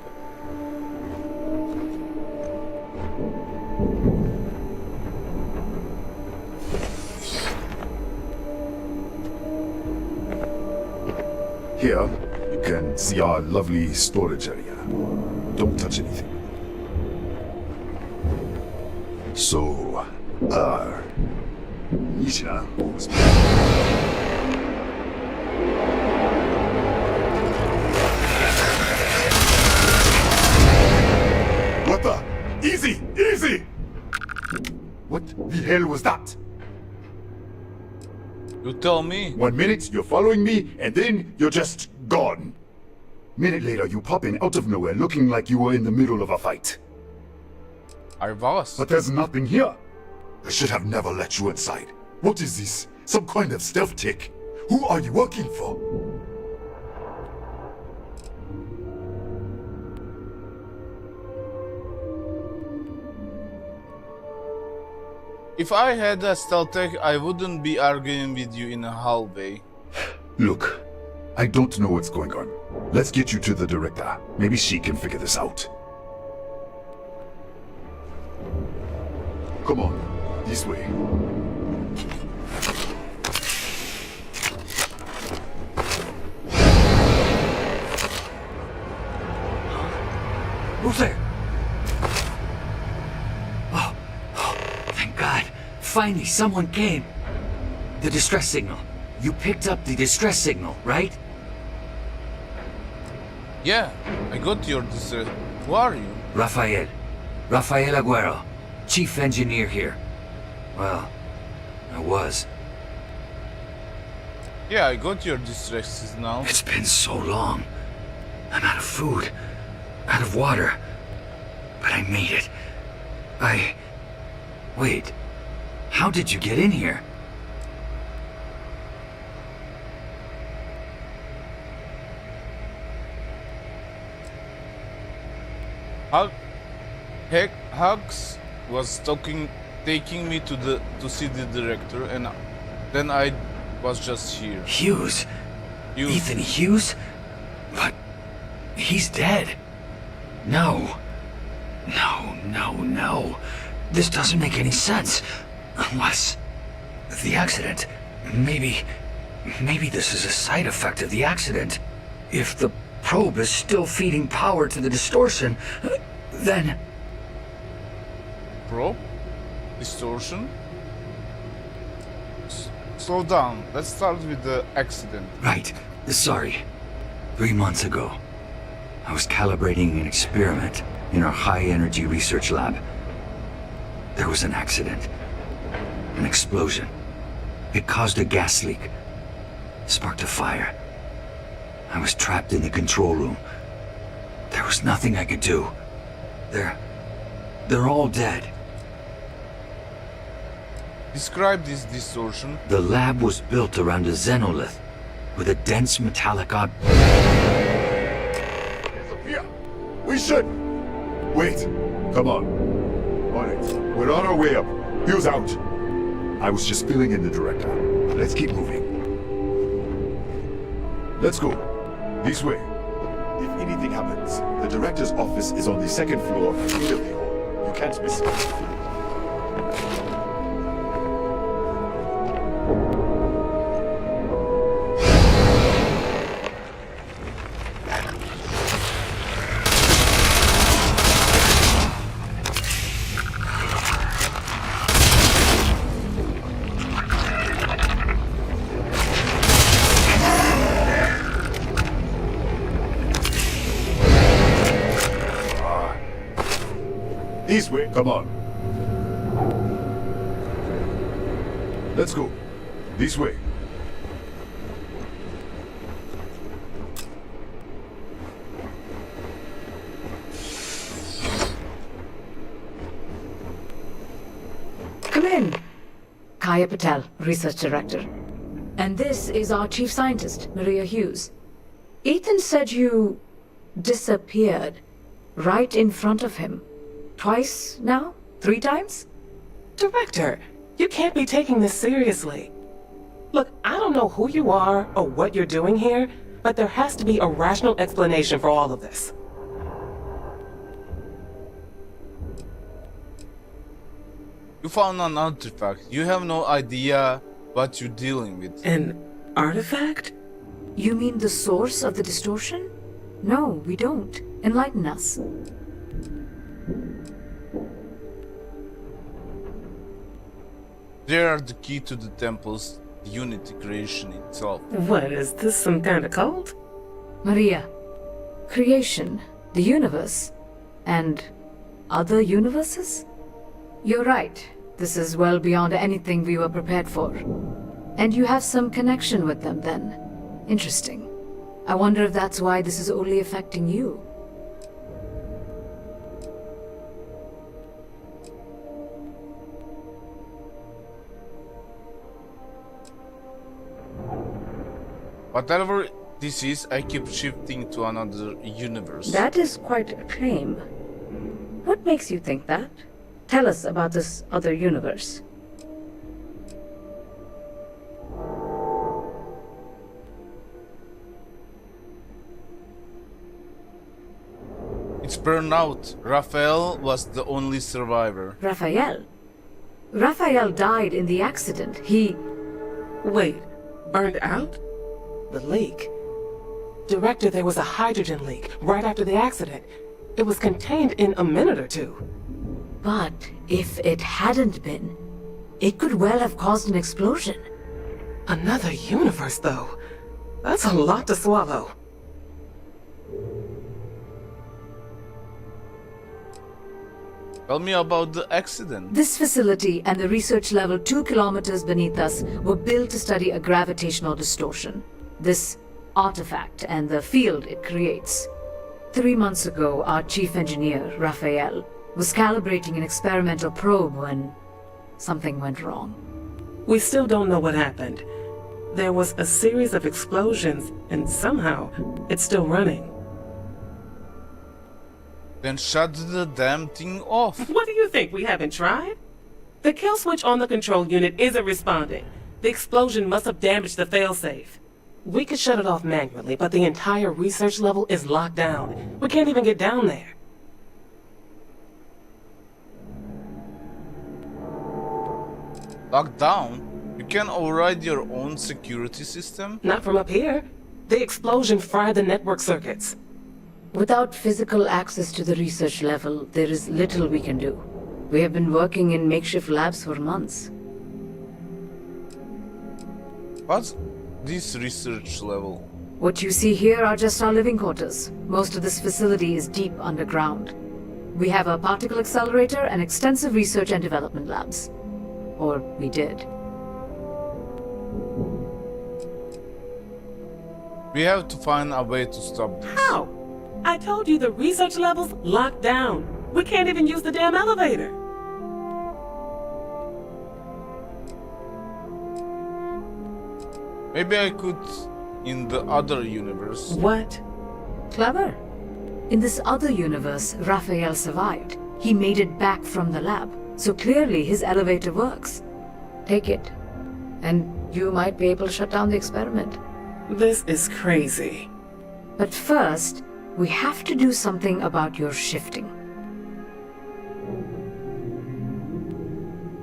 Here, you can see our lovely storage area. Don't touch anything. So, Nishina was... What the? Easy! Easy! What the hell was that? You tell me. 1 minute, you're following me, and then you're just gone. Minute later, you pop in out of nowhere looking like you were in the middle of a fight. I was. But there's nothing here. I should have never let you inside. What is this? Some kind of stealth tick? Who are you working for? If I had a stealth tech, I wouldn't be arguing with you in a hallway. Look, I don't know what's going on. Let's get you to the director. Maybe she can figure this out. Come on, this way. Who's there? Oh, thank God. Finally, someone came. The distress signal. You picked up the distress signal, right? Yeah, I got your distress. Who are you? Rafael. Rafael Aguero. Chief engineer here. Well, I was. Yeah, I got your distresses now. It's been so long. I'm out of food. Out of water. But I made it. Wait. How did you get in here? Hugs was taking me to see the director, and then I was just here. Hughes? Ethan Hughes? But he's dead. No. No. This doesn't make any sense. Unless... the accident. Maybe this is a side effect of the accident. If the probe is still feeding power to the distortion, then... Probe? Distortion? Slow down. Let's start with the accident. Right. Sorry. 3 months ago, I was calibrating an experiment in our high-energy research lab. There was an accident. An explosion. It caused a gas leak. Sparked a fire. I was trapped in the control room. There was nothing I could do. They're all dead. Describe this distortion. The lab was built around a xenolith with a dense metallic object. Here! We should... Wait. Come on. On it. We're on our way up. Hughes out. I was just filling in the director. Let's keep moving. Let's go. This way. If anything happens, the director's office is on the 2nd floor near the hall. You can't miss it. This way, come on. Let's go. This way. Come in. Kaya Patel, Research Director. And this is our Chief Scientist, Maria Hughes. Ethan said you... disappeared. right in front of him. Twice now? 3 times? Director, you can't be taking this seriously. Look, I don't know who you are or what you're doing here, but there has to be a rational explanation for all of this. You found an artifact. You have no idea what you're dealing with. An artifact? You mean the source of the distortion? No, we don't. Enlighten us. They are the key to the temple's unity creation itself. What, is this some kind of cult? Maria, creation, the universe, and other universes? You're right. This is well beyond anything we were prepared for. And you have some connection with them then. Interesting. I wonder if that's why this is only affecting you. Whatever this is, I keep shifting to another universe. That is quite a claim. What makes you think that? Tell us about this other universe. It's burned out. Raphael was the only survivor. Raphael? Raphael died in the accident. He... Wait, burned out? The leak. Director, there was a hydrogen leak right after the accident. It was contained in a minute or two. But if it hadn't been, it could well have caused an explosion. Another universe, though. That's a lot to swallow. Tell me about the accident. This facility and the research level 2 kilometers beneath us were built to study a gravitational distortion. This artifact and the field it creates. 3 months ago, our chief engineer, Raphael, was calibrating an experimental probe when something went wrong. We still don't know what happened. There was a series of explosions, and somehow it's still running. Then shut the damn thing off. What do you think? We haven't tried? The kill switch on the control unit isn't responding. The explosion must have damaged the failsafe. We could shut it off manually, but the entire research level is locked down. We can't even get down there. Locked down? You can override your own security system? Not from up here. The explosion fried the network circuits. Without physical access to the research level, there is little we can do. We have been working in makeshift labs for months. What's this research level? What you see here are just our living quarters. Most of this facility is deep underground. We have a particle accelerator and extensive research and development labs. Or we did. We have to find a way to stop this. How? I told you the research level's locked down. We can't even use the damn elevator. Maybe I could in the other universe. What? Clever. In this other universe, Raphael survived. He made it back from the lab, so clearly his elevator works. Take it, and you might be able to shut down the experiment. This is crazy. But first, we have to do something about your shifting.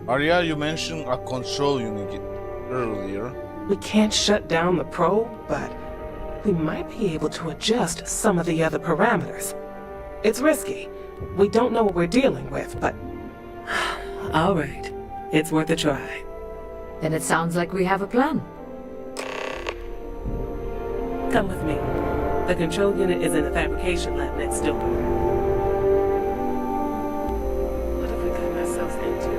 Arya, you mentioned a control unit earlier. We can't shut down the probe, but we might be able to adjust some of the other parameters. It's risky. We don't know what we're dealing with, but... All right. It's worth a try. Then it sounds like we have a plan. Come with me. The control unit is in the fabrication lab next door. What have we gotten ourselves into?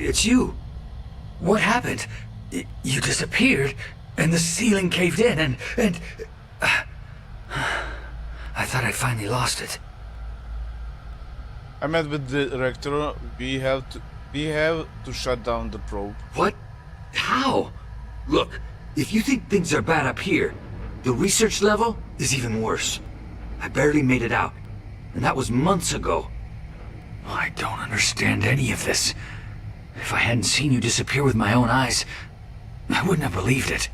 it's you. What happened? You disappeared, and the ceiling caved in, and... I thought I finally lost it. I met with the director. We have to shut down the probe. What? How? Look, if you think things are bad up here, the research level is even worse. I barely made it out, and that was months ago. I don't understand any of this. If I hadn't seen you disappear with my own eyes, I wouldn't have believed it.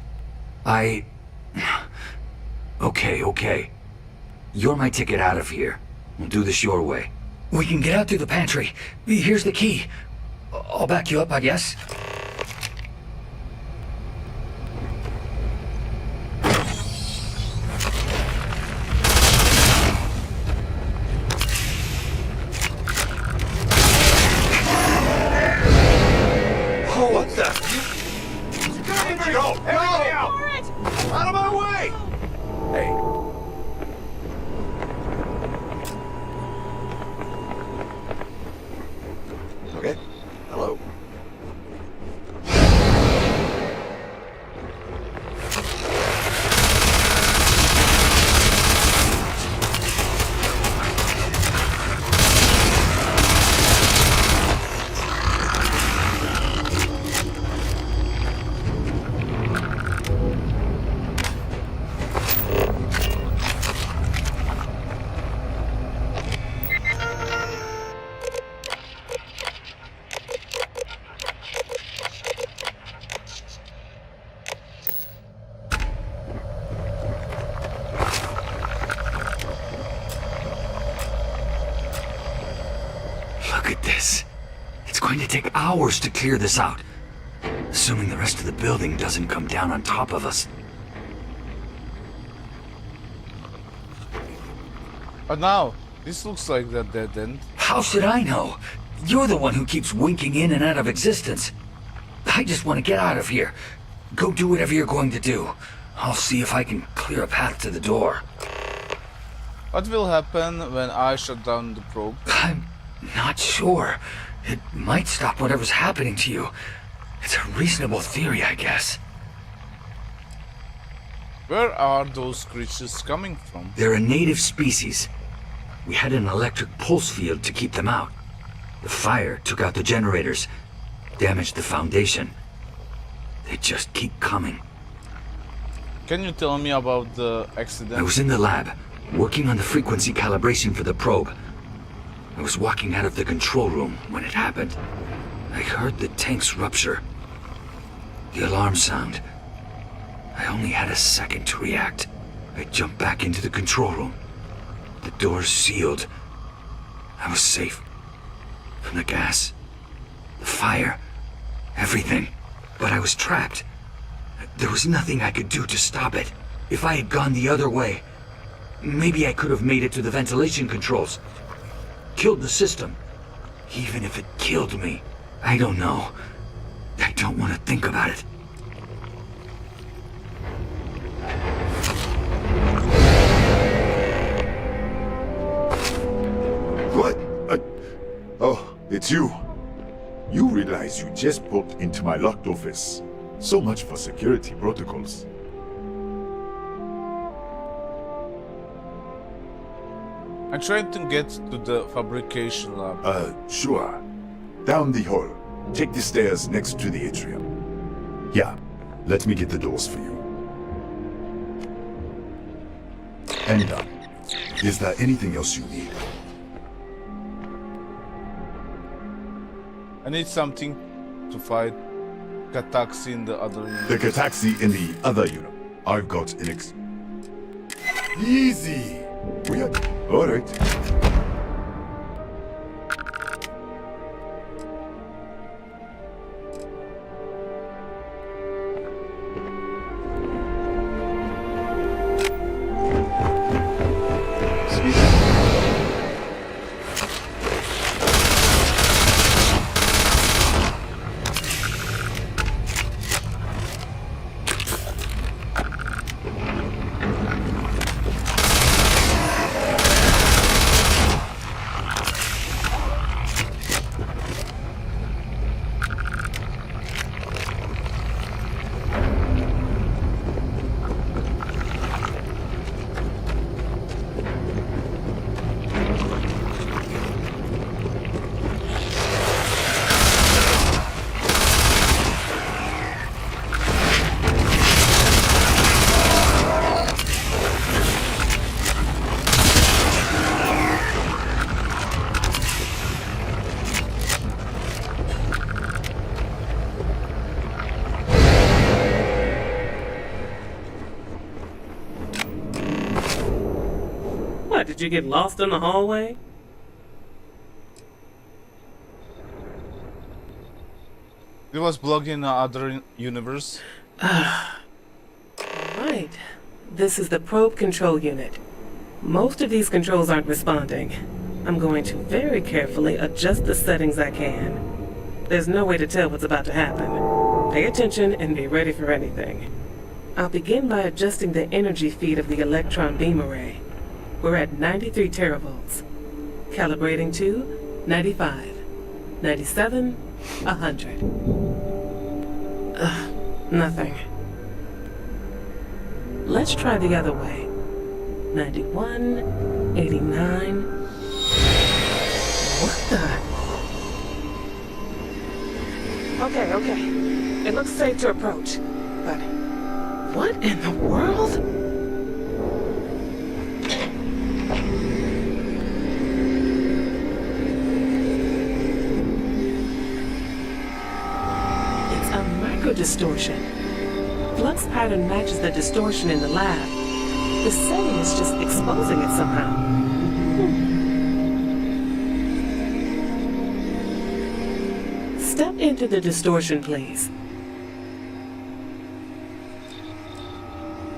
Okay. You're my ticket out of here. We'll do this your way. We can get out through the pantry. Here's the key. I'll back you up, I guess. What the? Go! Out of my way! Hey. Okay. Hello. Look at this. It's going to take hours to clear this out. Assuming the rest of the building doesn't come down on top of us. But now, this looks like the dead end. How should I know? You're the one who keeps winking in and out of existence. I just want to get out of here. Go do whatever you're going to do. I'll see if I can clear a path to the door. What will happen when I shut down the probe? I'm not sure. It might stop whatever's happening to you. It's a reasonable theory, I guess. Where are those creatures coming from? They're a native species. We had an electric pulse field to keep them out. The fire took out the generators, damaged the foundation. They just keep coming. Can you tell me about the accident? I was in the lab, working on the frequency calibration for the probe. I was walking out of the control room when it happened. I heard the tanks rupture. The alarm sound. I only had a second to react. I jumped back into the control room. The doors sealed. I was safe. From the gas, the fire, everything. But I was trapped. There was nothing I could do to stop it. If I had gone the other way, maybe I could have made it to the ventilation controls. Killed the system. Even if it killed me, I don't know. I don't want to think about it. What? Oh, it's you. You realize you just popped into my locked office. So much for security protocols. I'm trying to get to the fabrication lab. Sure. Down the hall. Take the stairs next to the atrium. Yeah, let me get the doors for you. And done. Is there anything else you need? I need something to fight Kataxi in the other unit. The Kataxi in the other unit. I've got an Easy! We are... Alright. Did you get lost in the hallway? It was blocked in other universe. Right. This is the probe control unit. Most of these controls aren't responding. I'm going to very carefully adjust the settings I can. There's no way to tell what's about to happen. Pay attention and be ready for anything. I'll begin by adjusting the energy feed of the electron beam array. We're at 93 teravolts. Calibrating to 95, 97, 100. Nothing. Let's try the other way. 91, 89. What the? Okay. It looks safe to approach. But what in the world? It's a microdistortion. Flux pattern matches the distortion in the lab. The setting is just exposing it somehow. Step into the distortion, please.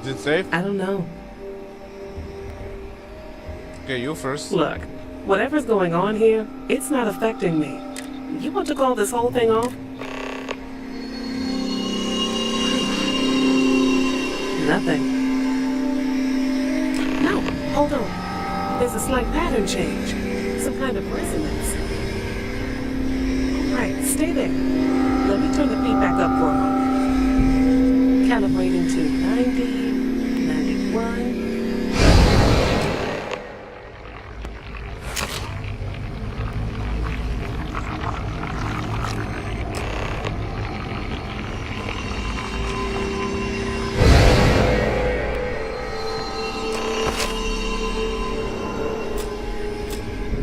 Is it safe? I don't know. Okay, you first. Look, whatever's going on here, it's not affecting me. You want to call this whole thing off? Nothing. No, hold on. There's a slight pattern change. Some kind of resonance. All right, stay there. Let me turn the feedback up for a moment. Calibrating to 90, 91.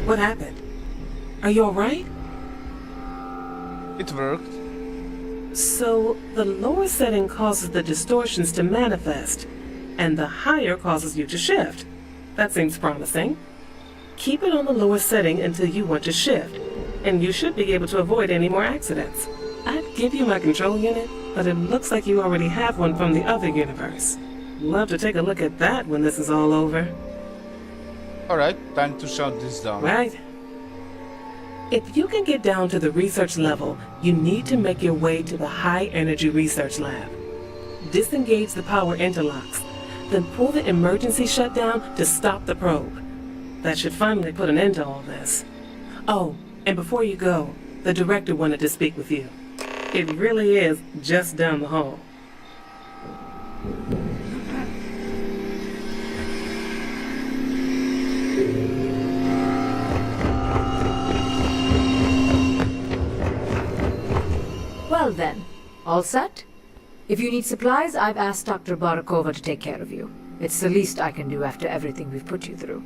What happened? Are you alright? It worked. So, the lower setting causes the distortions to manifest, and the higher causes you to shift. That seems promising. Keep it on the lower setting until you want to shift, and you should be able to avoid any more accidents. I'd give you my control unit, but it looks like you already have one from the other universe. Love to take a look at that when this is all over. Alright, time to shut this down. Right. If you can get down to the research level, you need to make your way to the high-energy research lab. Disengage the power interlocks, then pull the emergency shutdown to stop the probe. That should finally put an end to all this. Oh, and before you go, the director wanted to speak with you. It really is just down the hall. Well then, all set? If you need supplies, I've asked Dr. Barakova to take care of you. It's the least I can do after everything we've put you through.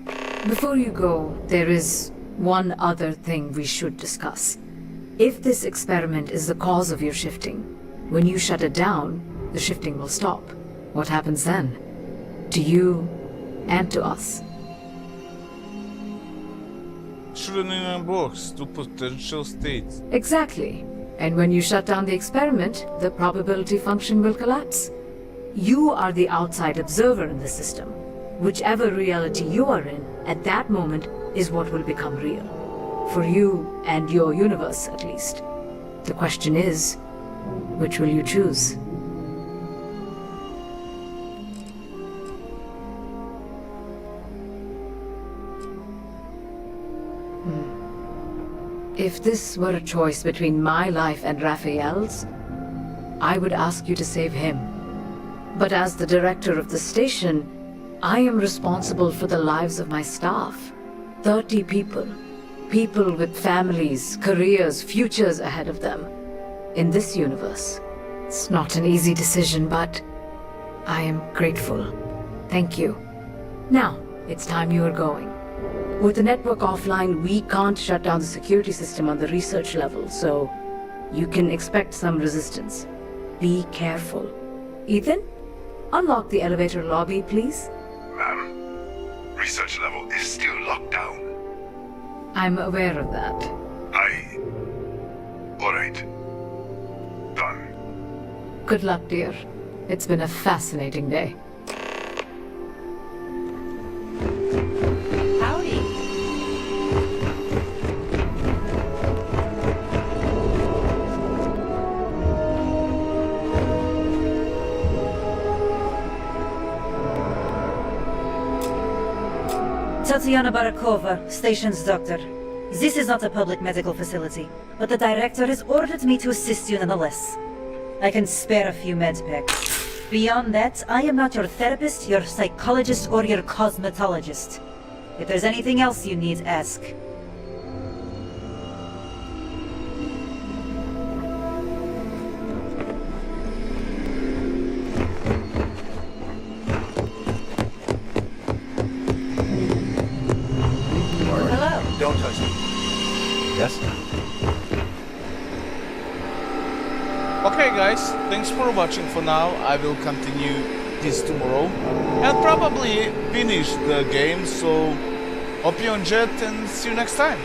Before you go, there is one other thing we should discuss. If this experiment is the cause of your shifting, when you shut it down, the shifting will stop. What happens then? To you and to us. Shouldn't in a box to potential states. Exactly. And when you shut down the experiment, the probability function will collapse. You are the outside observer in the system. Whichever reality you are in, at that moment, is what will become real. For you and your universe, at least. The question is, which will you choose? If this were a choice between my life and Raphael's, I would ask you to save him. But as the director of the station, I am responsible for the lives of my staff. 30 people. People with families, careers, futures ahead of them. In this universe. It's not an easy decision, but I am grateful. Thank you. Now, it's time you are going. With the network offline, we can't shut down the security system on the research level, so you can expect some resistance. Be careful. Ethan, unlock the elevator lobby, please. Ma'am, research level is still locked down. I'm aware of that. Alright. Done. Good luck, dear. It's been a fascinating day. Howdy. Tatiana Barakova, station's doctor. This is not a public medical facility, but the director has ordered me to assist you nonetheless. I can spare a few med packs. Beyond that, I am not your therapist, your psychologist, or your cosmetologist. If there's anything else you need, ask. Hello. Don't touch me. Yes? Okay guys, thanks for watching for now. I will continue this tomorrow and probably finish the game, so hope you enjoyed and see you next time.